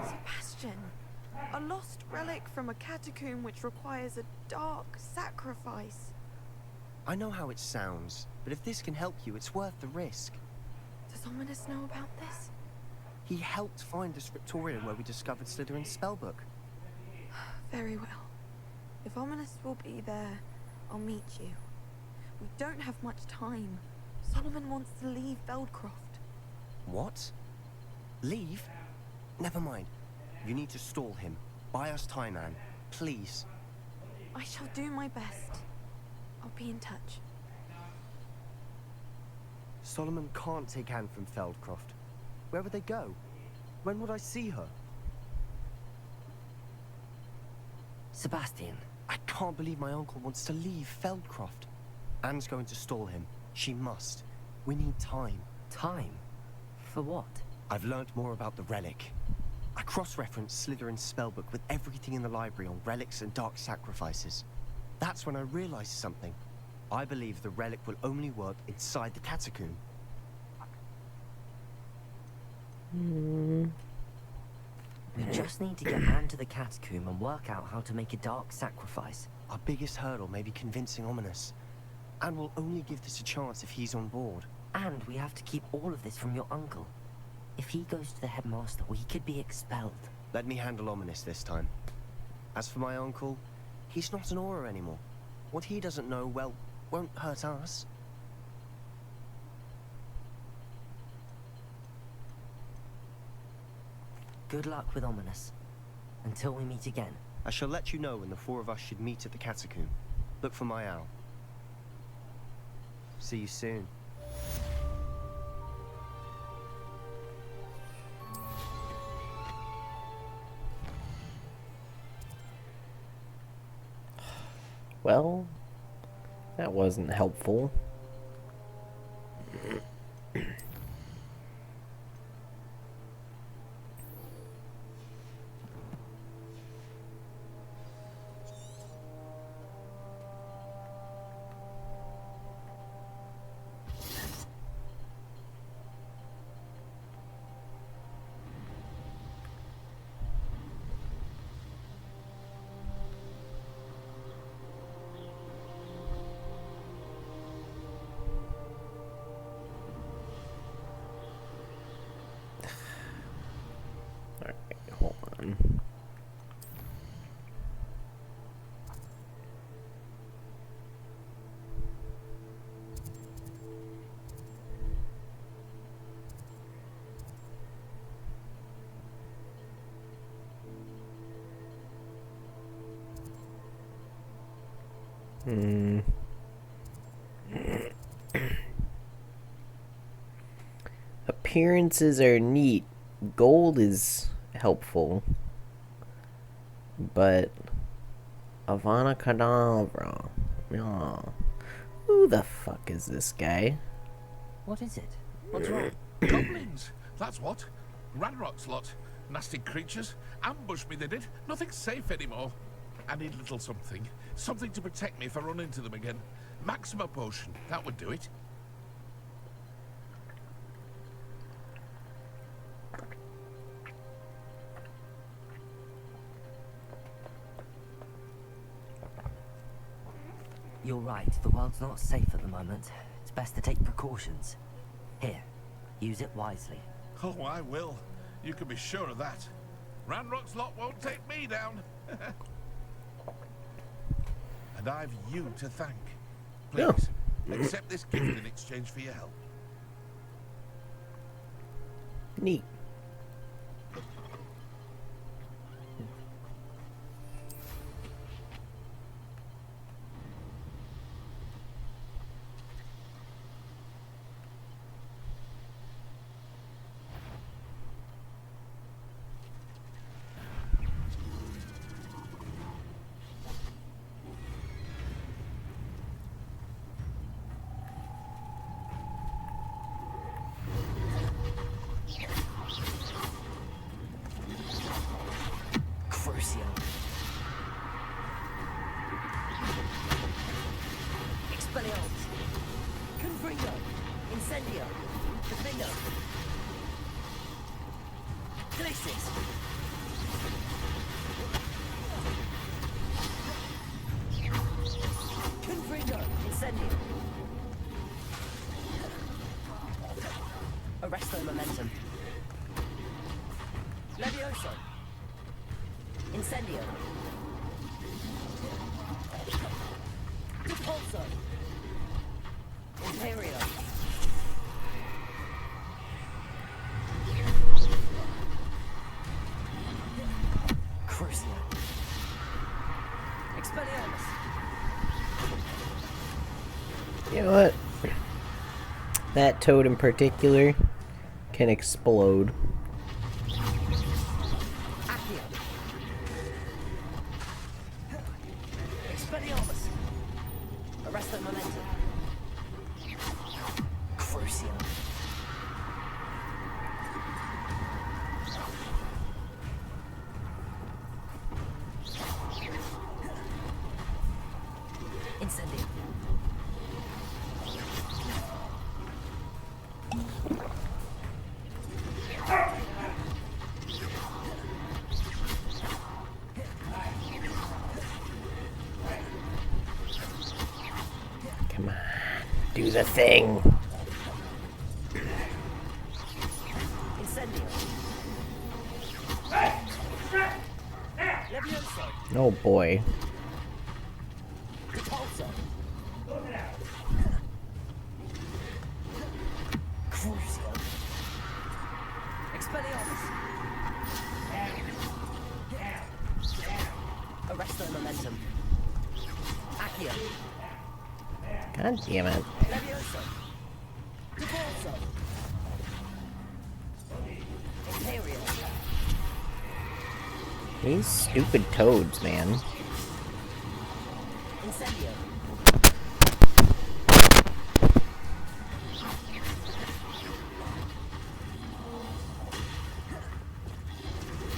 Sebastian, a lost relic from a catacomb which requires a dark sacrifice. I know how it sounds, but if this can help you, it's worth the risk. Does Ominous know about this? He helped find the scriptorium where we discovered Slytherin's spellbook. Very well. If Ominous will be there, I'll meet you. We don't have much time. Solomon wants to leave Feldcroft. What? Leave? Never mind. You need to stall him. Buy us time, Anne. Please. I shall do my best. I'll be in touch. Solomon can't take Anne from Feldcroft. Where would they go? When would I see her? Sebastian. I can't believe my uncle wants to leave Feldcroft. Anne's going to stall him. She must. We need time. Time? For what? I've learned more about the relic. I cross-referenced Slytherin's spellbook with everything in the library on relics and dark sacrifices. That's when I realized something. I believe the relic will only work inside the catacomb. We just need to get Anne to the catacomb and work out how to make a dark sacrifice. Our biggest hurdle may be convincing Ominous. Anne will only give this a chance if he's on board. And we have to keep all of this from your uncle. If he goes to the headmaster, we could be expelled. Let me handle Ominous this time. As for my uncle, he's not an Auror anymore. What he doesn't know, well, won't hurt us. Good luck with Ominous. Until we meet again. I shall let you know when the four of us should meet at the catacomb. Look for my owl. See you soon. Well, that wasn't helpful. Alright, hold on. Appearances are neat. Gold is helpful. But Avada Kadavra. Yeah. Who the fuck is this guy? What is it? What's wrong? Goblins! That's what. Ranrock's lot. Nasty creatures. Ambushed me, they did. Nothing's safe anymore. I need a little something. Something to protect me if I run into them again. Maxima potion. That would do it. You're right, the world's not safe at the moment. It's best to take precautions. Here, use it wisely. Oh, I will. You can be sure of that. Ranrock's lot won't take me down. And I've you to thank. Please, accept this gift in exchange for your help. Neat. Arrest their momentum. Levioso. Incendio. Depulso. Imperio. Crucio. Expelliarmus. You know what? That toad in particular can explode. Accio. Expelliarmus. Arrest their momentum. Crucio. Incendio. Come on, do the thing. Incendio. Levioso. Oh boy. Depulso. Crucio. Expelliarmus. Arrest their momentum. Accio. God damn it. Levioso. Depulso. Imperio. These stupid toads, man. Incendio.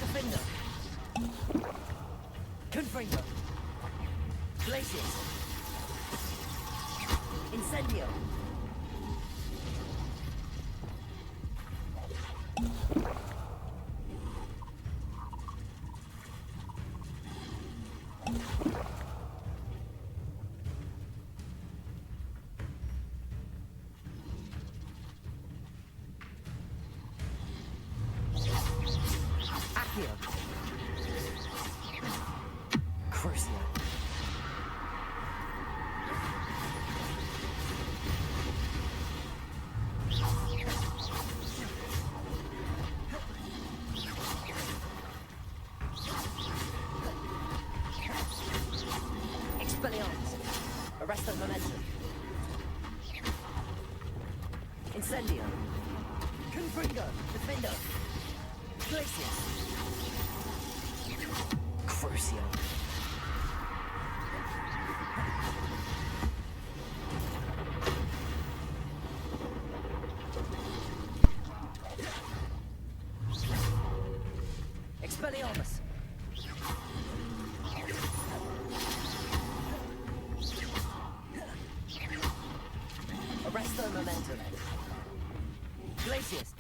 Defender. Confringo. Glacius. Incendio. Accio. Crucio. Expelliarmus. Arresto momentum. Incendio. Confringo. Defendo. Glacius. Crucio. Expelliarmus. Arresto momentum. Glacius.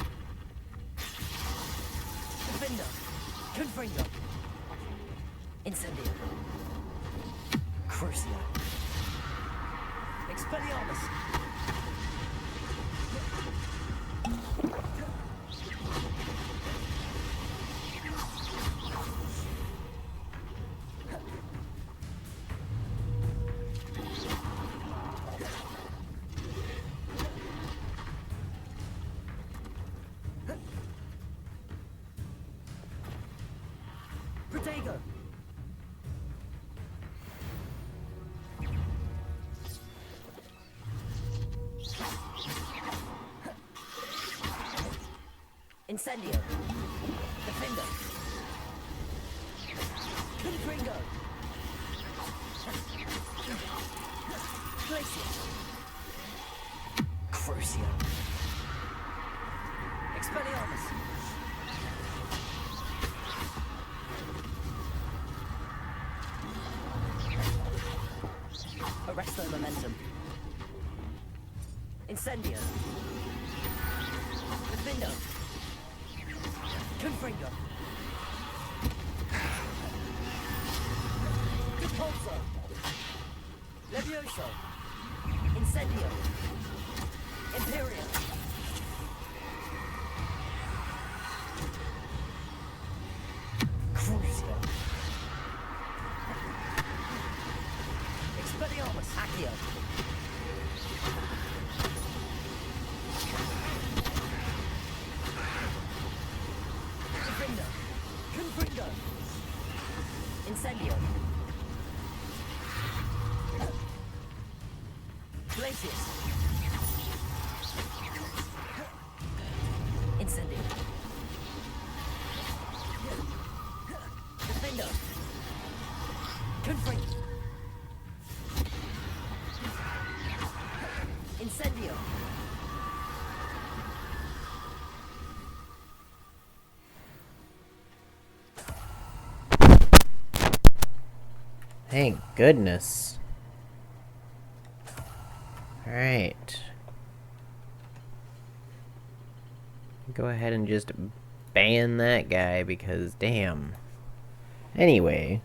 Defender. Confringo. Incendio. Crucio. Expelliarmus. Protego. Incendio. Defender. Confringo. Glacius. Crucio. Expelliarmus. Arresto momentum. Incendio. Defendo. Confringo. Repulso. Levioso. Incendio. Imperium. Crucio. Expelliarmus. Accio. Defender. Confringo. Incendio. Glacius. Incendio. Defender. Confringo. Incendio. Thank goodness. Alright. Go ahead and just ban that guy because damn. Anyway.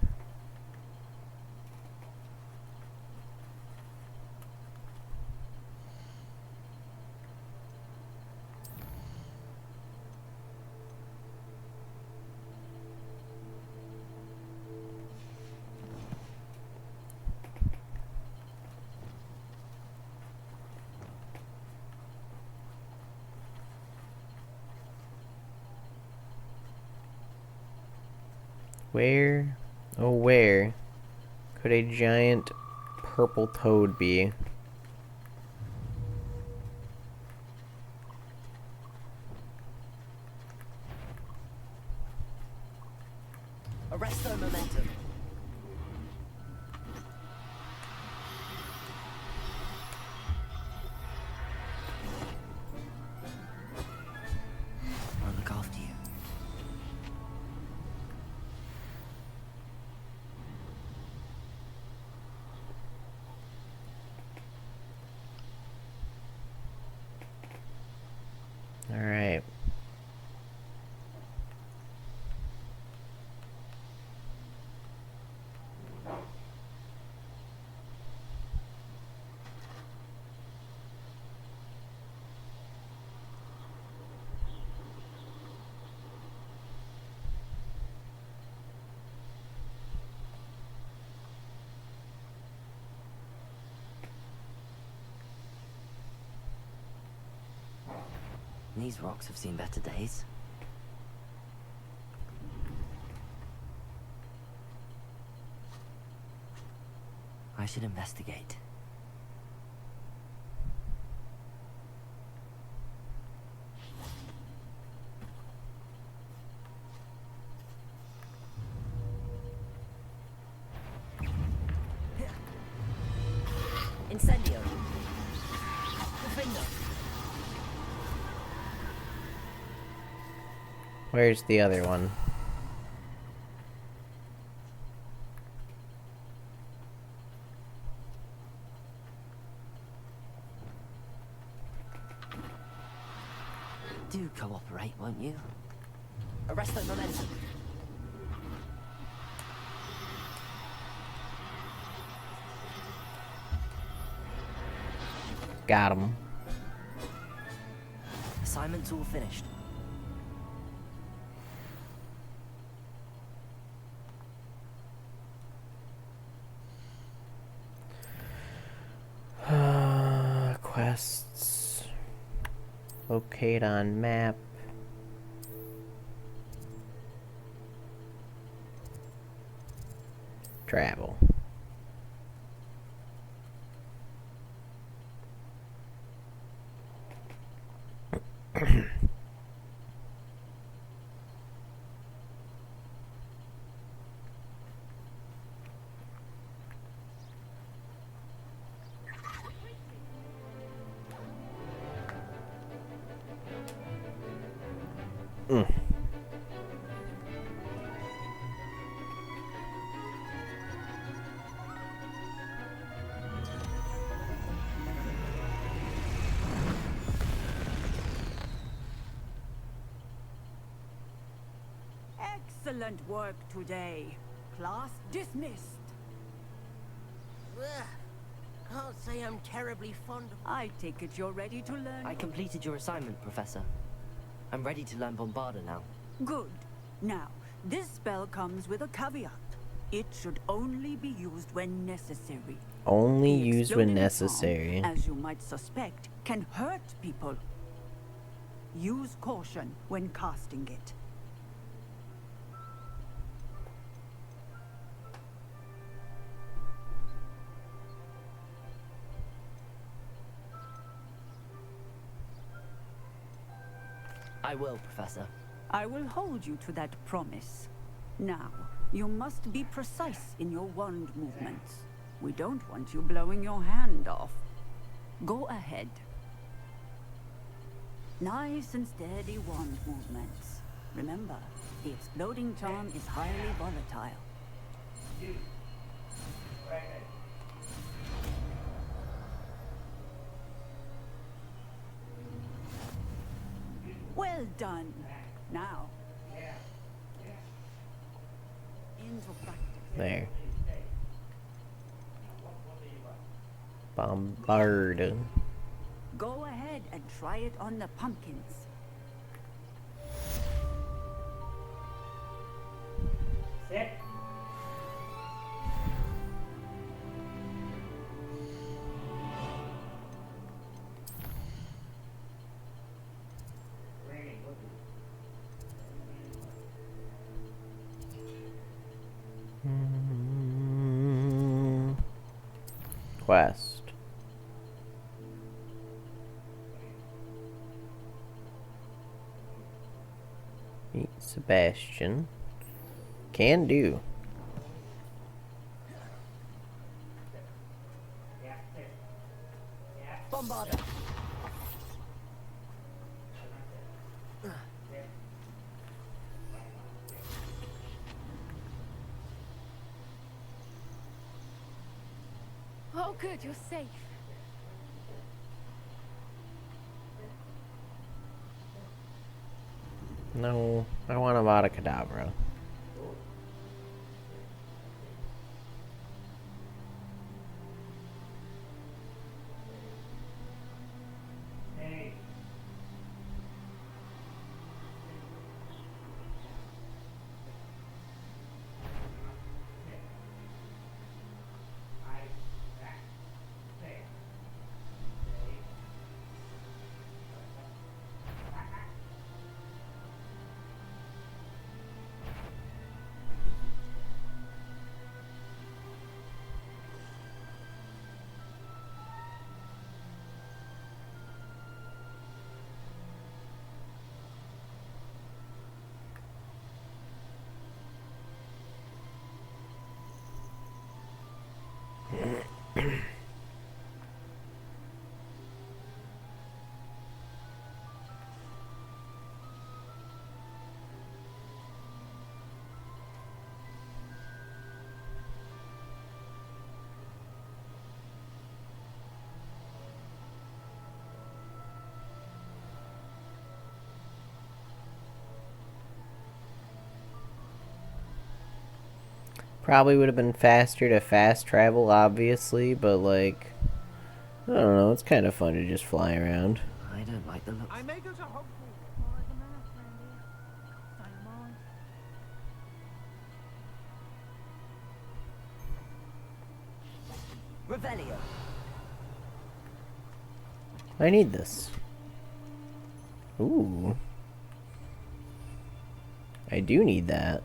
Where, oh where, could a giant purple toad be? Arresto momentum. These rocks have seen better days. I should investigate. Incendio. Defender. Where's the other one? Do cooperate, won't you? Arresto momentum. Got him. Assignment's all finished. Quests. Locate on map. Travel. Excellent work today. Class dismissed. Can't say I'm terribly fond of... I take it you're ready to learn. I completed your assignment, Professor. I'm ready to learn Bombarda now. Good. Now, this spell comes with a caveat. It should only be used when necessary. Only The used when exploding necessary. bomb, as you might suspect, can hurt people. Use caution when casting it. I will, Professor. I will hold you to that promise. Now, you must be precise in your wand movements. We don't want you blowing your hand off. Go ahead. Nice and steady wand movements. Remember, the exploding charm is highly volatile. Well done. Now, into practice. There. Bombard. Go ahead and try it on the pumpkins. Quest. Meet Sebastian. Can do. Bombarda. Oh, good, you're safe. No, I want Avada Kadavra. Probably would have been faster to fast travel, obviously, but like, I don't know, it's kind of fun to just fly around. I don't like the look. I may go to Hogwarts. Revelio. I need this. Ooh. I do need that.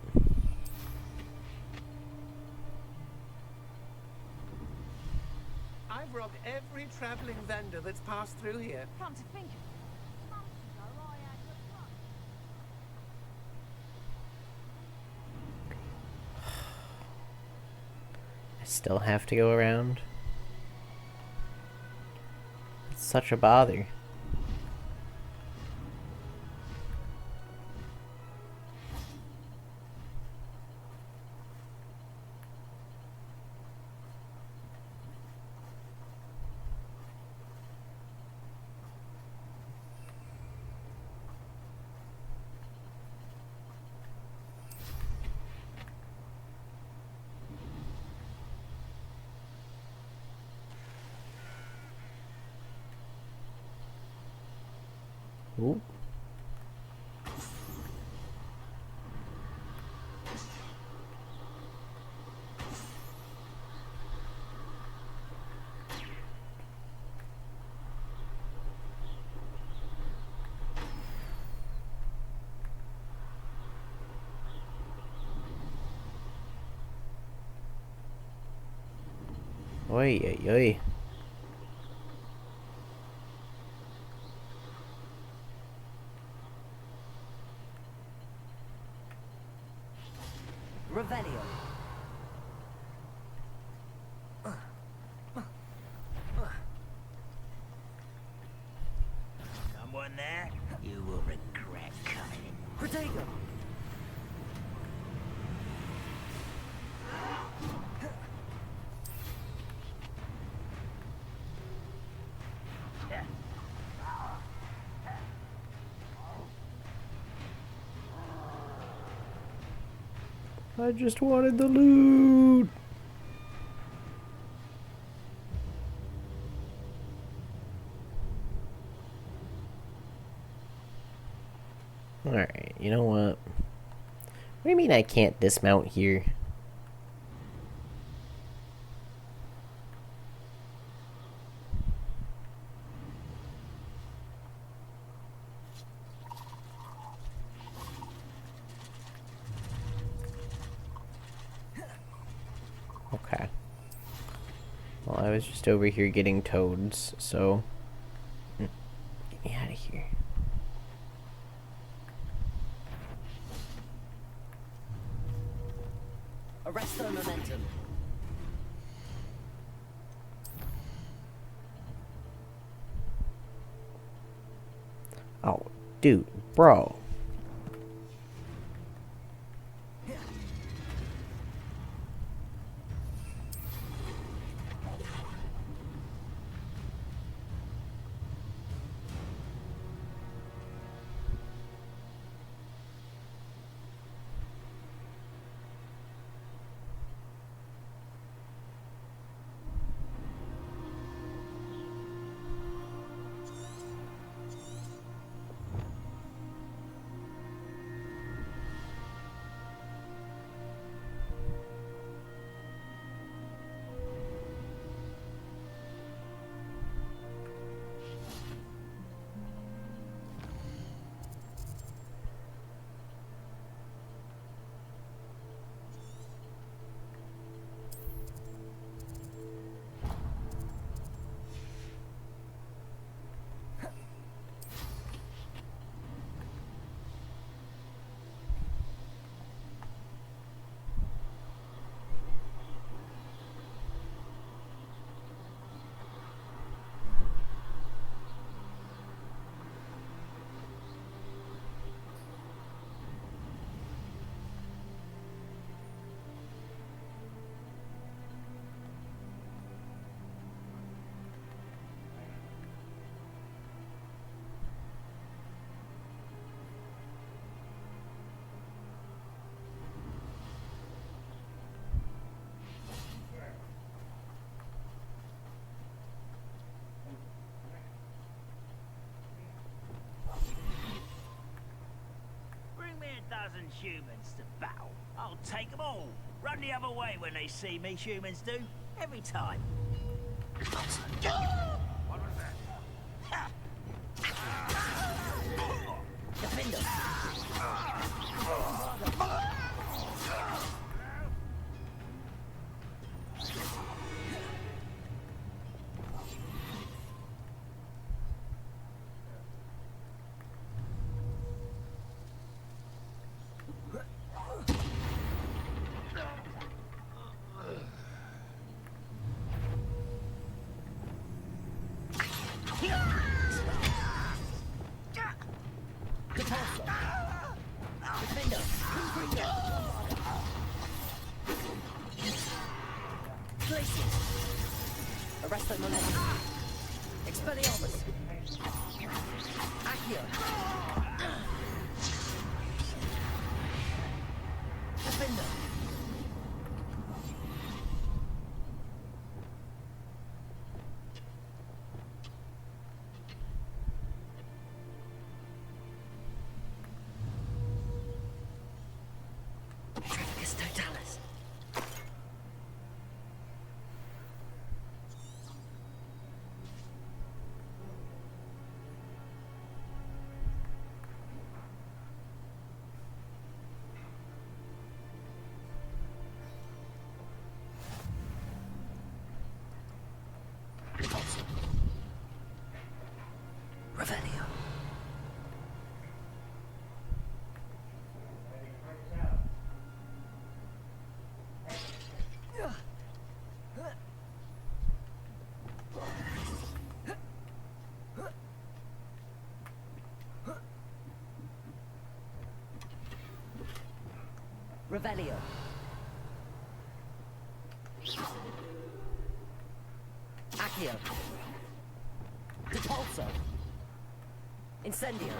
I've robbed every traveling vendor that's passed through here. Come to think of it, I still have to go around. It's such a bother. Ooh. Oi, oi, oi. Revelio. Someone there? You will regret coming. Protego. I just wanted the loot. Alright, you know what? What do you mean I can't dismount here? Okay. Well, I was just over here getting toads, so... Get me out of here. Arresto momentum. Oh, dude, bro. 1,000 humans to battle, I'll take them all. Run the other way when they see me, humans do. Every time. What was that? Defender! Arrest them on it. Expelliarmus. Accio. Defender. Tricus totalis. Revelio. Revelio. Accio. Depulso. Incendio.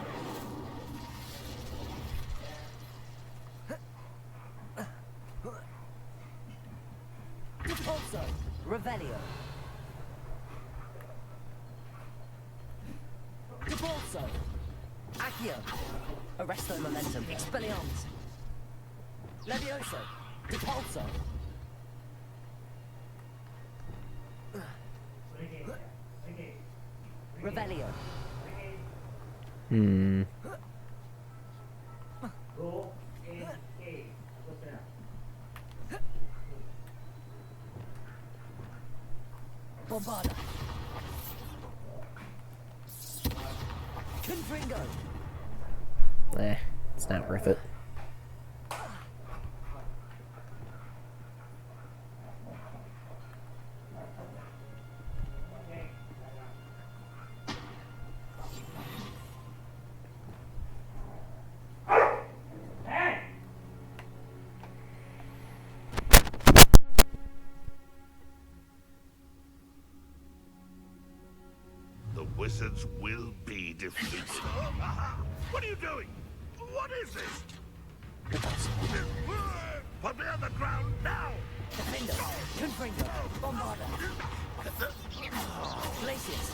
Depulso. Revelio. Depulso. Accio. Arresto momentum. Expelliarmus. Levioso. Depulso. Revelio. Bombarda. Confringo. It's not worth it. Wizards will be defeated. What are you doing? What is this? Put me on the ground now! Defender. Confringo. Bombarda. Glacius.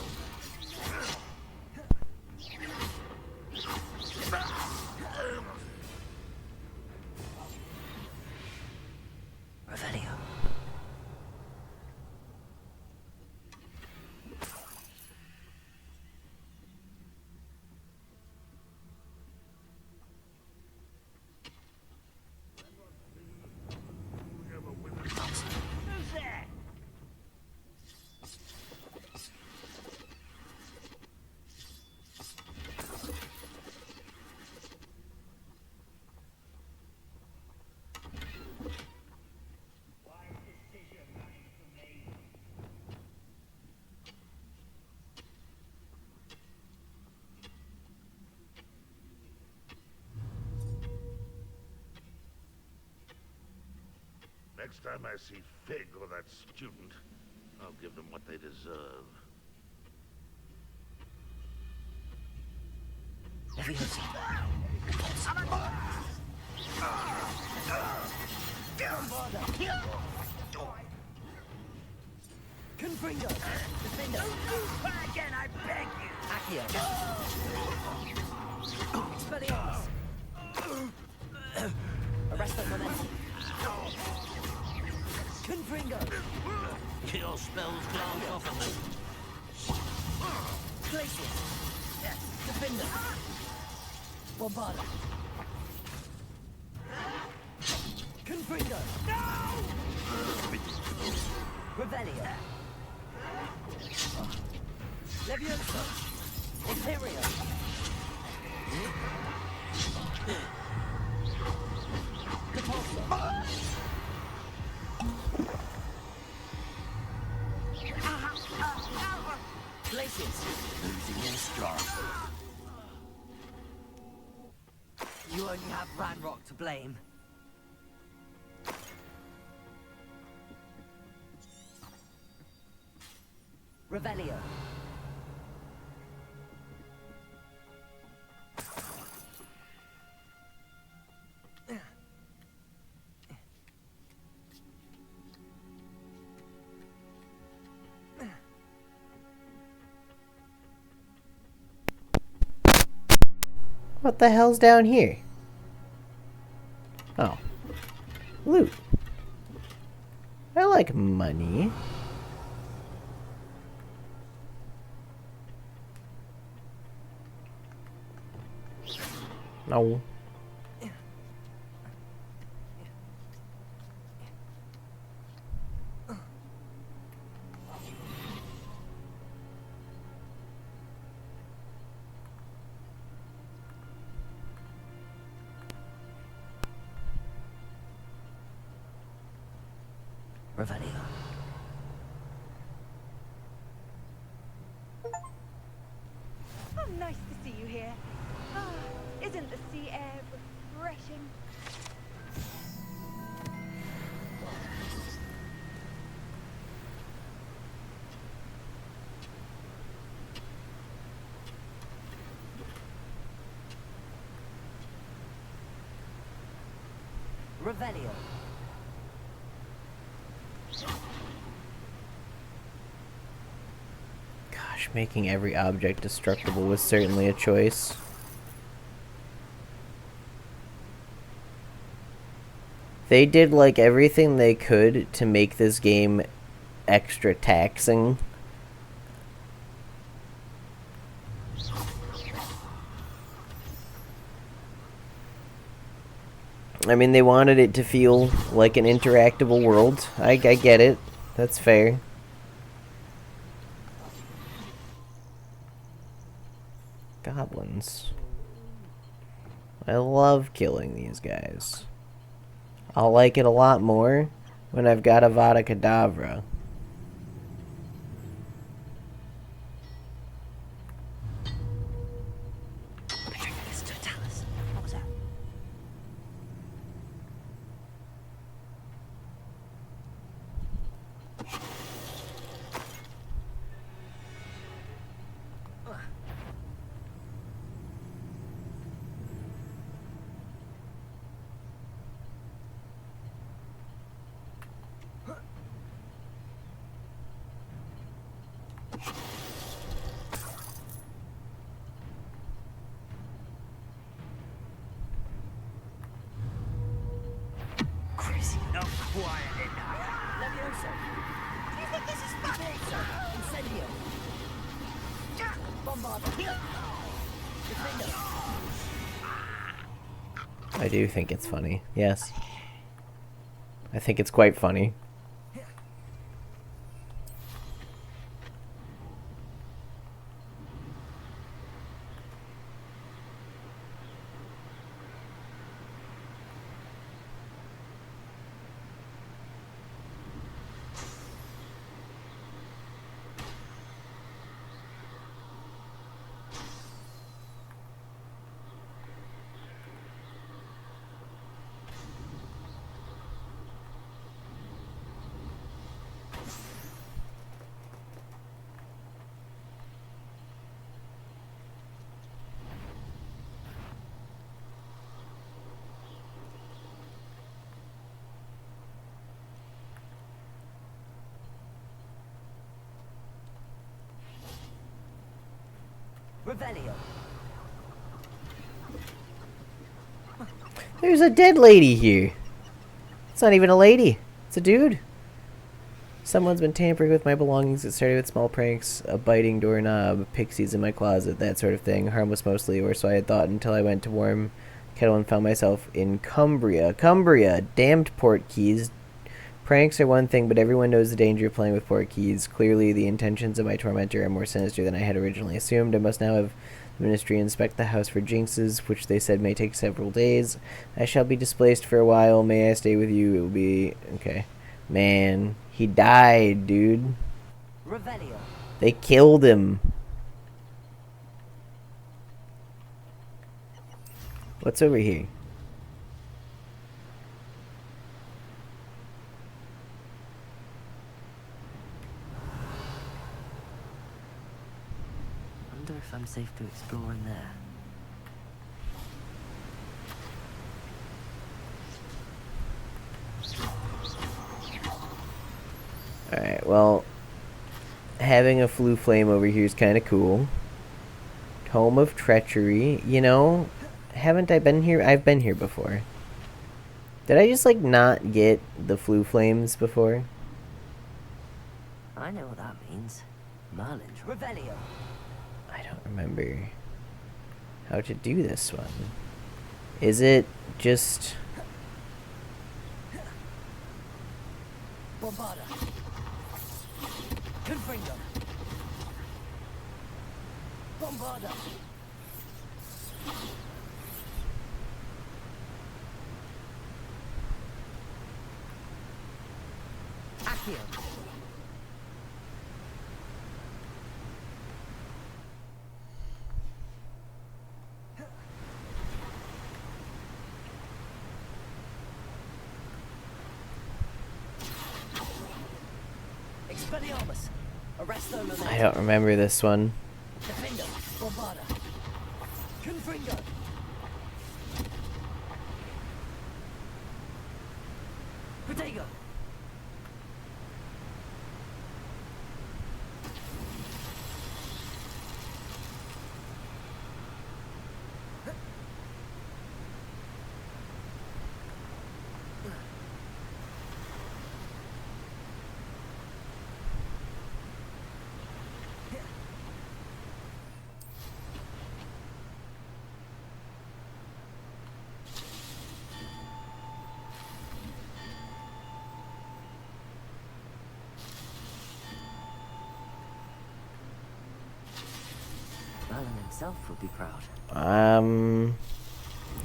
Revelio. Next time I see Fig or that student, I'll give them what they deserve. Confringo. Defender. Try again, I beg you. Accio. Expelliarmus. Arrest that momentum. Confringo. Your spells glance off of me. Glacius. Defender. Bombarda. Confringo. Revelio. Levioso. Imperio. Repulsor. Glacius. Losing your stride. You only have Ranrock to blame. Revelio. What the hell's down here? Oh. Loot. I like money. No. Revelio. Oh, nice to see you here. Ah, isn't the sea air refreshing? Revelio. Gosh, making every object destructible was certainly a choice. They did like everything they could to make this game extra taxing. I mean, they wanted it to feel like an interactable world. I get it. That's fair. Goblins. I love killing these guys. I'll like it a lot more when I've got Avada Kedavra. What was that? Crazy. Not quiet enough. Levioso. Do you think this is funny? Incendio. Bombarda. Defender. I do think it's funny. Yes. I think it's quite funny. Revelio. There's a dead lady here. It's not even a lady. It's a dude. Someone's been tampering with my belongings. It started with small pranks, a biting doorknob, pixies in my closet, that sort of thing. Harmless mostly, or so I had thought until I went to warm kettle and found myself in Cumbria. Cumbria! Damned port keys. Pranks are one thing, but everyone knows the danger of playing with port keys. Clearly, the intentions of my tormentor are more sinister than I had originally assumed. I must now have the ministry inspect the house for jinxes, which they said may take several days. I shall be displaced for a while. May I stay with you? It will be... Okay. Man, he died, dude. Revelio. They killed him. What's over here? I wonder if I'm safe to explore in there. Alright, well, having a flu flame over here is kind of cool. Tome of Treachery. You know, haven't I been here? I've been here before. Did I just, like, not get the flu flames before? I know what that means. Merlin's Revelio. I don't remember how to do this one. Is it just... Bombarda. Confringo. Bombarda. Accio. Expelliarmus. Arresto Memento. I don't remember this one. Defender. Bombarda. Confringo. Protego. Merlin himself would be proud. I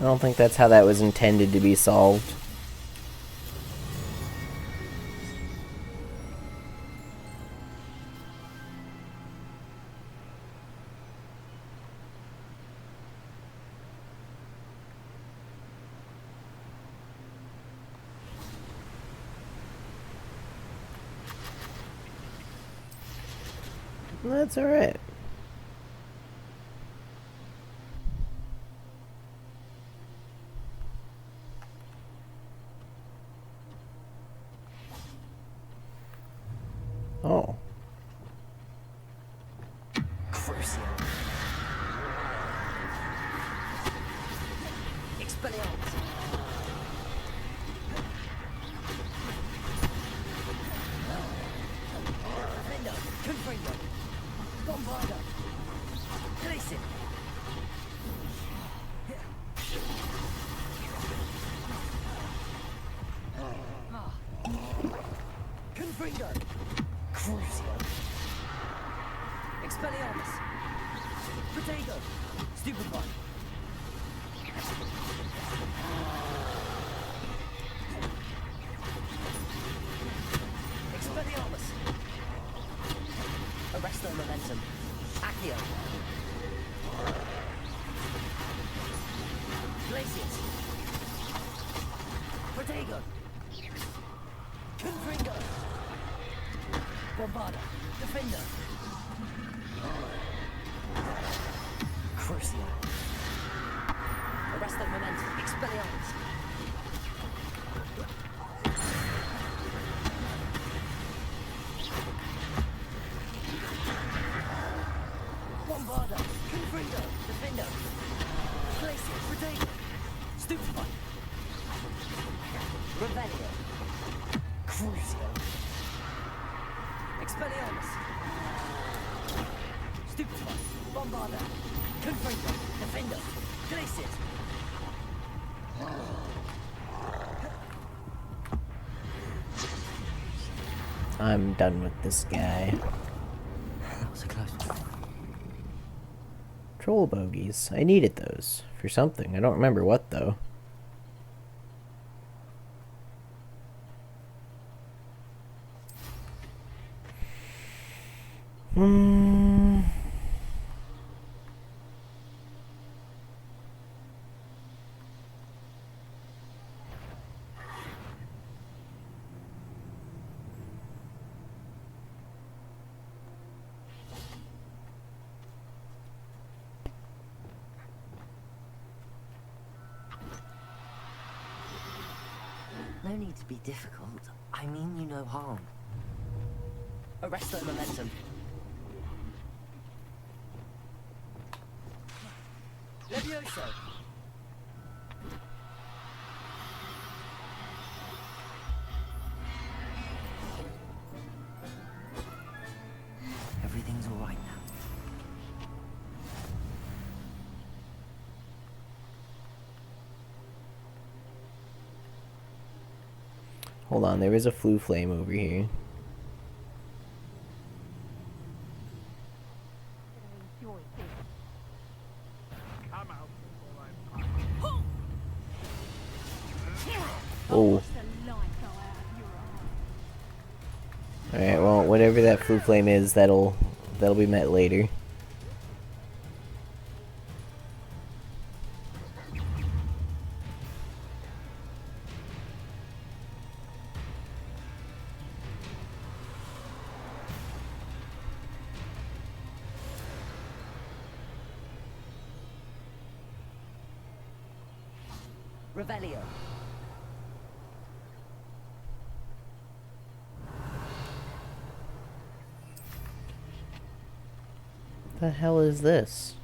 don't think that's how that was intended to be solved. That's alright. Oh. Crucio. Expelliarmus. Defender. Confringo. Bombarda. Glacier. Confringo. Crucio. Expelliarmus. Protego. Stupefy. Expelliarmus. Arresto Momentum. Accio. Glacius. Protego. Confringo. Bombarda. Defender. Crucio. Arresto Momentum. Expelliarmus. Bombarda. Confringo. Defender. Glacius. Protego. Stupefy. Revelio. Crucio. Expelliarmus. Stupefy. Bombarda. Confringo. Defendo. Glacis. I'm done with this guy. That was a close one. Troll bogies. I needed those for something. I don't remember what though. No need to be difficult. I mean you no harm. Arresto momentum. Levioso. Everything's all right now. Hold on, there is a flu flame over here. Oh. Alright, well, whatever that flu flame is, that'll be met later. Revelio. The hell is this?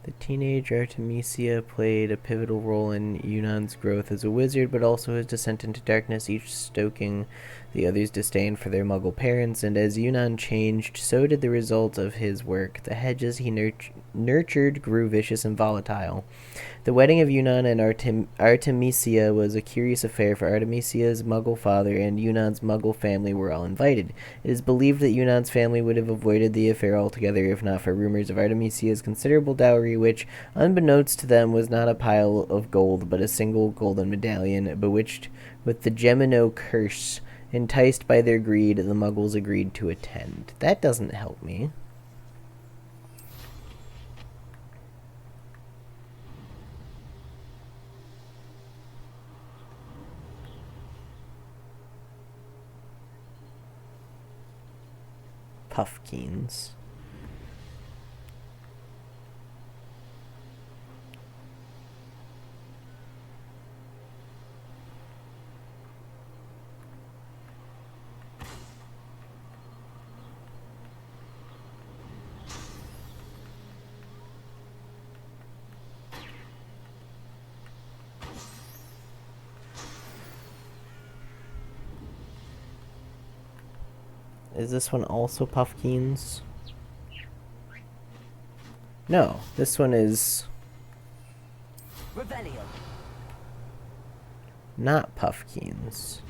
The teenage Artemisia played a pivotal role in Yunan's growth as a wizard, but also his descent into darkness, each stoking the other's disdain for their Muggle parents, and as Yunan changed, so did the result of his work. The hedges he nurtured grew vicious and volatile. The wedding of Yunan and Artemisia was a curious affair, for Artemisia's Muggle father and Yunan's Muggle family were all invited. It is believed that Yunan's family would have avoided the affair altogether if not for rumors of Artemisia's considerable dowry, which, unbeknownst to them, was not a pile of gold, but a single golden medallion, bewitched with the Gemino curse. Enticed by their greed, the Muggles agreed to attend. That doesn't help me. Puffkeens. Is this one also Puffkeens? No, this one is Revelio. not Puffkeens.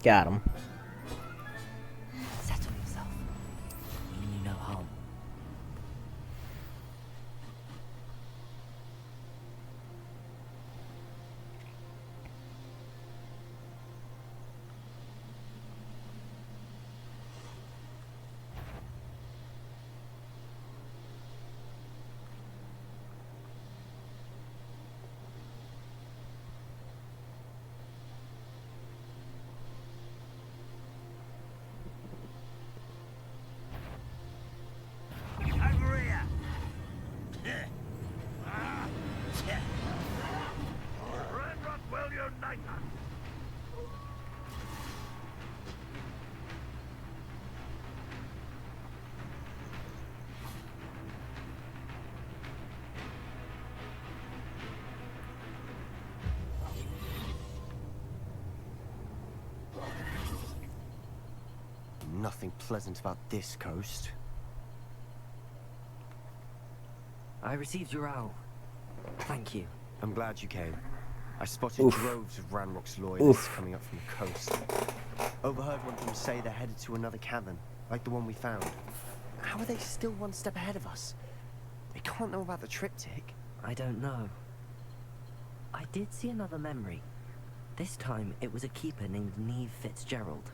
Got him. Settle yourself. You know harm. pleasant about this coast. I received your owl. Thank you. I'm glad you came. I spotted Oof. droves of Ranrock's loyalists coming up from the coast. Overheard one of them say they're headed to another cavern, like the one we found. How are they still one step ahead of us? They can't know about the triptych. I don't know. I did see another memory. This time, it was a keeper named Neve Fitzgerald.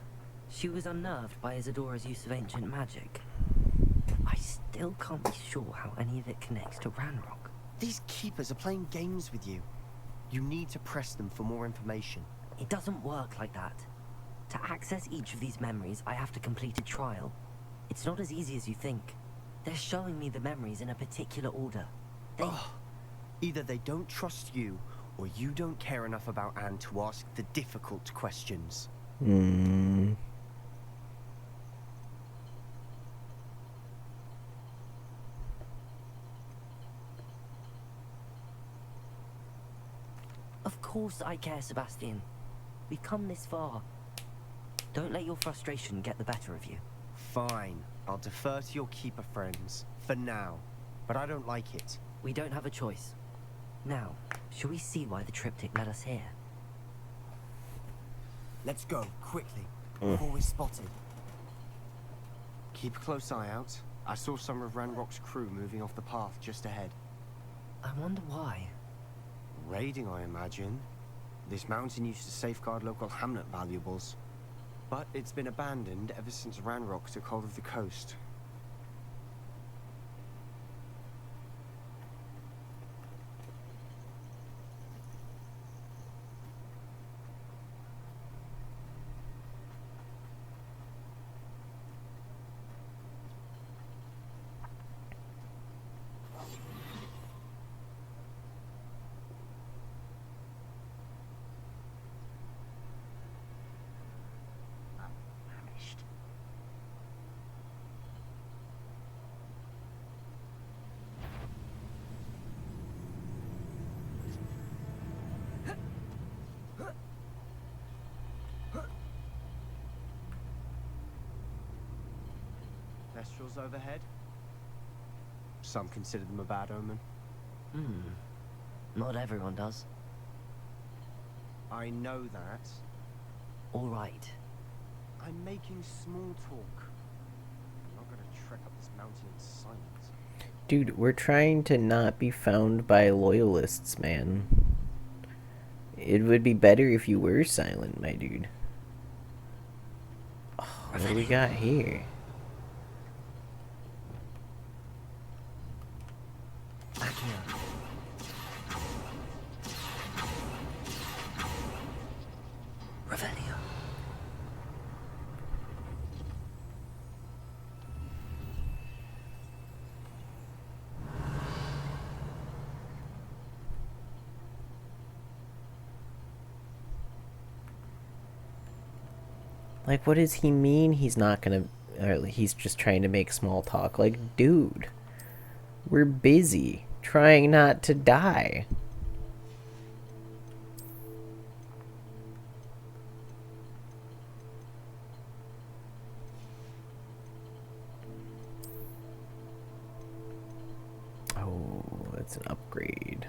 She was unnerved by Isadora's use of ancient magic. I still can't be sure how any of it connects to Ranrock. These keepers are playing games with you. You need to press them for more information. It doesn't work like that. To access each of these memories, I have to complete a trial. It's not as easy as you think. They're showing me the memories in a particular order. Either they don't trust you, or you don't care enough about Anne to ask the difficult questions. Of course I care, Sebastian. We've come this far. Don't let your frustration get the better of you. Fine. I'll defer to your keeper friends. For now. But I don't like it. We don't have a choice. Now, shall we see why the triptych led us here? Let's go, quickly, before we're spotted. Keep a close eye out. I saw some of Ranrock's crew moving off the path just ahead. I wonder why. Raiding, I imagine. This mountain used to safeguard local hamlet valuables. But it's been abandoned ever since Ranrock took hold of the coast. Kestrels overhead? Some consider them a bad omen. Not everyone does. I know that. All right. I'm making small talk. I'm not gonna trek up this mountain in silence. Dude, we're trying to not be found by loyalists, man. It would be better if you were silent, my dude. Oh, what do we got here? Like, what does he mean he's not gonna... Or he's just trying to make small talk? Like, dude, we're busy trying not to die. Oh, it's an upgrade.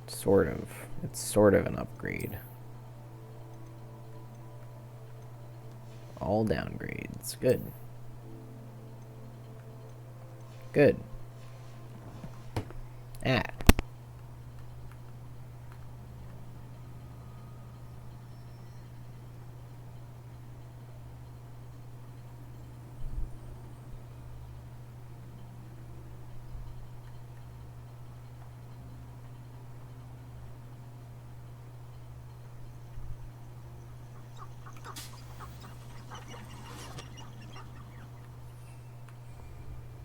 Sort of. It's sort of an upgrade. All downgrades. Good. Good. Ah.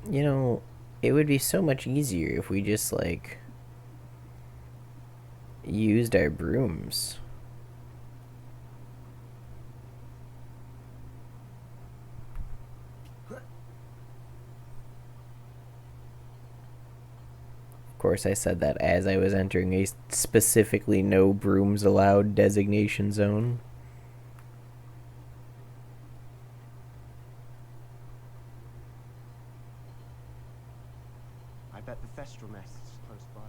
You know, it would be so much easier if we just, like, used our brooms. Of course, I said that as I was entering a specifically no brooms allowed designation zone. bet the Thestral nest is close by.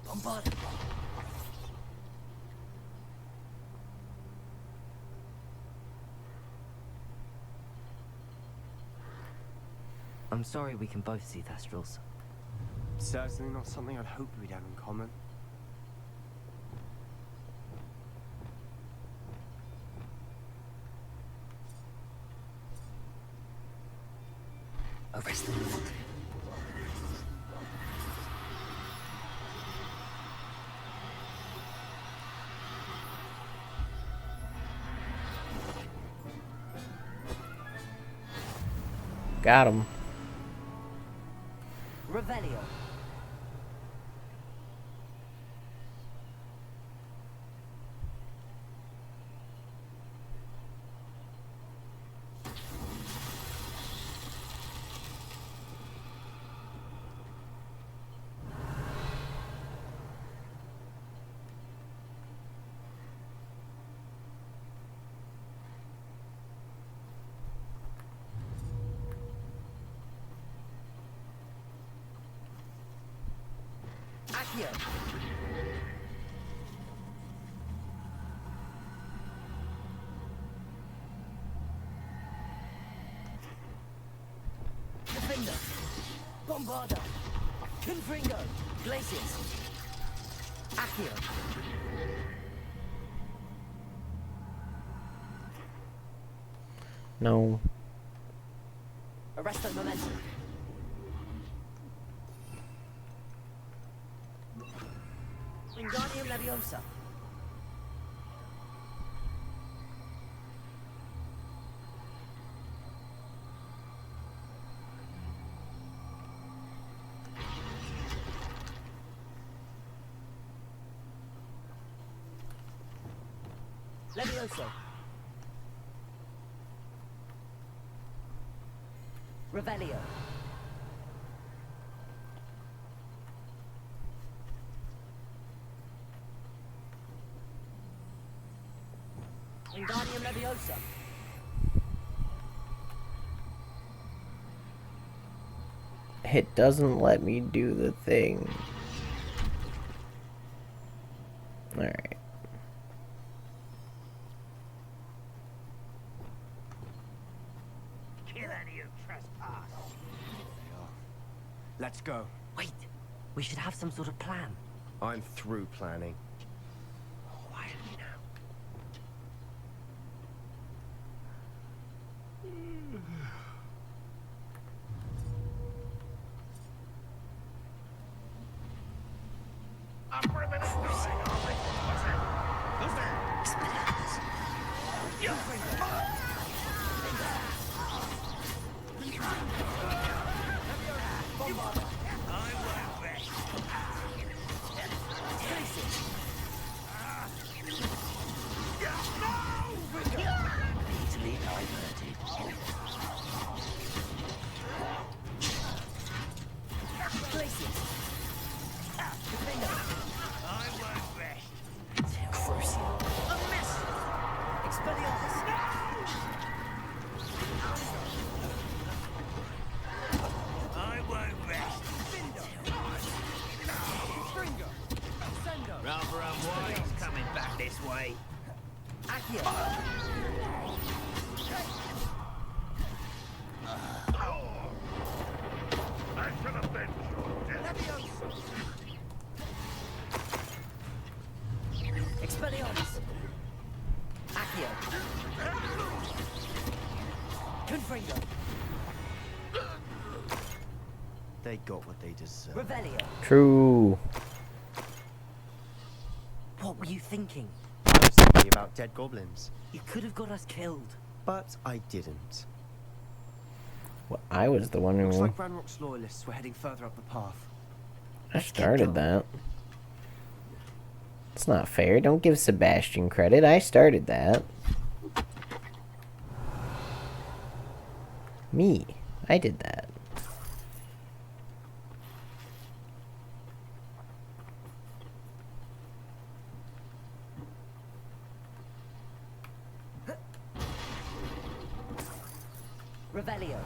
Bombard! I'm sorry we can both see Thestrals. Certainly not something I'd hoped we'd have in common. Arrest them. Got him. Revelio. Accio. Defender. Bombarda. Confringo. Glacius. Accio. No. Arresto momentum. Wingardium Leviosa. Levioso. Revelio. Wingardium Leviosa. It doesn't let me do the thing. Alright. Kill any who trespass. Let's go. Wait, we should have some sort of plan. I'm through planning. Quietly now. I'm ripping it going. Who's there? Yeah. I won't rest. Easily diverted. Glacius. I won't rest. Crucial. A miss. Expelliarmus. I won't rest. Rather unwise coming back this way. Accio. I should have been Expelliarmus. Accio. Confringo. They got what they deserve. Revelio. True. What were you thinking? I was thinking about dead goblins. You could have got us killed. But I didn't. Well, I was the one Looks who... like Ranrock's loyalists were heading further up the path. I started that. It's not fair. Don't give Sebastian credit. I started that. Me. I did that. Revelio.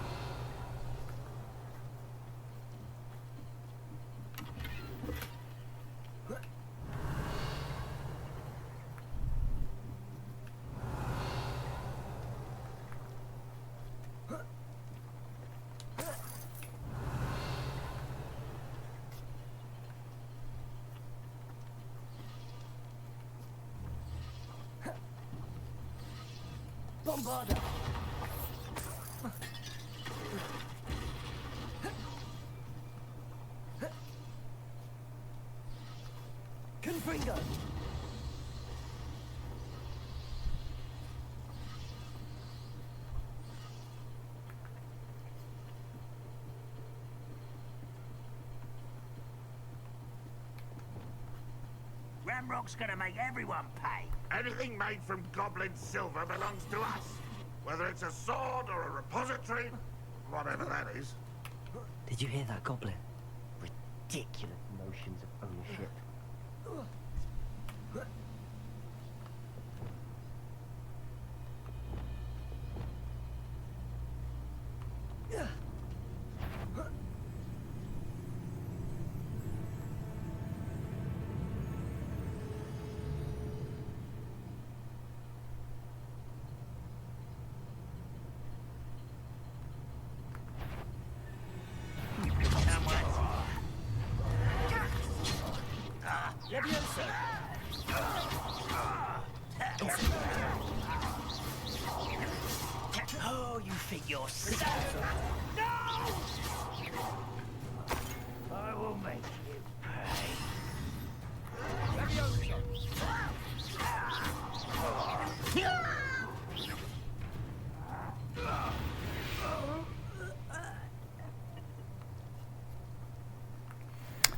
Bombarda. Confringo. Ramrock's gonna make everyone pay. Anything made from goblin silver belongs to us. Whether it's a sword or a repository, whatever that is. Did you hear that, Goblin? Ridiculous notions of ownership. Oh, you think you're so... No! I will make you pay.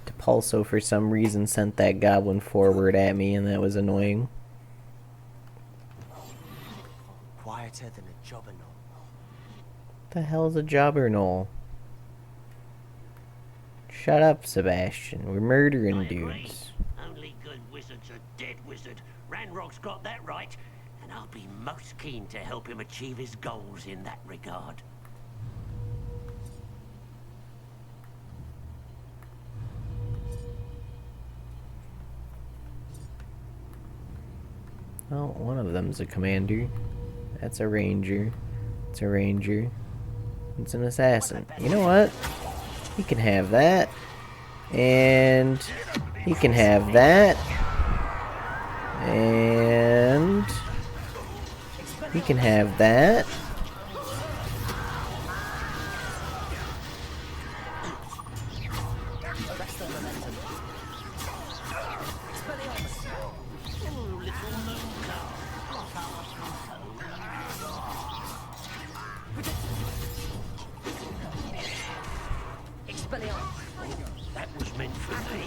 Depulso, for some reason, sent that goblin forward at me, and that was annoying. Quieter than a jobberknoll. What the hell is a jobberknoll? Shut up, Sebastian. We're murdering dudes. Only good wizards are dead wizard. Ranrock's got that right, and I'll be most keen to help him achieve his goals in that regard. Well, one of them's a commander. That's a ranger. It's a ranger. It's an assassin. You know what? He can have that. And he can have that. And he can have that. That was meant for me.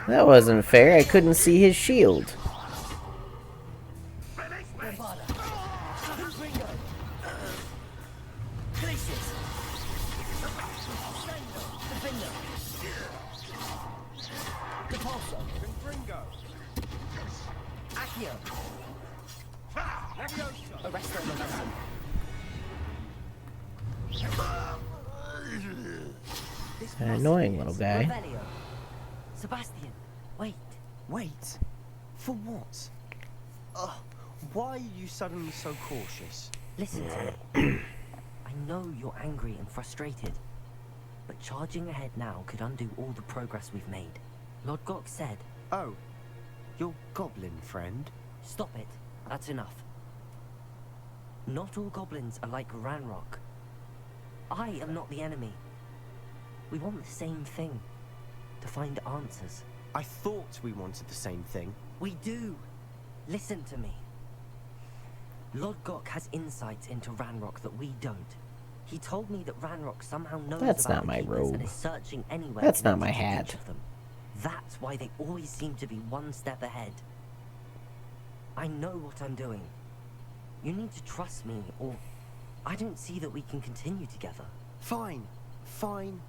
That wasn't fair. I couldn't see his shield. An annoying little guy. Sebastian, wait. Wait? For what? Why are you suddenly so cautious? Listen to me. I know you're angry and frustrated, but charging ahead now could undo all the progress we've made. Lord Gok said... Oh, your goblin friend? Stop it. That's enough. Not all goblins are like Ranrock. I am not the enemy. We want the same thing. To find answers. I thought we wanted the same thing. We do. Listen to me. Lord Gok has insights into Ranrock that we don't. He told me that Ranrock somehow knows That's about not the my Keepers robe. and is searching anywhere. That's not connected my to hat. each of them. That's why they always seem to be one step ahead. I know what I'm doing. You need to trust me, or I don't see that we can continue together. Fine. Fine.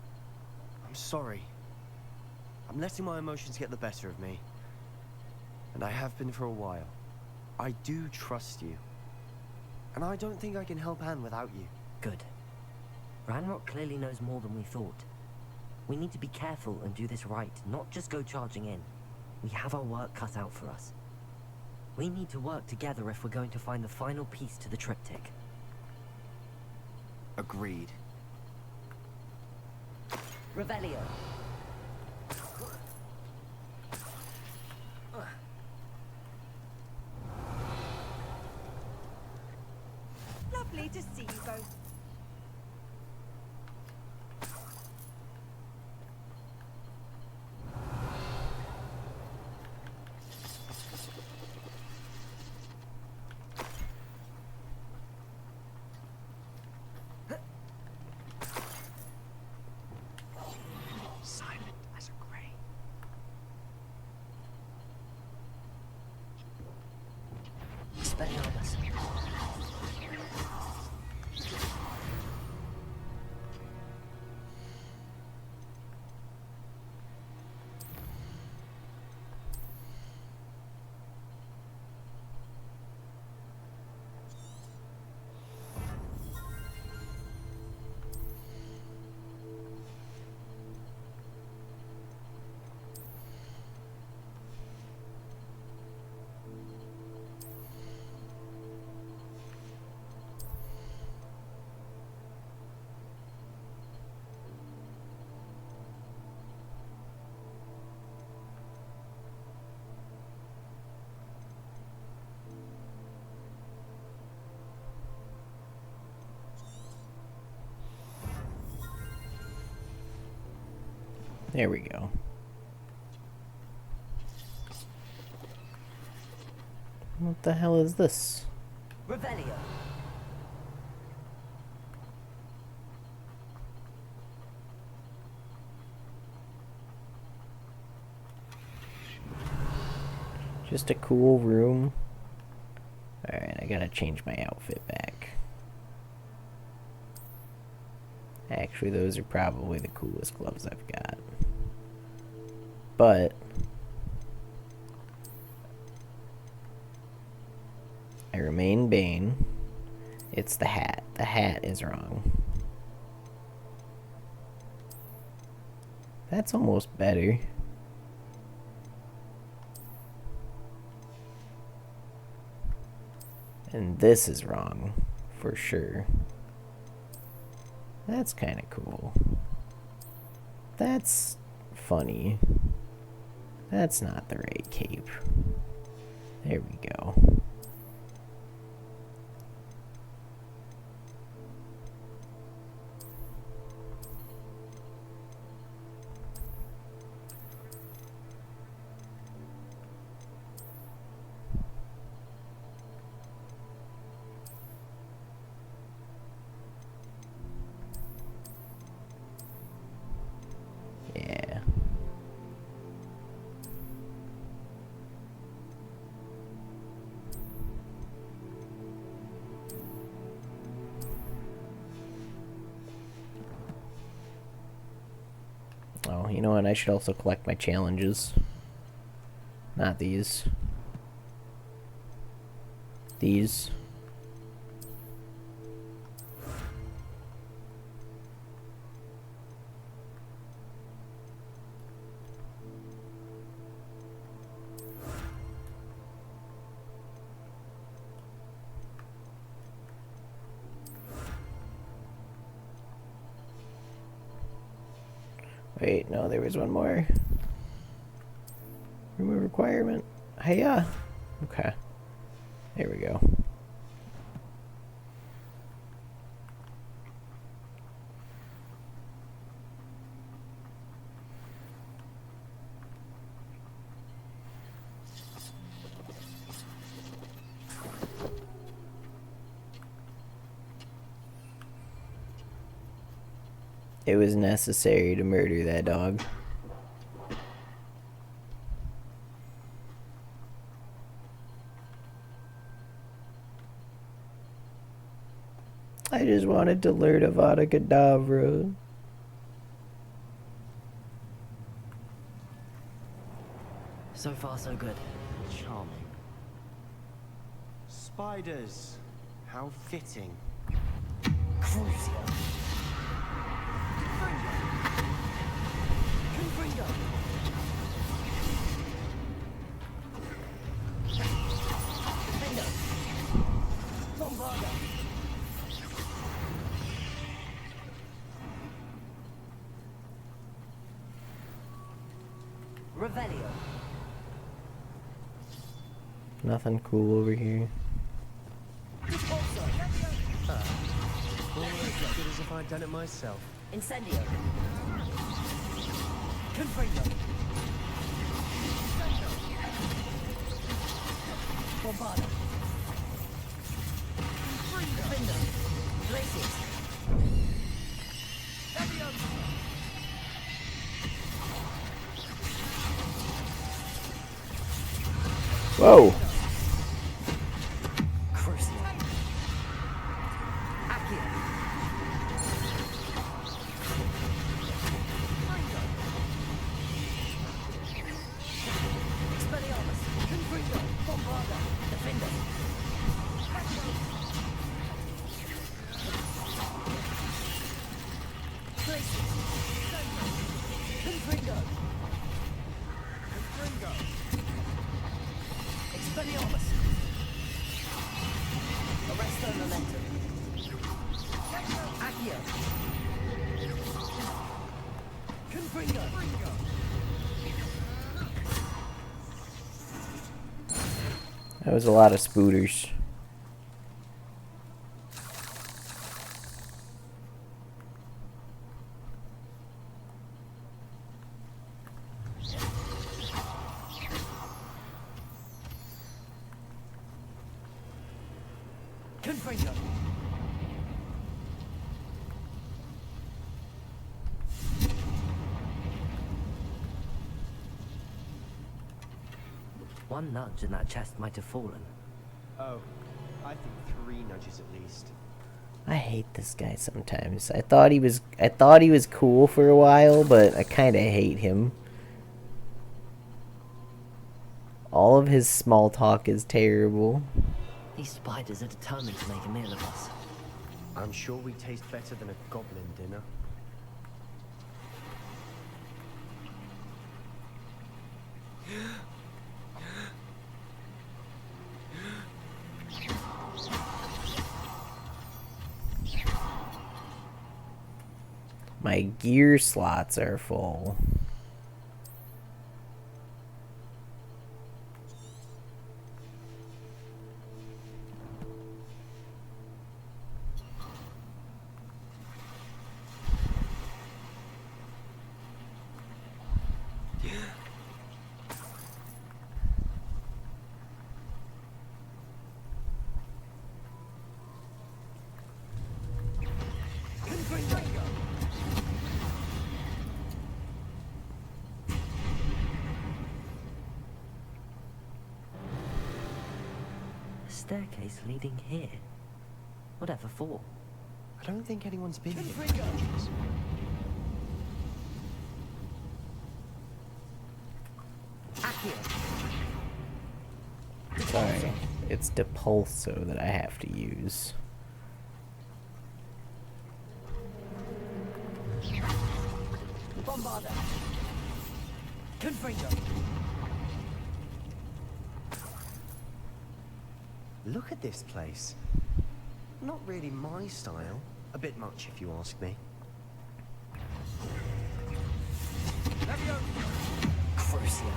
I'm sorry. I'm letting my emotions get the better of me. And I have been for a while. I do trust you. And I don't think I can help Anne without you. Good. Ranrock clearly knows more than we thought. We need to be careful and do this right, not just go charging in. We have our work cut out for us. We need to work together if we're going to find the final piece to the triptych. Agreed. Revelio. Lovely to see you both. Silent as a grave. Expelliarmus. There we go. What the hell is this? Revelio. Just a cool room. Alright, I gotta change my outfit back. Actually, those are probably the coolest gloves I've got. But I remain Bane. It's the hat. The hat is wrong. That's almost better. And this is wrong, for sure. That's kind of cool. That's funny. That's not the right cape. There we go. Yeah. Oh, you know what? I should also collect my challenges. Not these. These. Wait, no, there was one more. Remove requirement. Hiya. Okay. There we go. It was necessary to murder that dog. I just wanted to learn Avada Kedavra. So far, so good. Charming. Spiders. How fitting. Crucio. Confringo. Defendo. Bombardo. Revelio. Nothing cool over here. Almost as good as if I'd done it myself. Incendio. Confringo. Bombardo. Defendo. Glacius. Whoa. Crucio. Accio. Expelliarmus. Confringo. Bombardo. Defendo. Glacius. Confringo. Expelliarmus. Arresto Momentum. Accio. Confringo. That was a lot of spooters. Confringo. One nudge and that chest might have fallen. Oh, I think 3 nudges at least. I hate this guy sometimes. I thought he was cool for a while, but I kind of hate him. All of his small talk is terrible. These spiders are determined to make a meal of us. I'm sure we taste better than a goblin dinner. My gear slots are full. Staircase leading here. Whatever for? I don't think anyone's been here. Sorry, it's Depulso that I have to use. Bombardo. Confringo. Look at this place. Not really my style. A bit much, if you ask me. Crucio.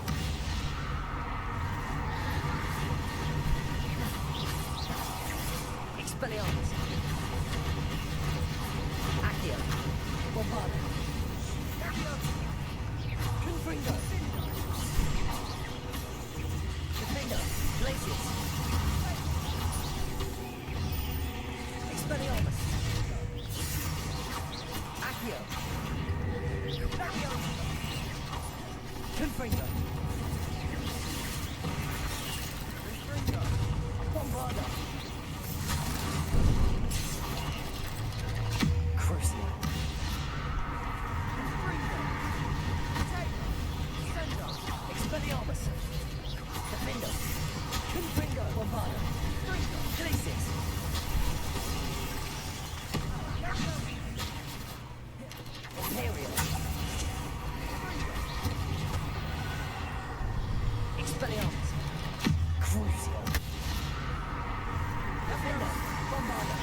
Expelliarmus. Accio. Bombardo. Confringo. Defendo. Glacius. Expelliarmus. Accio. Confringo. Bombardo. Crucio. Expelliarmus. Defendo. Confringo. Bombardo. Expelliarmus. Crucio. Defender. Bombarda.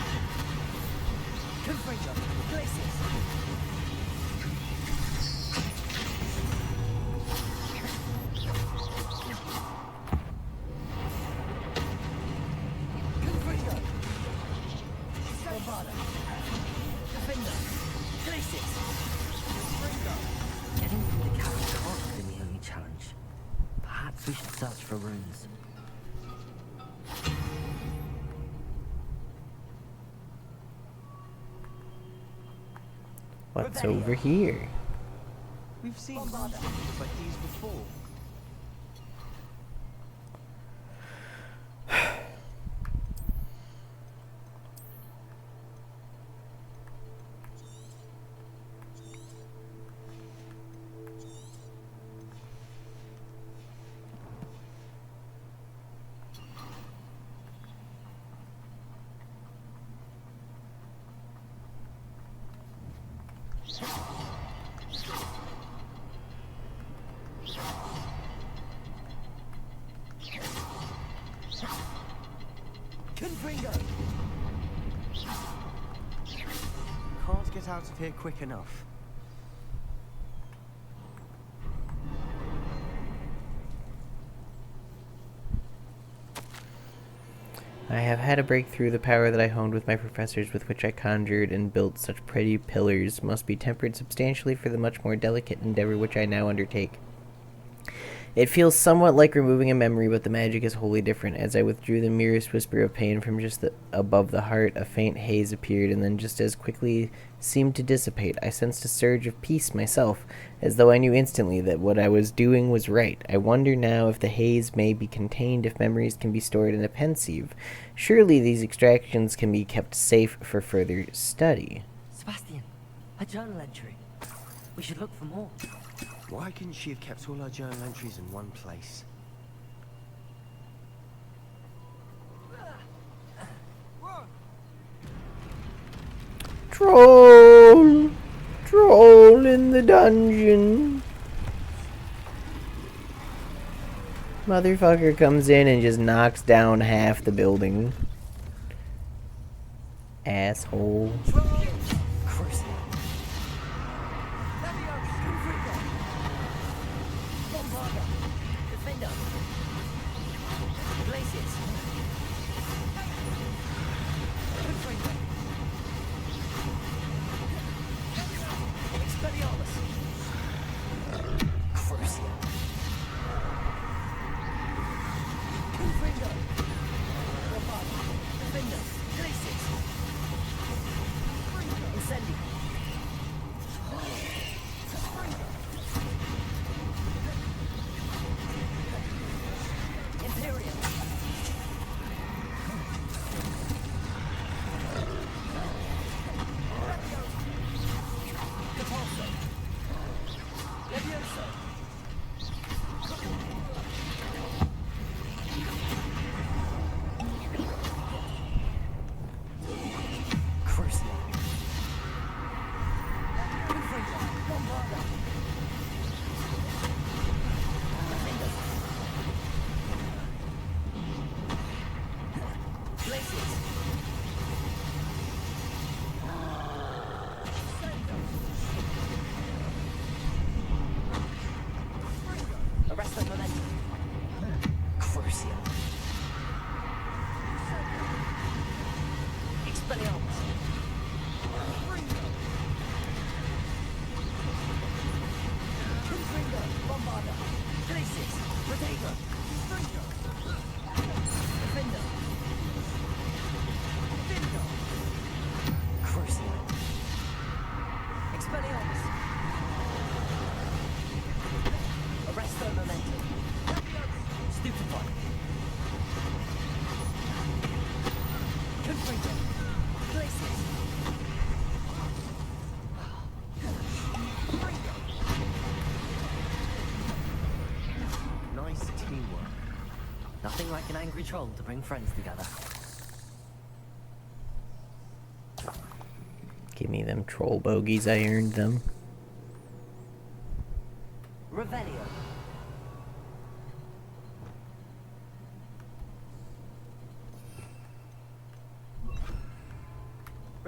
Confringo. Glacius. Confringo. Bombarda. Defender. Glacius. Confringo. Getting through the cavern can't have been the only challenge. Perhaps we should search for runes. What's over here? We've seen monsters like these before. Confringo. Can't get out of here quick enough. I have had to break through. The power that I honed with my professors, with which I conjured and built such pretty pillars, must be tempered substantially for the much more delicate endeavor which I now undertake. It feels somewhat like removing a memory, but the magic is wholly different. As I withdrew the merest whisper of pain from just above the heart, a faint haze appeared, and then just as quickly seemed to dissipate. I sensed a surge of peace myself, as though I knew instantly that what I was doing was right. I wonder now if the haze may be contained, if memories can be stored in a pensieve. Surely these extractions can be kept safe for further study. Sebastian, a journal entry. We should look for more. Why couldn't she have kept all her journal entries in one place? Troll! Troll in the dungeon! Motherfucker comes in and just knocks down half the building. Asshole. Nothing like an angry troll to bring friends together. Give me them troll bogeys, I earned them. Revelio.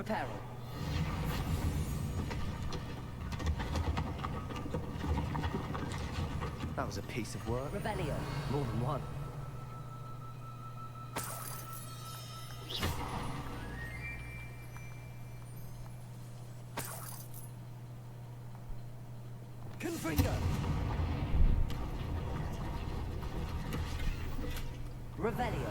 Reparo. That was a piece of work. Revelio. More than one. Confringo. Revelio.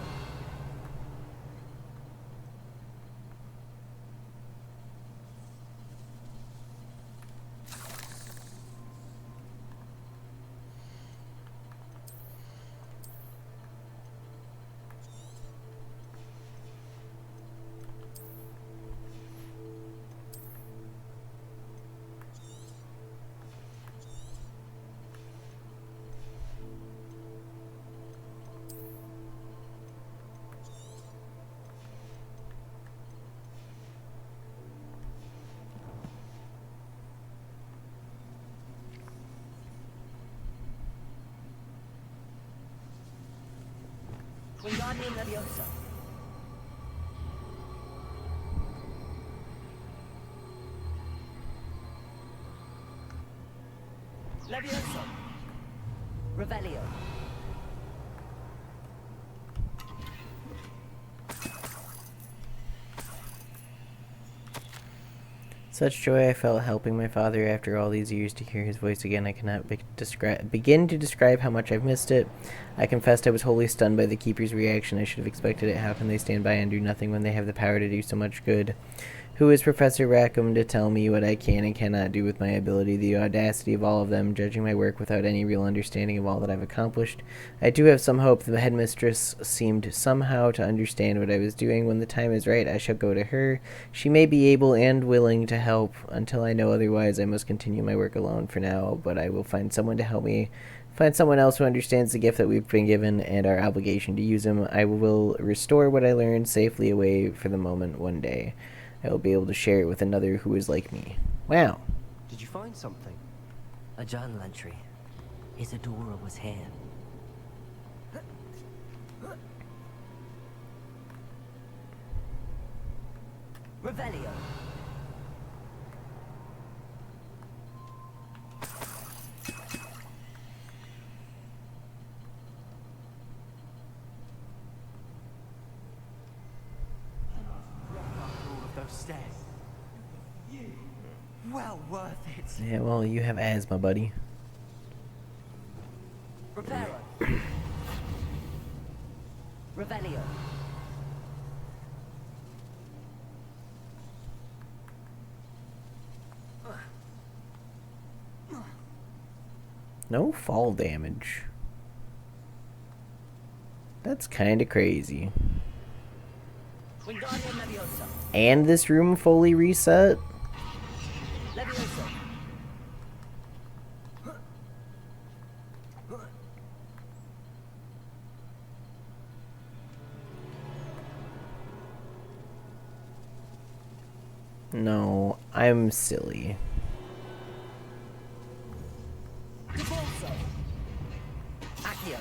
Wingardium Leviosa. Leviosa. Revelio. Such joy I felt helping my father after all these years. To hear his voice again, I cannot begin to describe how much I've missed it. I confessed I was wholly stunned by the Keeper's reaction. I should have expected it. How can they stand by and do nothing when they have the power to do so much good? Who is Professor Rackham to tell me what I can and cannot do with my ability? The audacity of all of them, judging my work without any real understanding of all that I've accomplished. I do have some hope. The headmistress seemed somehow to understand what I was doing. When the time is right, I shall go to her. She may be able and willing to help. Until I know otherwise, I must continue my work alone for now, but I will find someone to help me. Find someone else who understands the gift that we've been given and our obligation to use him. I will restore what I learned safely away for the moment one day. I will be able to share it with another who is like me. Wow. Did you find something? A journal entry. Isadora was here. Revelio. Stairs. Well worth it. Yeah, well, you have asthma, buddy. Reparo. Revelio. No fall damage. That's kind of crazy. Wingardium Leviosa. And this room fully reset? Leviosa. No, I'm silly. Debolso. Accio.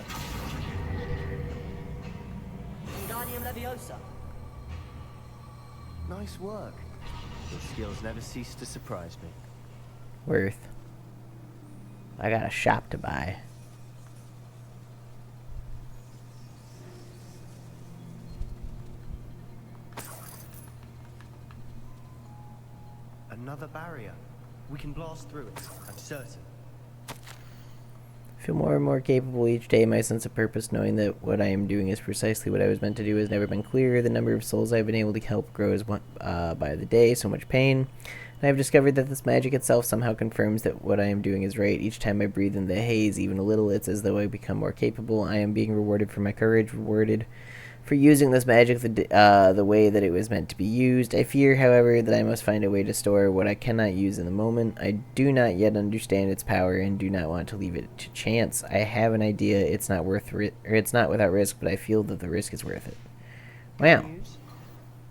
Wingardium Leviosa. Nice work. Your skills never cease to surprise me. Worth. I got a shop to buy. Another barrier. We can blast through it, I'm certain. I feel more and more capable each day. My sense of purpose, knowing that what I am doing is precisely what I was meant to do, has never been clearer. The number of souls I've been able to help grows by the day. So much pain. And I've discovered that this magic itself somehow confirms that what I am doing is right. Each time I breathe in the haze, even a little, it's as though I become more capable. I am being rewarded for my courage, rewarded for using this magic the way that it was meant to be used. I fear, however, that I must find a way to store what I cannot use in the moment. I do not yet understand its power and do not want to leave it to chance. I have an idea it's not without risk, but I feel that the risk is worth it. Wow.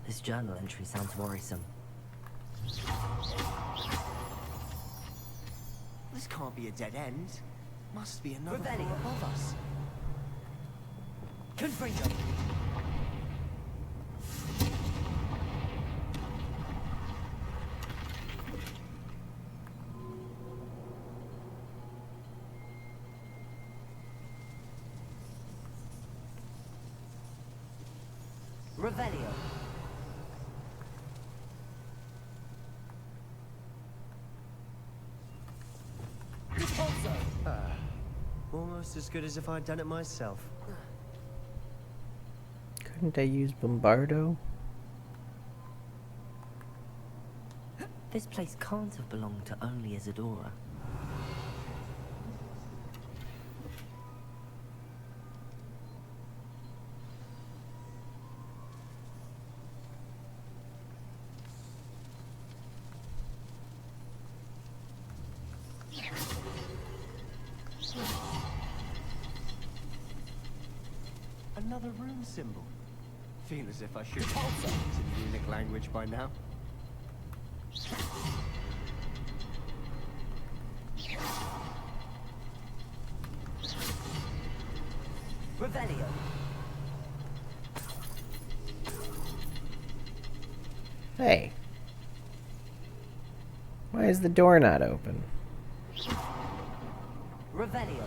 This journal entry sounds worrisome. This can't be a dead end. Must be another Revelio. floor above us. Confringo. Revelio. Almost as good as if I'd done it myself. Couldn't I use Bombardo? This place can't have belonged to only Isadora. Another rune symbol. Feel as if I should have in runic language by now. Revelio. Hey. Why is the door not open? Revelio.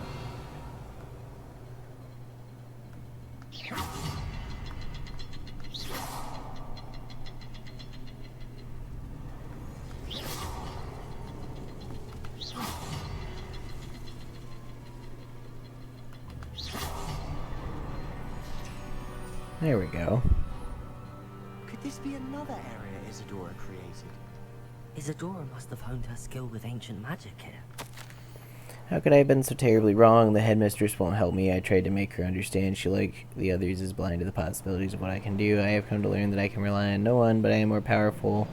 There we go. Could this be another area Isadora created? Isadora must have honed her skill with ancient magic here. How could I have been so terribly wrong? The headmistress won't help me. I tried to make her understand she, like the others, is blind to the possibilities of what I can do. I have come to learn that I can rely on no one, but I am more powerful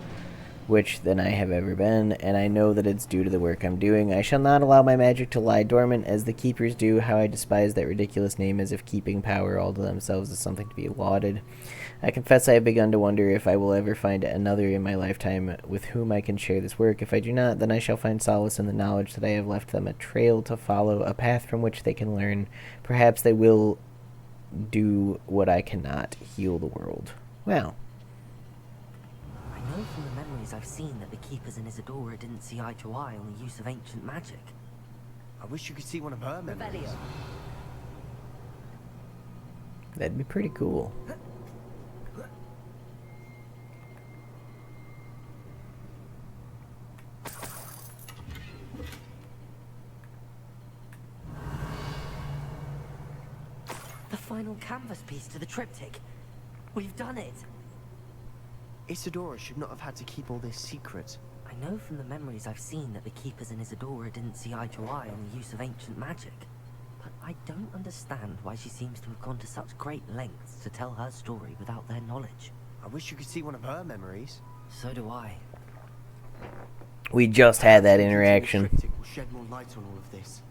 than I have ever been, and I know that it's due to the work I'm doing. I shall not allow my magic to lie dormant, as the keepers do. How I despise that ridiculous name, as if keeping power all to themselves is something to be lauded. I confess I have begun to wonder if I will ever find another in my lifetime with whom I can share this work. If I do not, then I shall find solace in the knowledge that I have left them a trail to follow, a path from which they can learn. Perhaps they will do what I cannot, heal the world. Well. I know from the memories I've seen that the keepers in Isadora didn't see eye to eye on the use of ancient magic. I wish you could see one of her memories. Revelio. That'd be pretty cool. The final canvas piece to the triptych. We've done it. Isadora should not have had to keep all this secret. I know from the memories I've seen that the keepers in Isadora didn't see eye to eye on the use of ancient magic. But I don't understand why she seems to have gone to such great lengths to tell her story without their knowledge. I wish you could see one of her memories. So do I. We just had that interaction. The triptych will shed more light on all of this.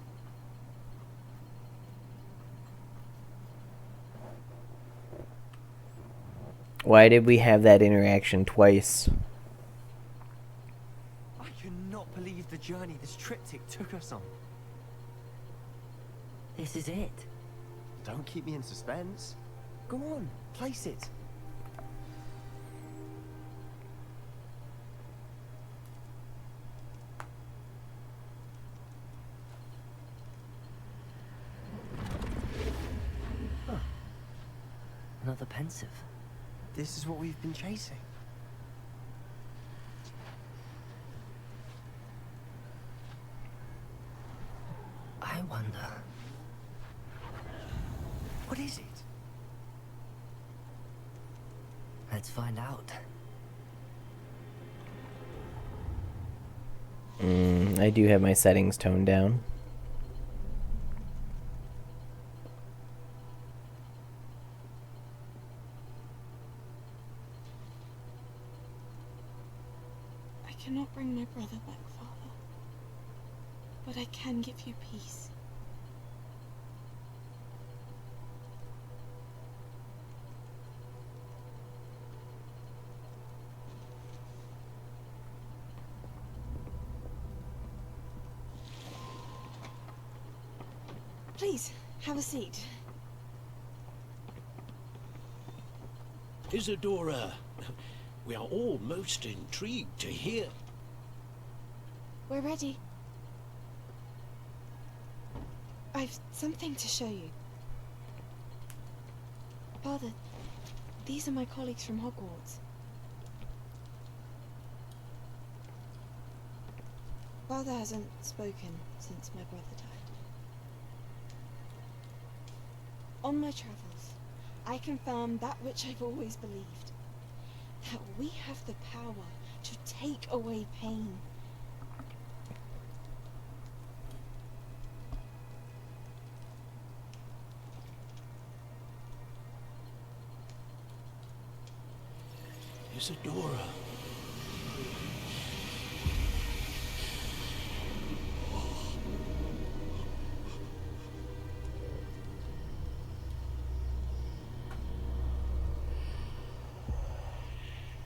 Why did we have that interaction twice? I cannot believe the journey this triptych took us on. This is it. Don't keep me in suspense. Go on, place it. Huh. Another pensive. This is what we've been chasing. I wonder. What is it? Let's find out. I do have my settings toned down. I cannot bring my brother back, Father. But I can give you peace. Please, have a seat. Isadora, we are all most intrigued to hear. We're ready. I've something to show you. Father, These are my colleagues from Hogwarts. Father hasn't spoken since my brother died. On my travels, I confirmed that which I've always believed. That we have the power to take away pain. Isadora.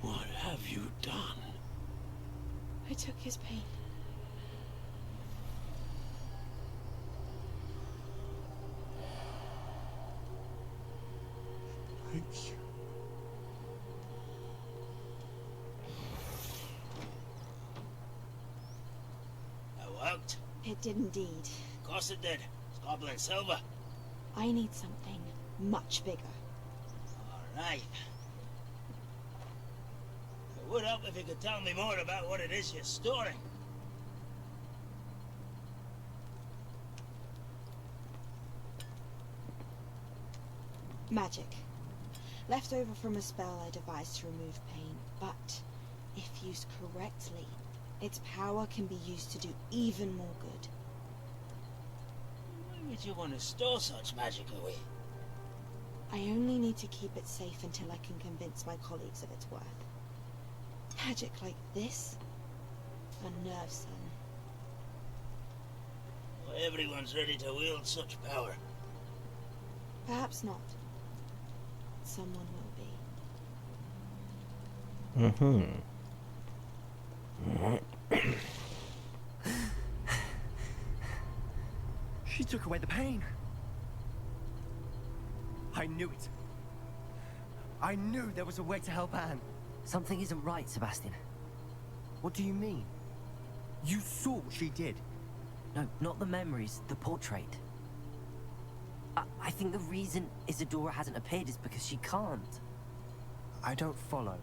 What have you done? I took his pain. Thank you. Worked? It did indeed. Of course it did. It's goblin silver. I need something much bigger. Alright. It would help if you could tell me more about what it is you're storing. Magic. Left over from a spell I devised to remove pain, but if used correctly, its power can be used to do even more good. Why would you want to store such magic away? I only need to keep it safe until I can convince my colleagues of its worth. Magic like this unnerves them. Well, everyone's ready to wield such power. Perhaps not. Someone will be. Mm-hmm. She took away the pain. I knew it. I knew there was a way to help Anne. Something isn't right, Sebastian. What do you mean? You saw what she did. No, not the memories, the portrait. I think the reason Isadora hasn't appeared is because she can't. I don't follow.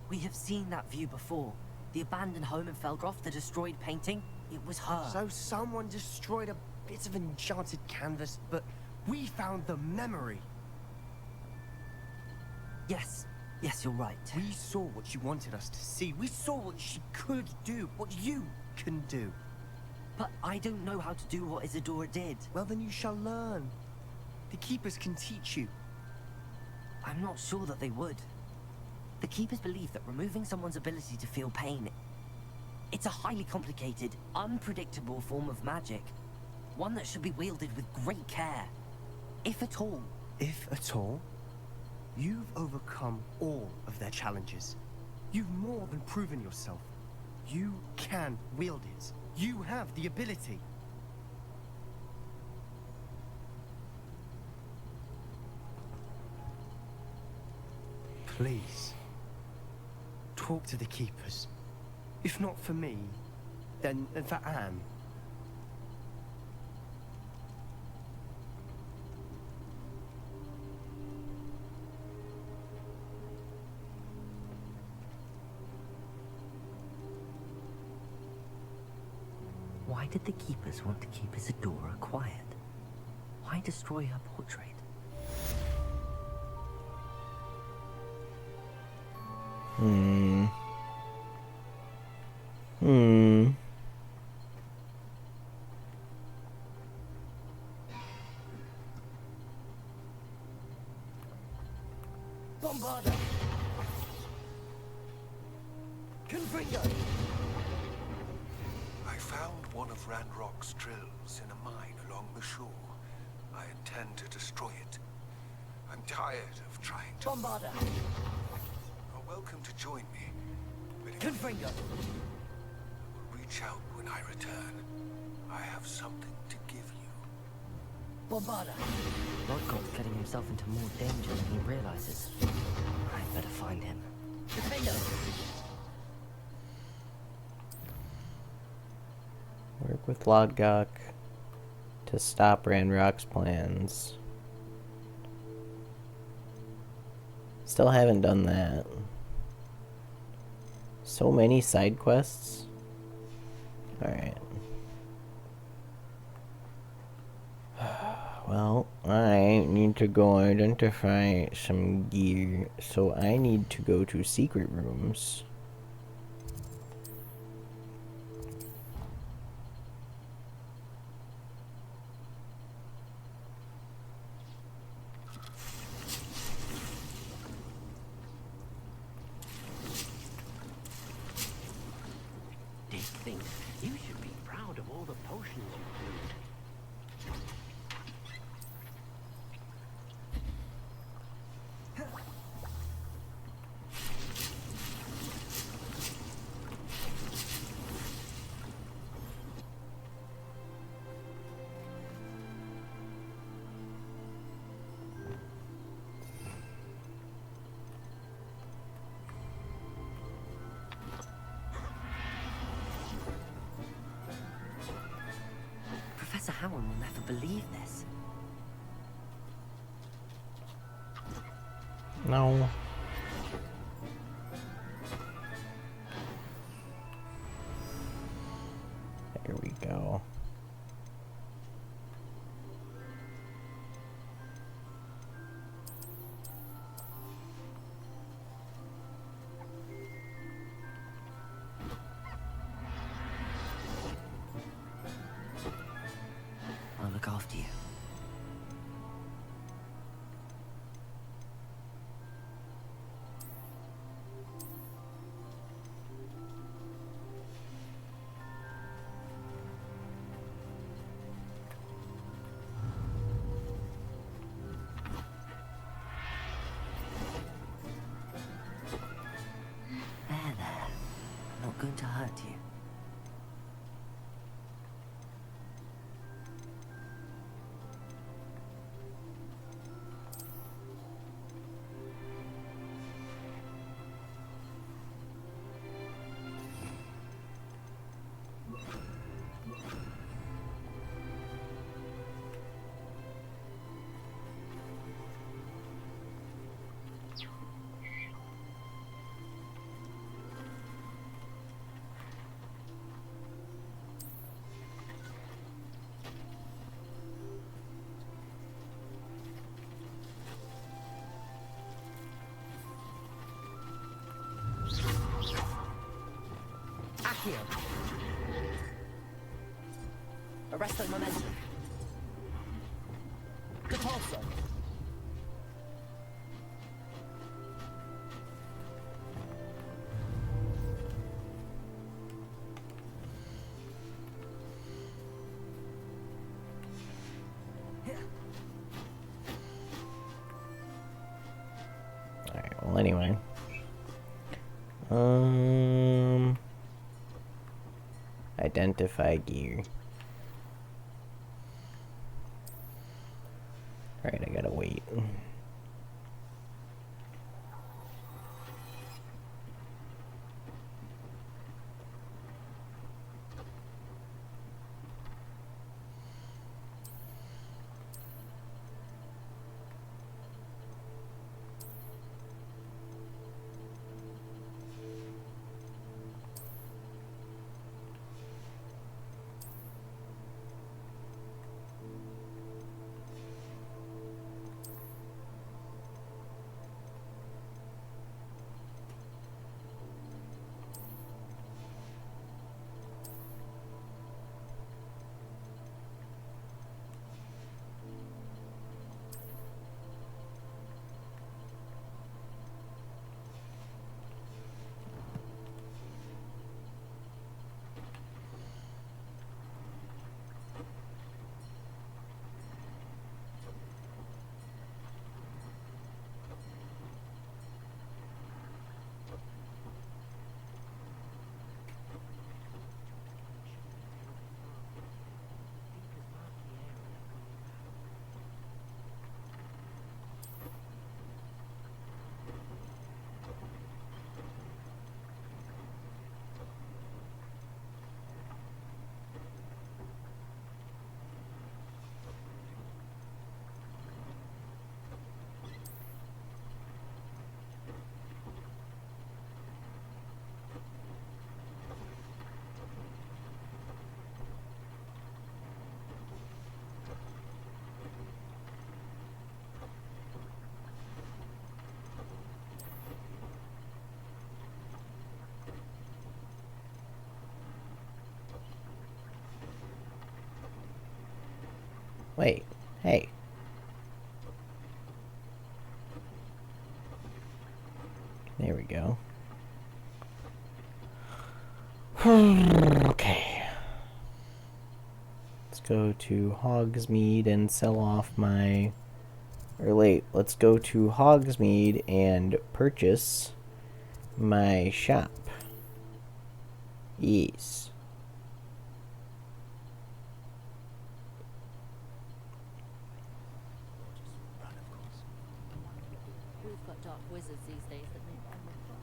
We have seen that view before. The abandoned home in Felgroth, the destroyed painting, it was her. So someone destroyed a bit of enchanted canvas, but we found the memory. Yes, you're right. We saw what she wanted us to see. We saw what she could do, what you can do. But I don't know how to do what Isadora did. Well, then you shall learn. The Keepers can teach you. I'm not sure that they would. The Keepers believe that removing someone's ability to feel pain, it's a highly complicated, unpredictable form of magic. One that should be wielded with great care. If at all. If at all? You've overcome all of their challenges. You've more than proven yourself. You can wield it. You have the ability. Please. Talk to the Keepers. If not for me, then for Anne. Why did the Keepers want to keep Isadora quiet? Why destroy her portrait? Bombarda! Confringo! I found one of Ranrock's drills in a mine along the shore. I intend to destroy it. I'm tired of trying to... Bombarda! You're welcome to join me. But if Confringo! I will reach out when I return. I have something to give you. Bombarda! Rodgott's getting himself into more danger than he realizes. I'd better find him. Defender! Work with Lodgok to stop Ranrock's plans. Still haven't done that. So many side quests. Alright. Well, I need to go identify some gear, so I need to go to secret rooms. Dick thinks you should be proud of all the potions you brewed. Professor Howard will never believe this. No. There we go. I'll look after you. There. Not going to hurt you. Accio. Arresto momentum. Repulso. Alright, well anyway. Identify gear. Alright, I gotta wait. Wait. Hey. There we go. Okay. Let's go to Hogsmeade and sell off my... Or wait, let's go to Hogsmeade and purchase my shop. Yes. We've got dark wizards these days that make them look fun.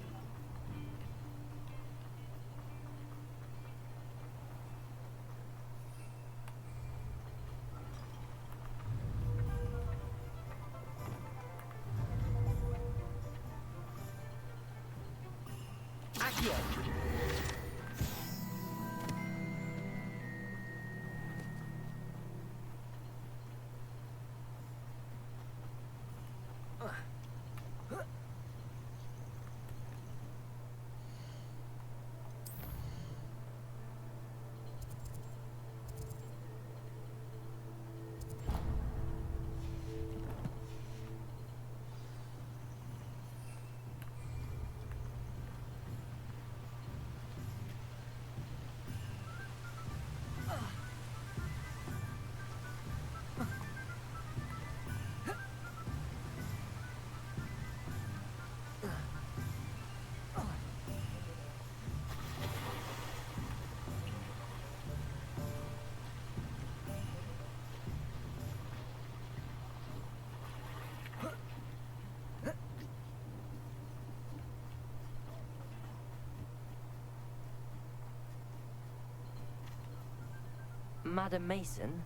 Madam Mason,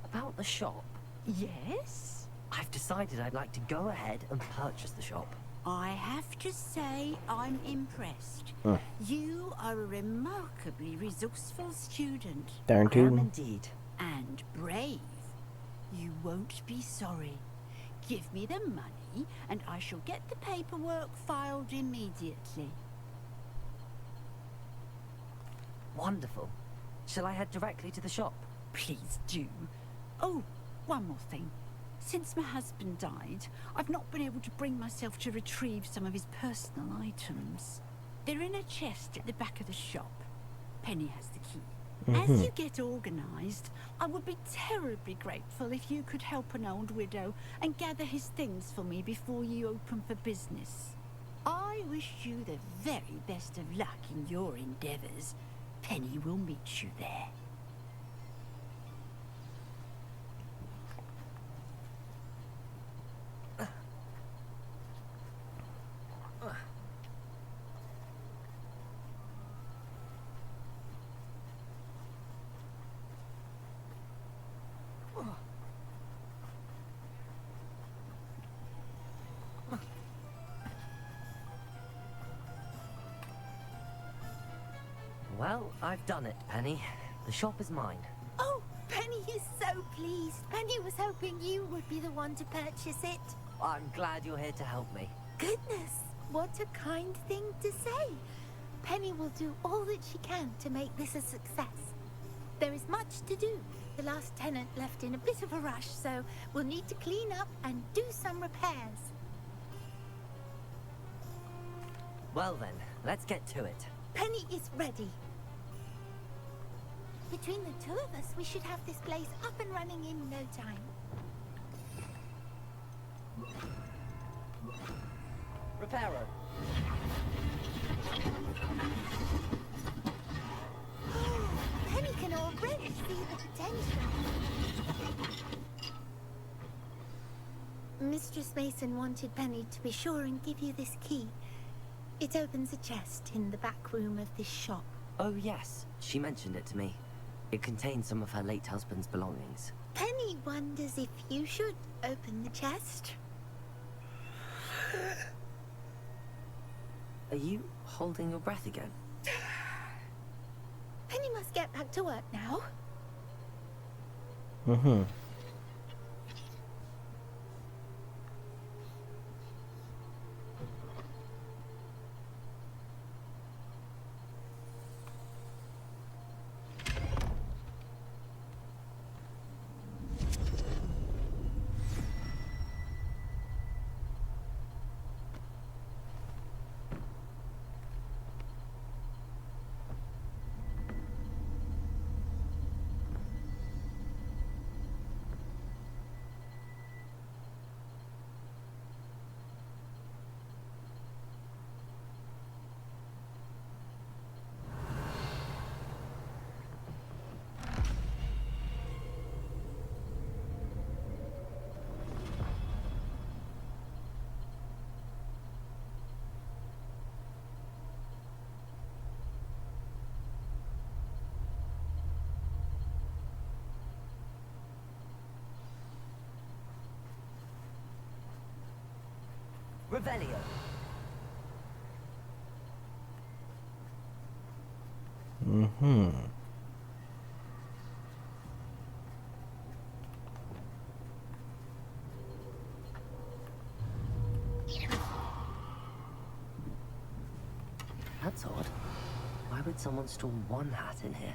about the shop. Yes? I've decided I'd like to go ahead and purchase the shop. I have to say I'm impressed. You are a remarkably resourceful student. Darn I am tootin'. indeed. And brave. You won't be sorry. Give me the money, and I shall get the paperwork filed immediately. Wonderful. Shall I head directly to the shop? Please do. Oh, one more thing. Since my husband died, I've not been able to bring myself to retrieve some of his personal items. They're in a chest at the back of the shop. Penny has the key. As you get organised, I would be terribly grateful if you could help an old widow and gather his things for me before you open for business. I wish you the very best of luck in your endeavours. Penny will meet you there. Well, I've done it, Penny. The shop is mine. Oh, Penny is so pleased. Penny was hoping you would be the one to purchase it. I'm glad you're here to help me. Goodness, what a kind thing to say. Penny will do all that she can to make this a success. There is much to do. The last tenant left in a bit of a rush, so we'll need to clean up and do some repairs. Well then, let's get to it. Penny is ready. Between the two of us, we should have this place up and running in no time. Reparo. Penny can already see the potential. Mistress Mason wanted Penny to be sure and give you this key. It opens a chest in the back room of this shop. Oh yes, she mentioned it to me. It contains some of her late husband's belongings. Penny wonders if you should open the chest. Are you holding your breath again? Penny must get back to work now. Revelio. Mm-hmm. That's odd. Why would someone store one hat in here?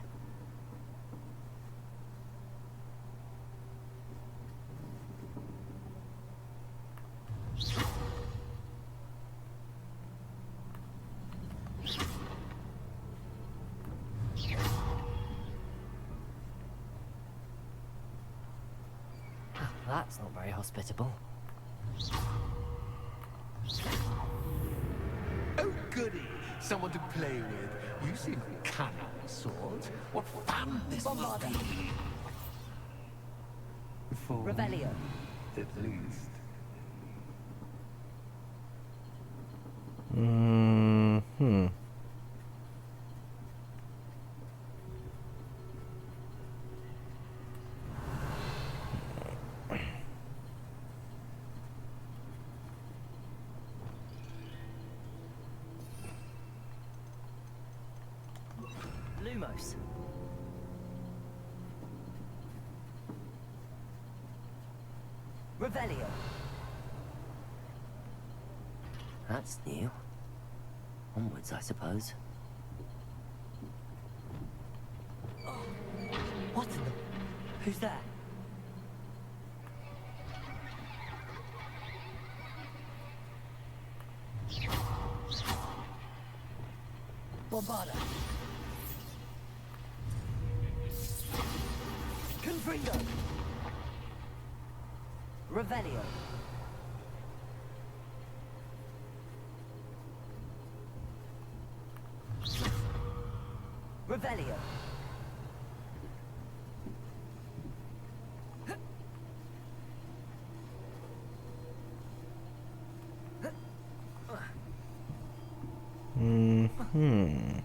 That's not very hospitable. Oh, goody! Someone to play with. You seem cunning, sort. What fun this must be. For Revelio. at least. Mm-hmm. Lumos. Revelio. That's new. Onwards, I suppose. What in the... Who's there? Bombarda. Confringo. Revelio. Revelio. Mm-hmm.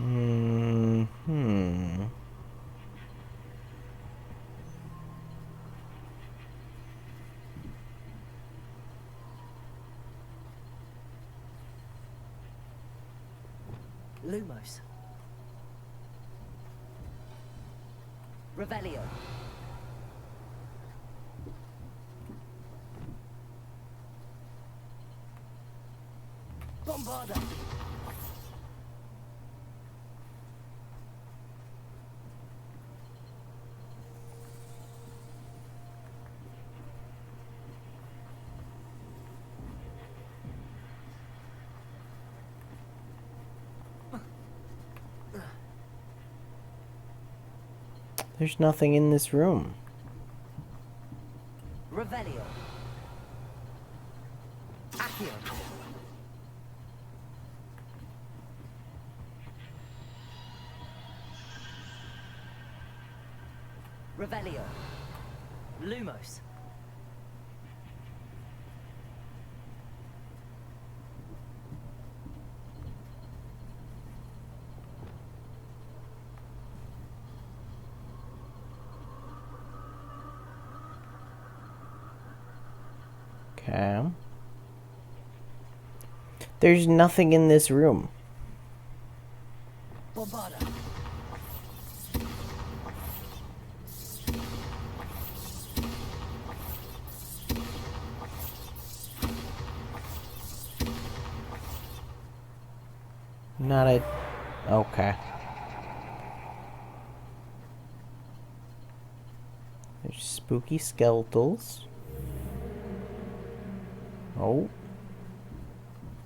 Mm-hmm. Lumos. Revelio. Bombarda. There's nothing in this room. Revelio. Accio. Revelio. Lumos. Okay. There's nothing in this room. Bombarda. Not a... Okay. There's spooky skeletals. Oh.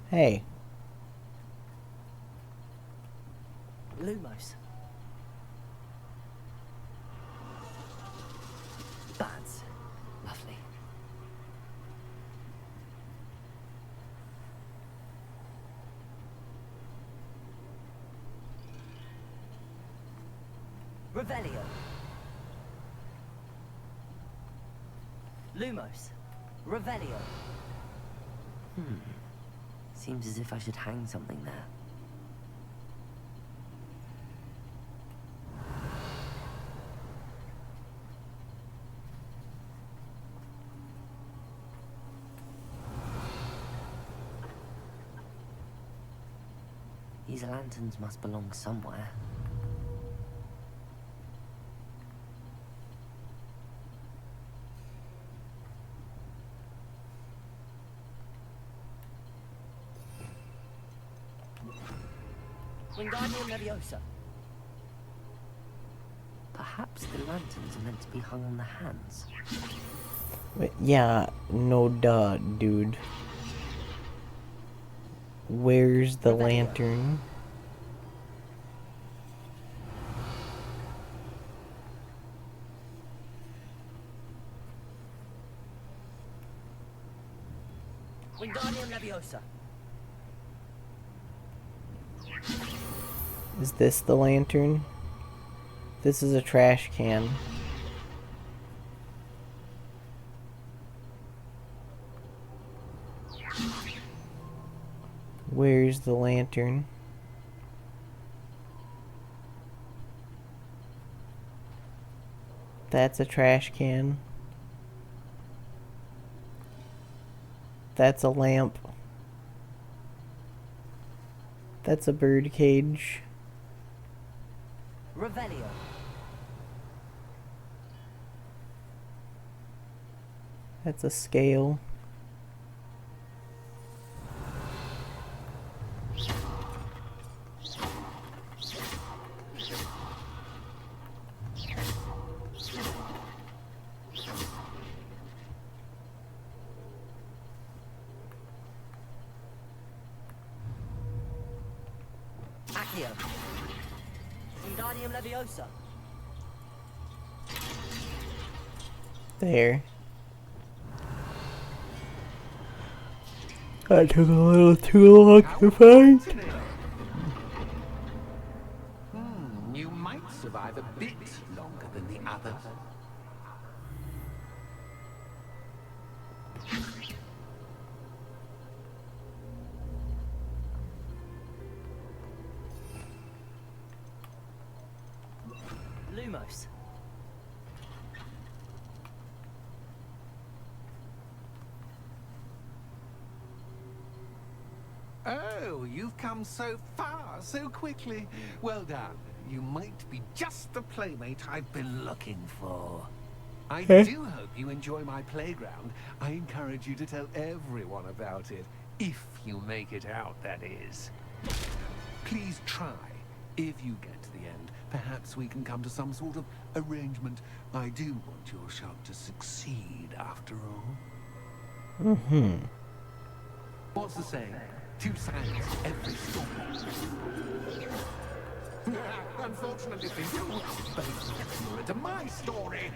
Hey. Lumos. Bats. Lovely. Revelio. Lumos. Revelio. Seems as if I should hang something there. These lanterns must belong somewhere. Wingardium Leviosa. Perhaps the lanterns are meant to be hung on the hands. Wait, yeah, no duh, dude. Where's the lantern? Wingardium Leviosa. Is this the lantern? This is a trash can. Where's the lantern? That's a trash can. That's a lamp. That's a bird cage. Revelio. That's a scale. Accio. Wingardium Leviosa. There. That took a little too long to find. You might survive a bit longer than the others. Lumos. Oh, you've come so far so quickly. Well done. You might be just the playmate I've been looking for. I do hope you enjoy my playground. I encourage you to tell everyone about it. If you make it out, that is. Please try. If you get to the end, perhaps we can come to some sort of arrangement. I do want your shop to succeed, after all. Mm-hmm. What's the saying? Two sides to every story. Unfortunately for you, both get more into my story.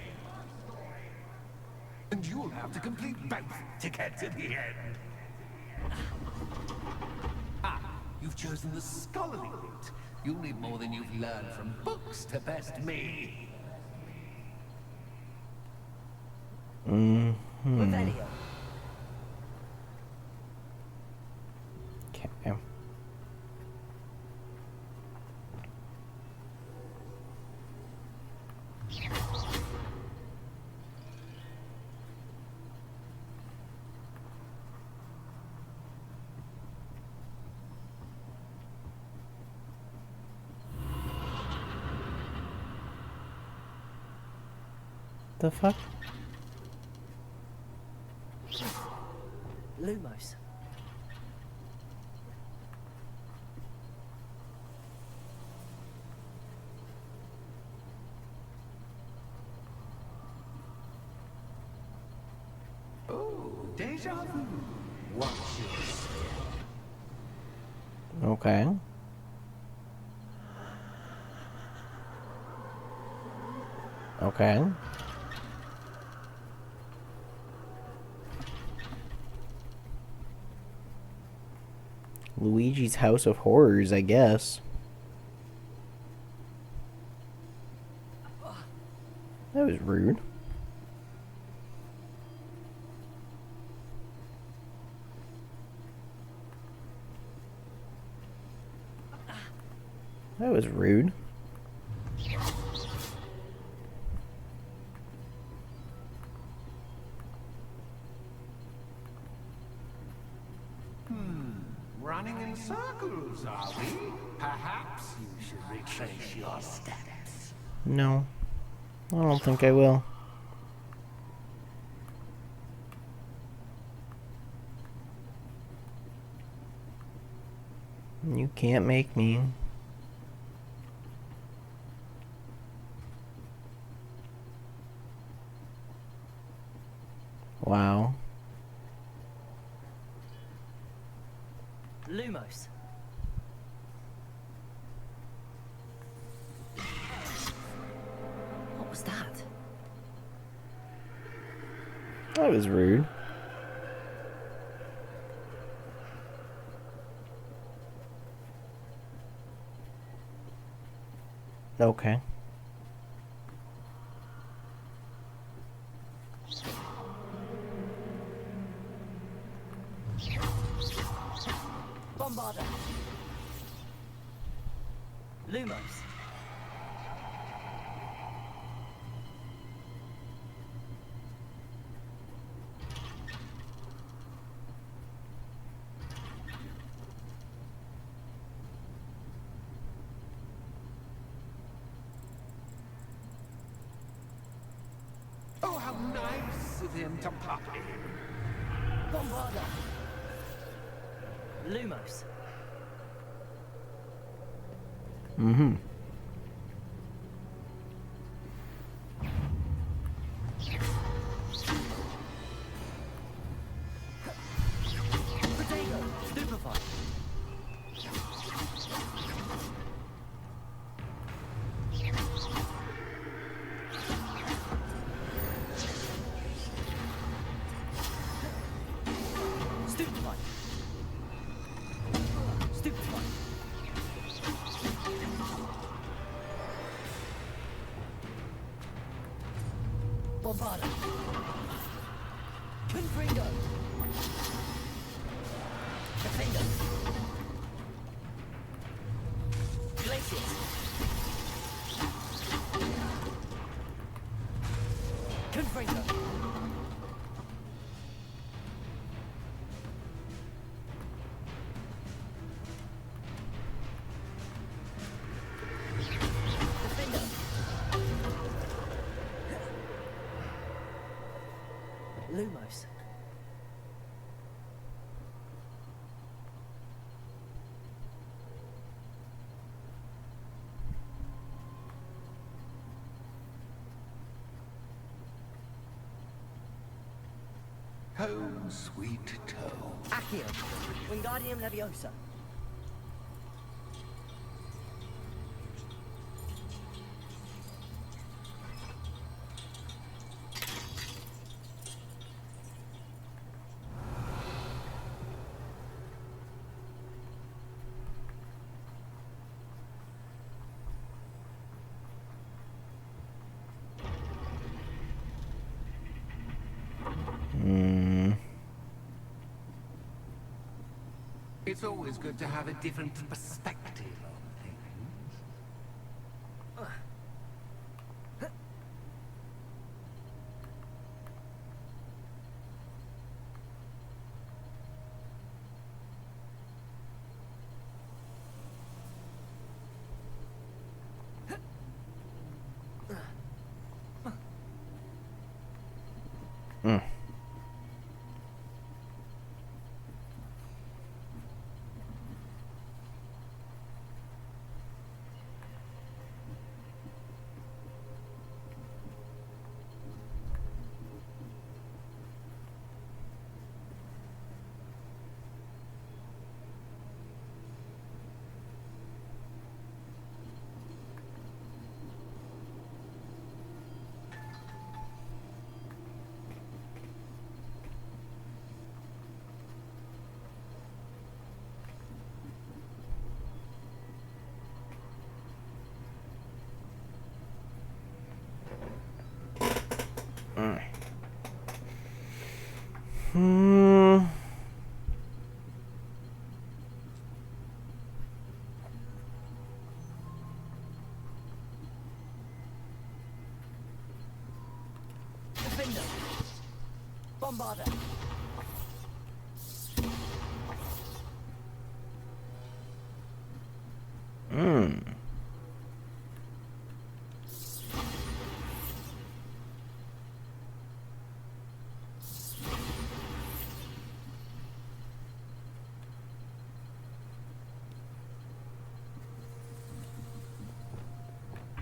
And you'll have to complete both to get to the end. Ah, you've chosen the scholarly route. You'll need more than you've learned from books to best me. Mm-hmm. Okay. The fuck? Lumos. Oh, deja vu. Watch your step. Okay. Okay. Luigi's House of Horrors, I guess. That was rude. That was rude. Running in circles, are we? Perhaps you should retrace your steps. No. I don't think I will. You can't make me. Wow. Lumos. What was that? That was rude. Okay. Bombarder. Lumos. Oh, how nice of him to pop in. Bombarder. Lumos. Mm-hmm. Potato. Stupefy. Stupefy. Stupefy. Bombarder. Confringo. Defender. Glacius. Confringo. Defender. Lumos. Home, sweet toe. Accio. Wingardium Leviosa. It's always good to have a different perspective on things. Mm. Hmm. Defender. Bombarder.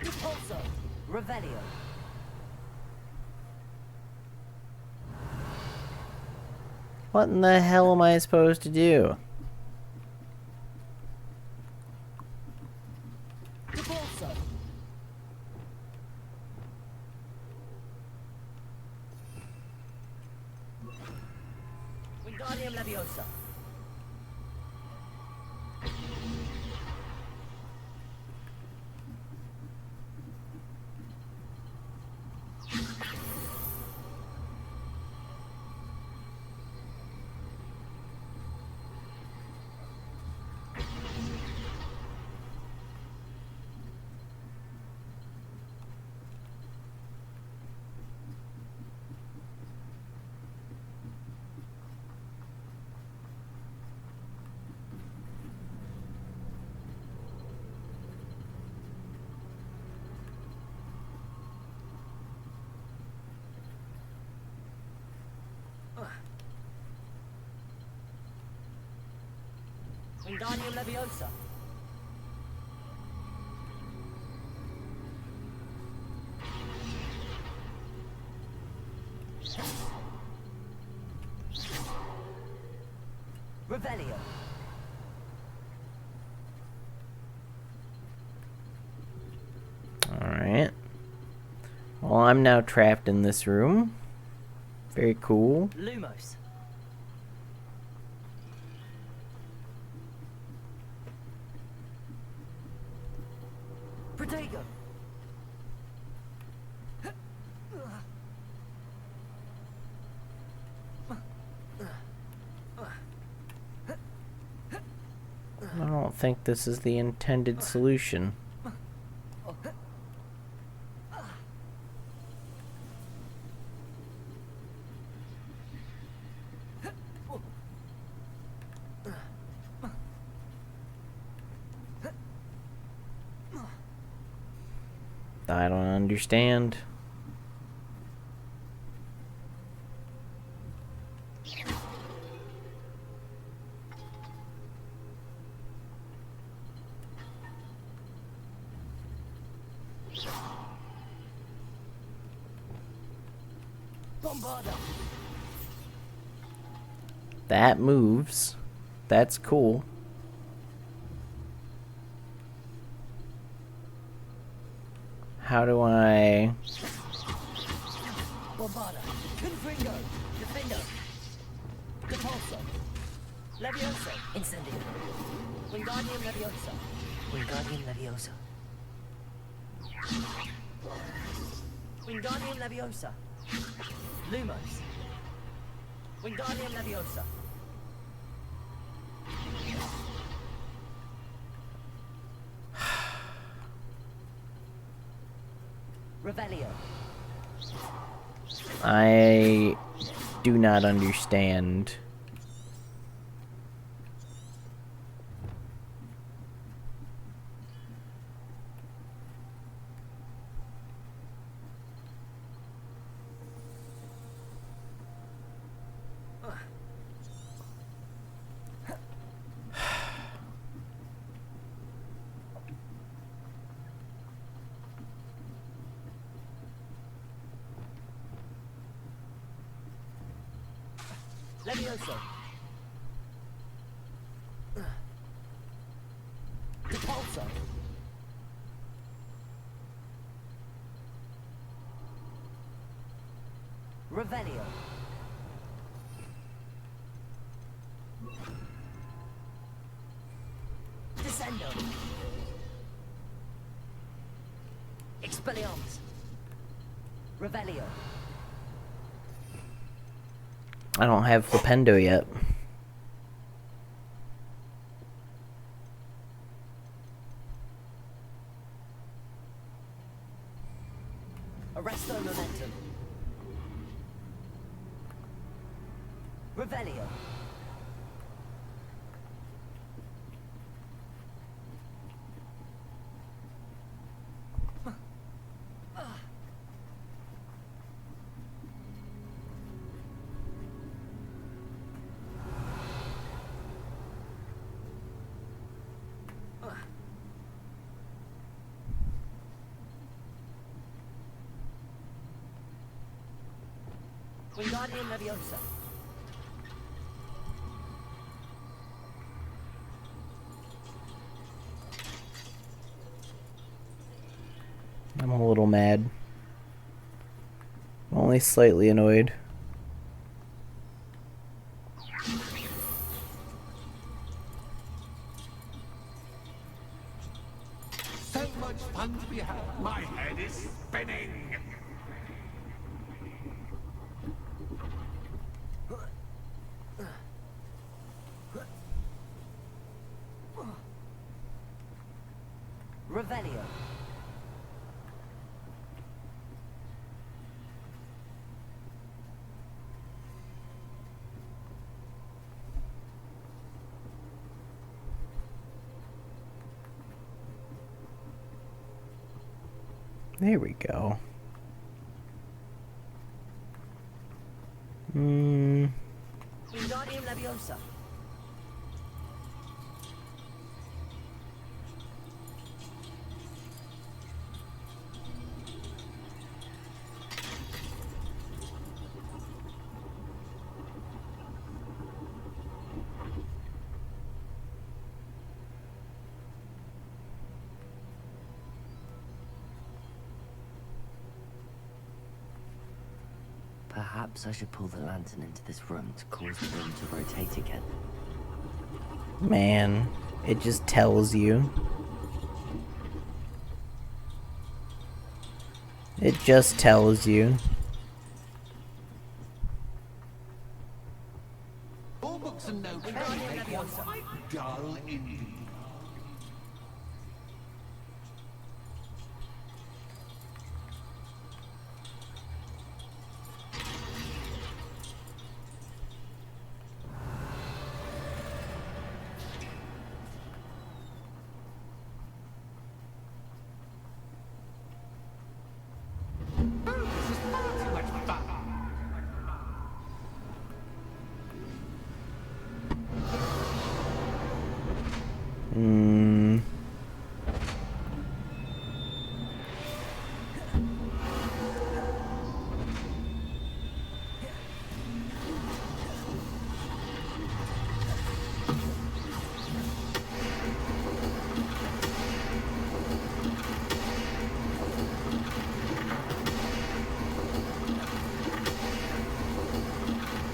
Repulsor. Revelio. What in the hell am I supposed to do? Repulsor. Wingardium Leviosa. Wingardium Leviosa. Revelio. Alright. Well, I'm now trapped in this room. Very cool. Lumos. Protego. I don't think this is the intended solution. I don't understand. Bombarder. That moves. That's cool. How do I... Bombarder. Confringo. Defender. Repulsor. Leviosa. Incendio. Wingardium Leviosa. Wingardium Leviosa. Wingardium Leviosa. Lumos. Wingardium Leviosa. Revelio. I do not understand. Levioso. Repulsor. Revelio. Descendo. Expelliarmus. Revelio. I don't have Flipendo yet. Arresto Momentum. Revelio. Wingardium Leviosa. I'm a little mad. I'm only slightly annoyed. So much fun to be had. My head is spinning. Revelio. There we go. Hmm. Wingardium Leviosa. Perhaps I should pull the lantern into this room to cause the room to rotate again. Man, it just tells you. It just tells you. All books and no candy make one quite dull indeed. Hmm.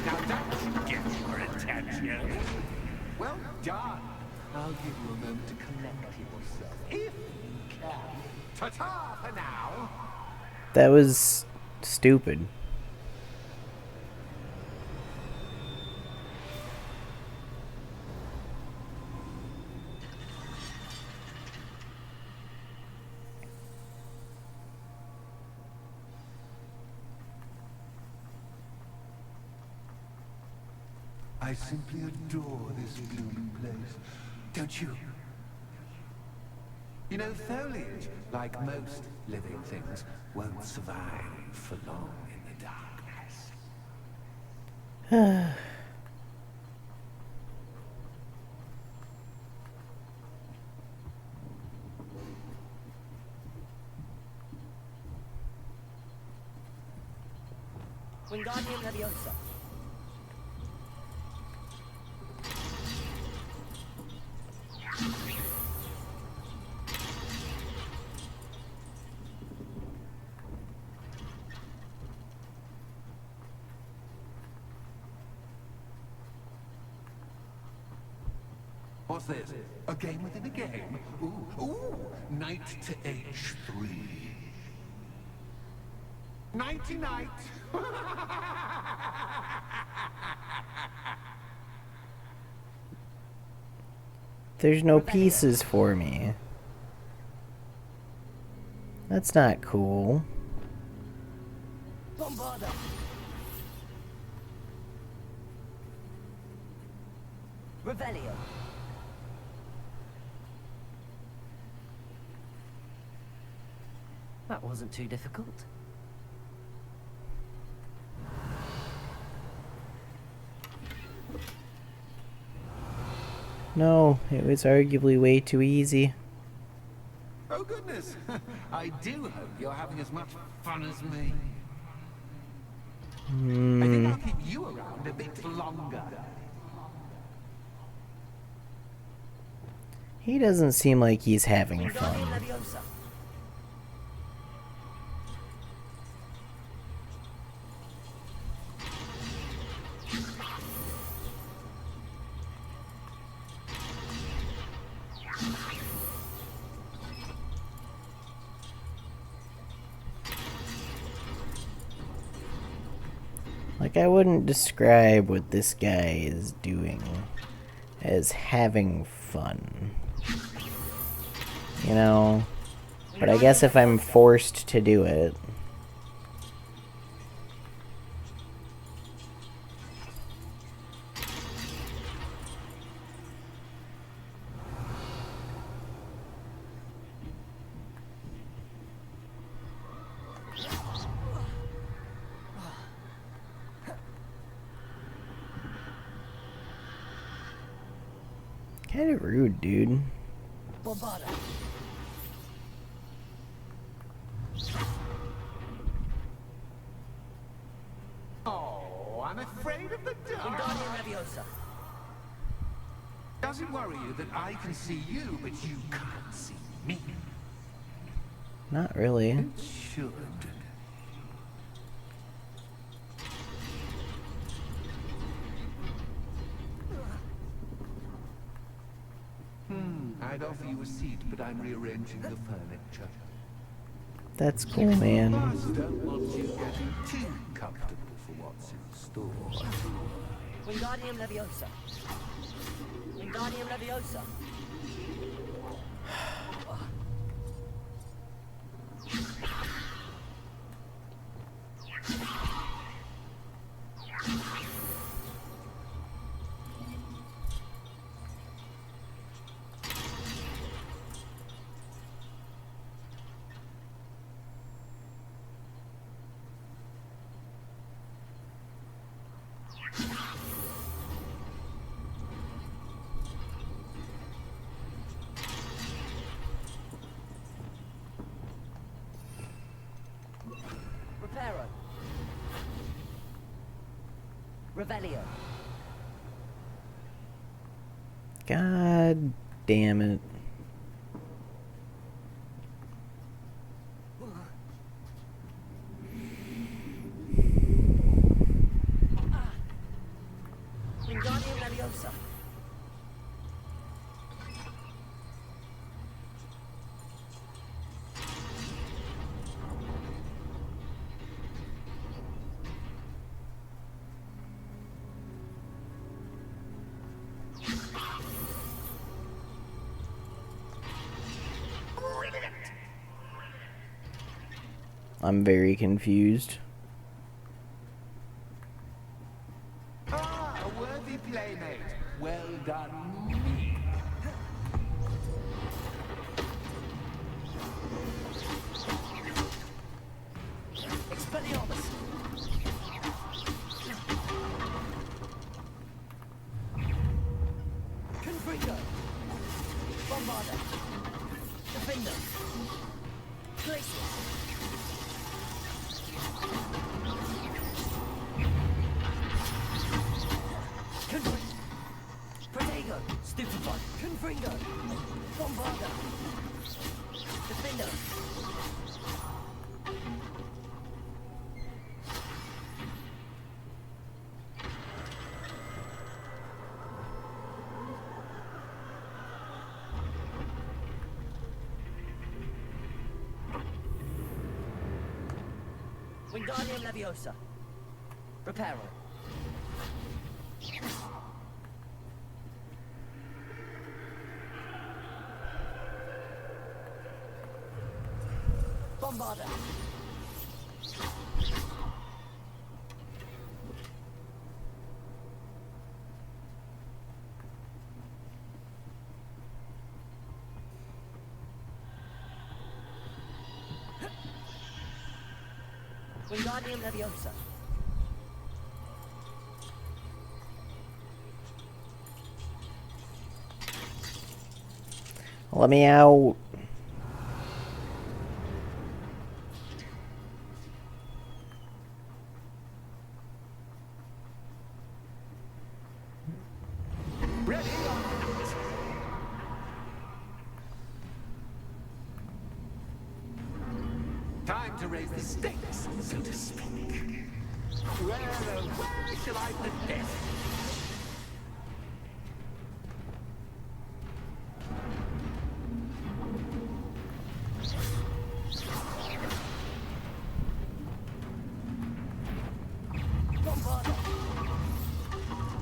Now that should get your attention. Well done. I'll give you a moment to collect yourself, if you can. Ta-ta for now. That was stupid. I simply adore this blooming place. Don't you? You know, foliage, like most living things, won't survive for long in the darkness. Wingardium Leviosa. What's this? A game within a game? Ooh, knight to H3. Nighty-night. There's no pieces for me. That's not cool. Bombarda. Revelio. That wasn't too difficult. No, it was arguably way too easy. Oh goodness! I do hope you're having as much fun as me. I think I'll keep you around a bit longer. He doesn't seem like he's having fun. Like, I wouldn't describe what this guy is doing as having fun. You know? But I guess if I'm forced to do it... Kinda rude, dude. Oh, I'm afraid of the dark. Does it worry you that I can see you, but you can't see me? Not really. It should. I'd offer you a seat, but I'm rearranging the furniture. That's cool, man. Plus, don't want you getting too comfortable for what's in store. Wingardium Leviosa. Wingardium Leviosa. Reparo. Revelio. God damn it. Wingardium Leviosa. I'm very confused. Ah, a worthy playmate. Well done, me. Expelliarmus. Confringo. Bombarda. Defender. Glacius. Protego. Stupefy. Confringo. Bombarda. Defender. Wingardium Leviosa. Reparo. Bombarda. Wingardium Leviosa. Let me out. Ready or not? Time to raise the stakes, so to speak. Where shall I put this? Bombarda.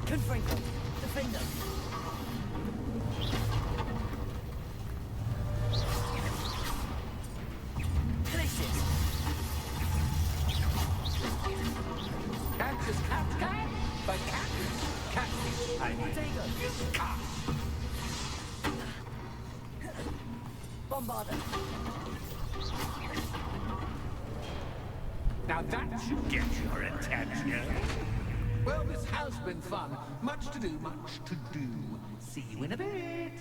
Confringo. Defender. Glacius. Catches cat, but cat. I mean, cat. Bombarda. Now that should get your attention. Well, this has been fun. Much to do, much to do. See you in a bit.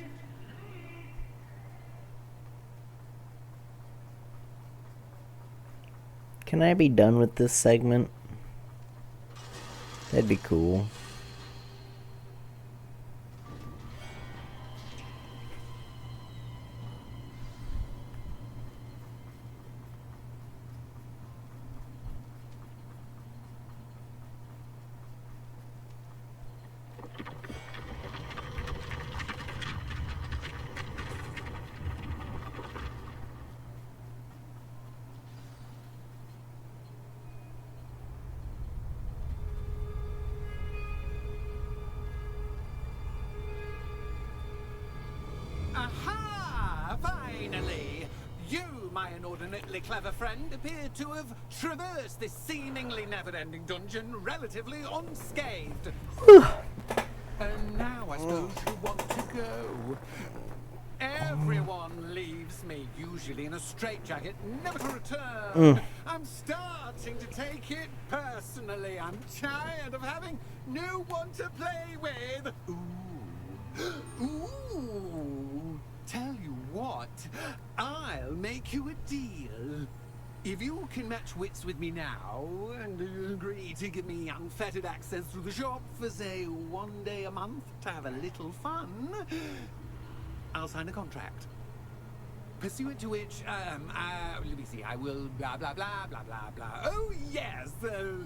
Can I be done with this segment? That'd be cool. Aha! Finally! You, my inordinately clever friend, appear to have traversed this seemingly never-ending dungeon relatively unscathed. And now I suppose you want to go. Everyone leaves me, usually in a straitjacket, never to return. I'm starting to take it personally. I'm tired of having no one to play with. Ooh. Tell you what, I'll make you a deal. If you can match wits with me now and agree to give me unfettered access through the shop for, say, 1 day a month to have a little fun, I'll sign a contract. Pursuant to which, let me see, I will blah, blah, blah, blah, blah, blah. Oh, yes,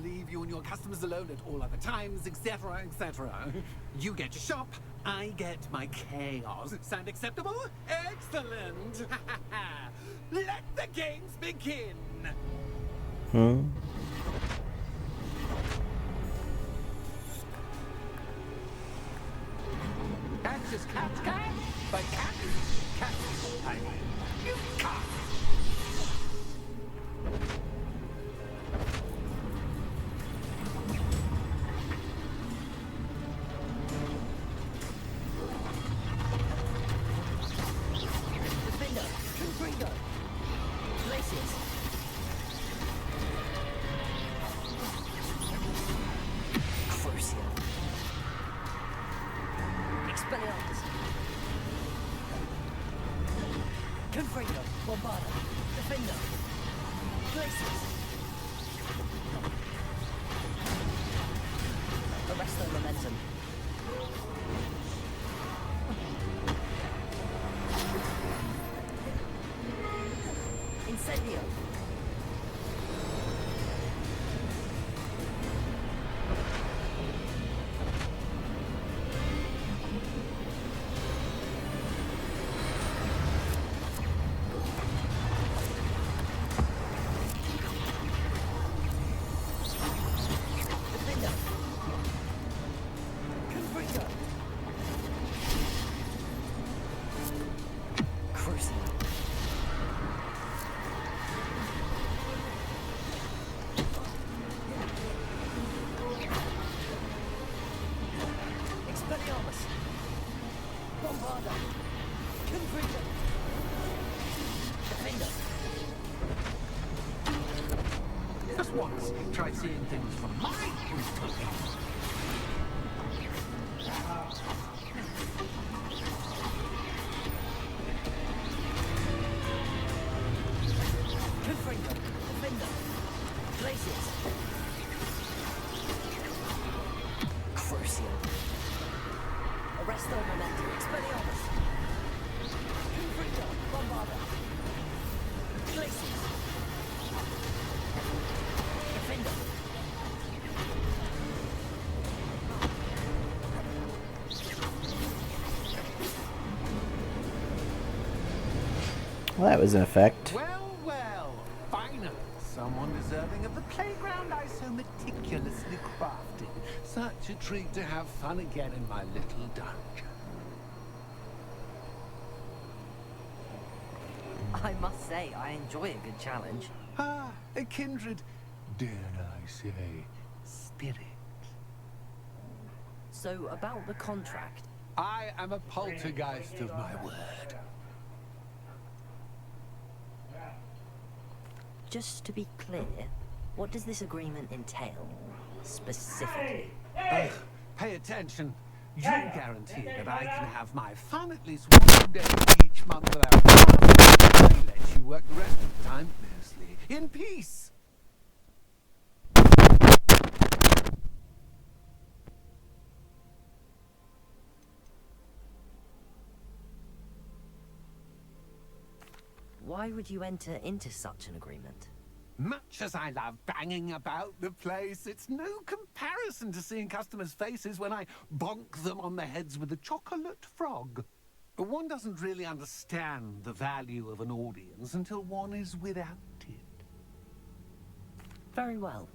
leave you and your customers alone at all other times, etc., etc. You get your shop, I get my chaos. Sound acceptable? Excellent! Let the games begin! Catch is cat, but cat. I mean, you cat. Defender. Confringo. Glacius. Crucio. Expelliarmus. Confringo. Bombarda. Defender. Glacius. Arresto Momentum. Incendio. others. Try seeing things from my point of view. Confringo, Defender, Glaciers, Crucio, Arresto Momentum, Expelliarmus, Confringo, Bombarda, Glaciers, Defender. Well, that was an effect. Well, well, finally, someone deserving of the playground I so meticulously crafted. Such a treat to have fun again in my little dungeon. I must say, I enjoy a good challenge. Ah, a kindred, dare I say, spirit. So, about the contract. I am a poltergeist of my word. Just to be clear, what does this agreement entail, specifically? Pay attention. You guarantee that I can have my fun at least one day each month without harm. I let you work the rest of the time mostly in peace. Why would you enter into such an agreement? Much as I love banging about the place, it's no comparison to seeing customers' faces when I bonk them on the heads with a chocolate frog. One doesn't really understand the value of an audience until one is without it. Very well.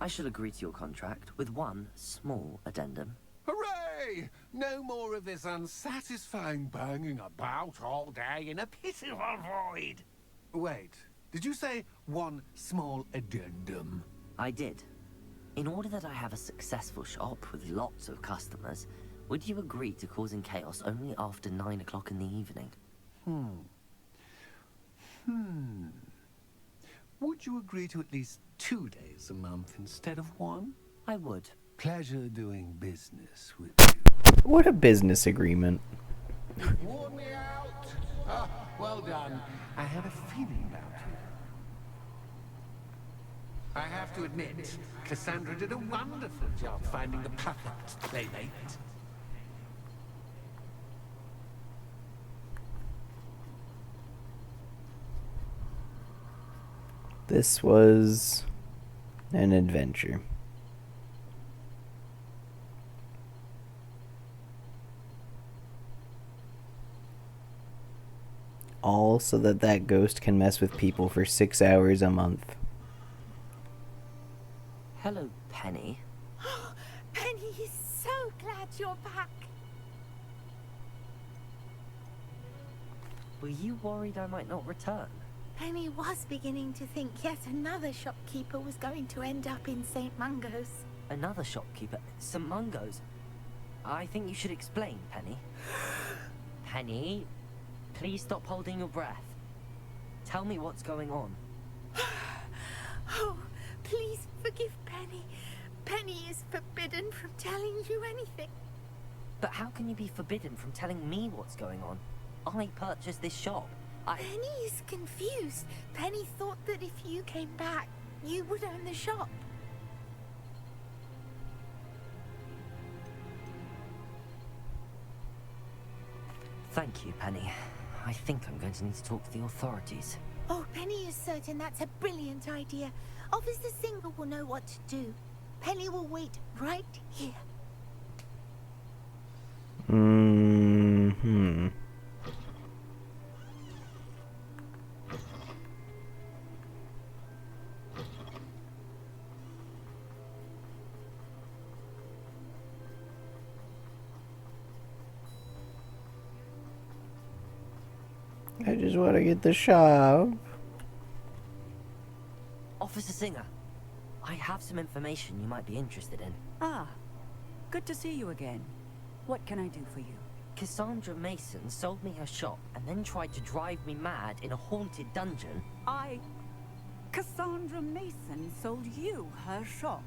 I shall agree to your contract with one small addendum. Hooray! No more of this unsatisfying banging about all day in a pitiful void. Wait, did you say one small addendum? I did. In order that I have a successful shop with lots of customers, would you agree to causing chaos only after 9 o'clock in the evening? Would you agree to at least 2 days a month instead of one? I would. Pleasure doing business with you. What a business agreement. You've worn me out. Ah, well done. I have a feeling about you. I have to admit, Cassandra did a wonderful job finding the perfect playmate. This was an adventure. All so that that ghost can mess with people for 6 hours a month. Hello, Penny. Penny is so glad you're back. Were you worried I might not return? Penny was beginning to think yet another shopkeeper was going to end up in St. Mungo's. Another shopkeeper? St. Mungo's? I think you should explain, Penny. Penny, please stop holding your breath. Tell me what's going on. Oh, please forgive Penny. Penny is forbidden from telling you anything. But how can you be forbidden from telling me what's going on? I purchased this shop. Penny is confused. Penny thought that if you came back, you would own the shop. Thank you, Penny. I think I'm going to need to talk to the authorities. Oh, Penny is certain that's a brilliant idea. Officer Singer will know what to do. Penny will wait right here. I just want to get the shop. Officer Singer, I have some information you might be interested in. Ah, good to see you again. What can I do for you? Cassandra Mason sold me her shop and then tried to drive me mad in a haunted dungeon. Cassandra Mason sold you her shop.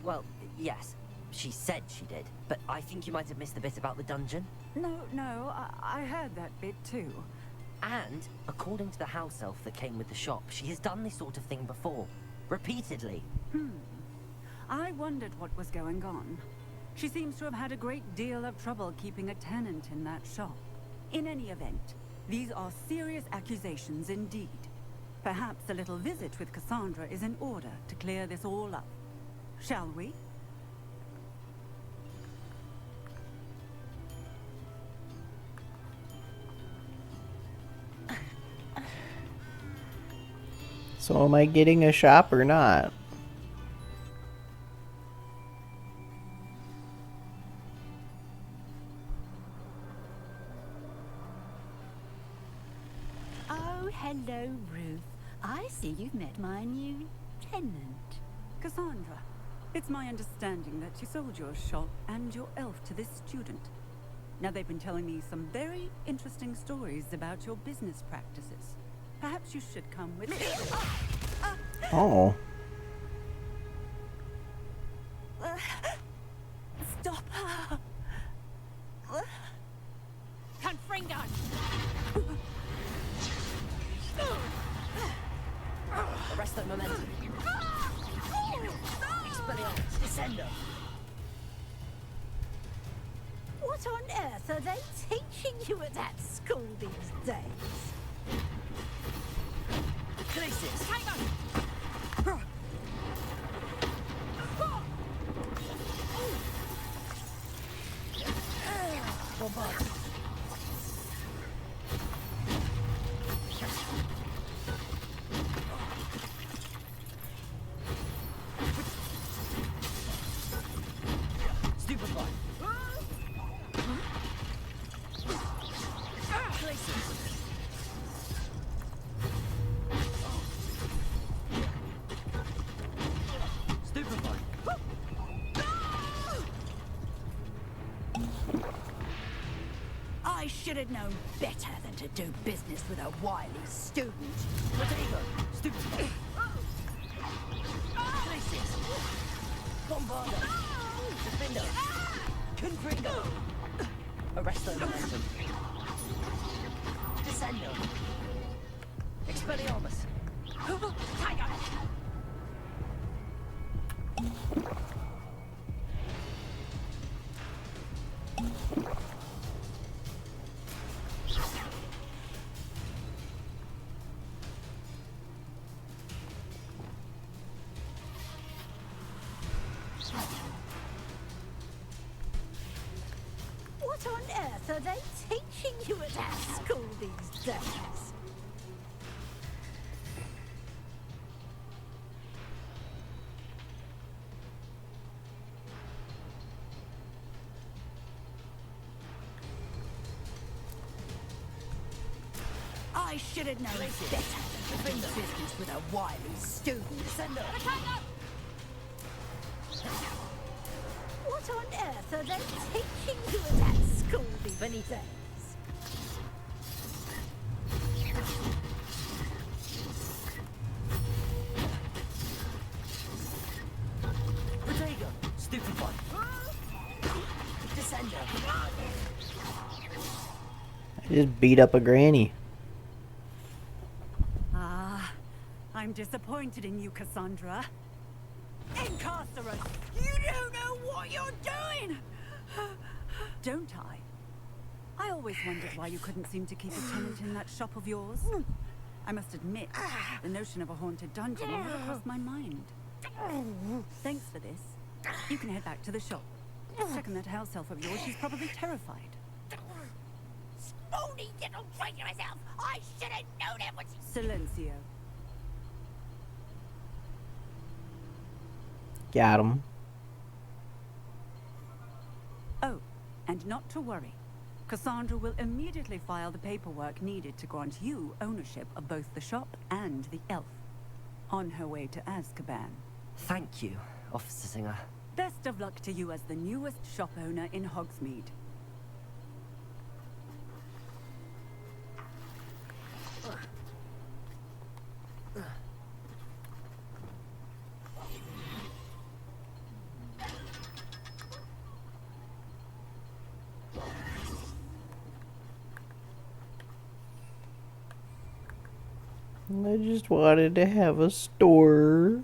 Well, yes. She said she did, but I think you might have missed the bit about the dungeon. No, I heard that bit too. And, according to the house elf that came with the shop, she has done this sort of thing before. Repeatedly. I wondered what was going on. She seems to have had a great deal of trouble keeping a tenant in that shop. In any event, these are serious accusations indeed. Perhaps a little visit with Cassandra is in order to clear this all up. Shall we? So am I getting a shop or not? Oh, hello, Ruth. I see you've met my new tenant. Cassandra, it's my understanding that you sold your shop and your elf to this student. Now, they've been telling me some very interesting stories about your business practices. Perhaps you should come with me. Oh. Stop her! Confringo! Arrest that momentum. Expelliarmus, Descendo. What on earth are they teaching you at that school these days? Crisis. Hang on! Bombard. Stupefy. Places. Stupefy. I should have known better than to do business with a wily student. Potato. Stupefy. Places. Bombardo. Defender. Confringo. Arresto momentum. Descendo. Expelliarmus. Tiger. What on earth are they teaching you at that school these days? I should have known better than to do business with a wily student. What on earth are they teaching you at that school these days? Potato. Stupefy. Descendo. I just beat up a granny. I'm disappointed in you, Cassandra. Incarcerate! You don't know what you're doing! Don't I? I always wondered why you couldn't seem to keep a tenant in that shop of yours. I must admit, the notion of a haunted dungeon never crossed my mind. Thanks for this. You can head back to the shop. Checking that house elf of yours, she's probably terrified. Spoony little traitor herself! I should have known it was... Silencio. Got him. Oh, and not to worry. Cassandra will immediately file the paperwork needed to grant you ownership of both the shop and the elf. On her way to Azkaban. Thank you, Officer Singer. Best of luck to you as the newest shop owner in Hogsmeade. I just wanted to have a store.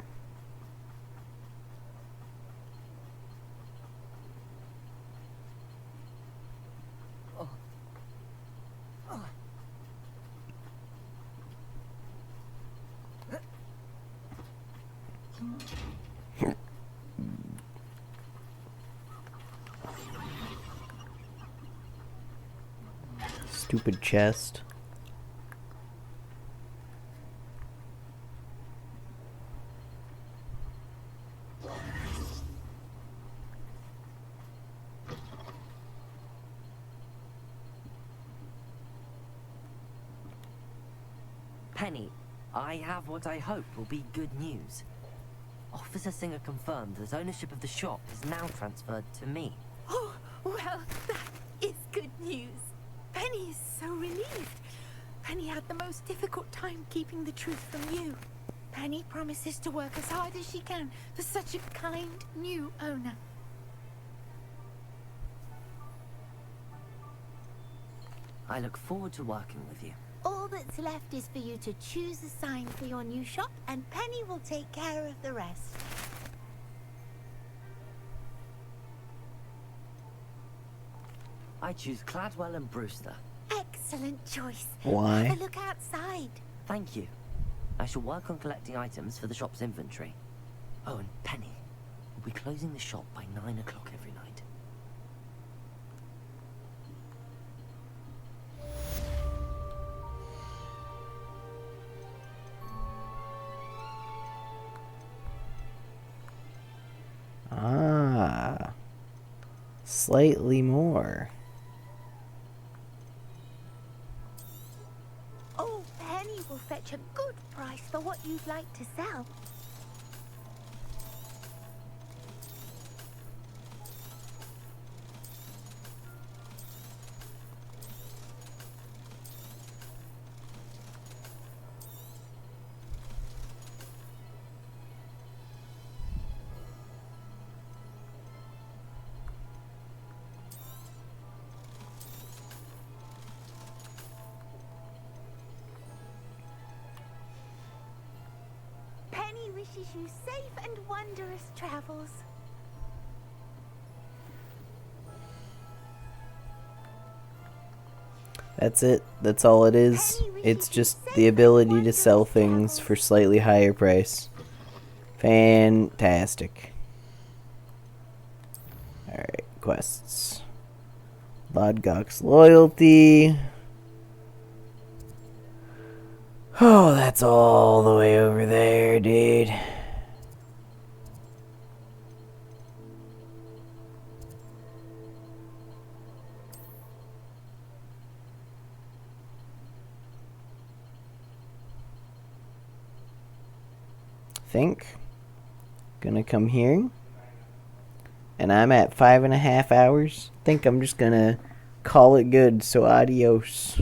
Stupid chest. Penny, I have what I hope will be good news. Officer Singer confirmed that ownership of the shop is now transferred to me. Oh, well, that is good news. Penny is so relieved. Penny had the most difficult time keeping the truth from you. Penny promises to work as hard as she can for such a kind new owner. I look forward to working with you. All that's left is for you to choose a sign for your new shop, and Penny will take care of the rest. I choose Cladwell and Brewster. Excellent choice. Why? Have a look outside. Thank you. I shall work on collecting items for the shop's inventory. Oh, and Penny, we'll be closing the shop by 9 o'clock every night. Ah. Slightly more. Oh, Penny will fetch a good price for what you'd like to sell. Penny wishes you safe and wondrous travels. That's it. That's all it is. It's just the ability to sell things for slightly higher price. Fantastic. Alright, quests. Lodgok's loyalty. Oh, that's all the way over there, dude. Think. Gonna come here. And I'm at 5.5 hours. Think I'm just gonna call it good, so adios.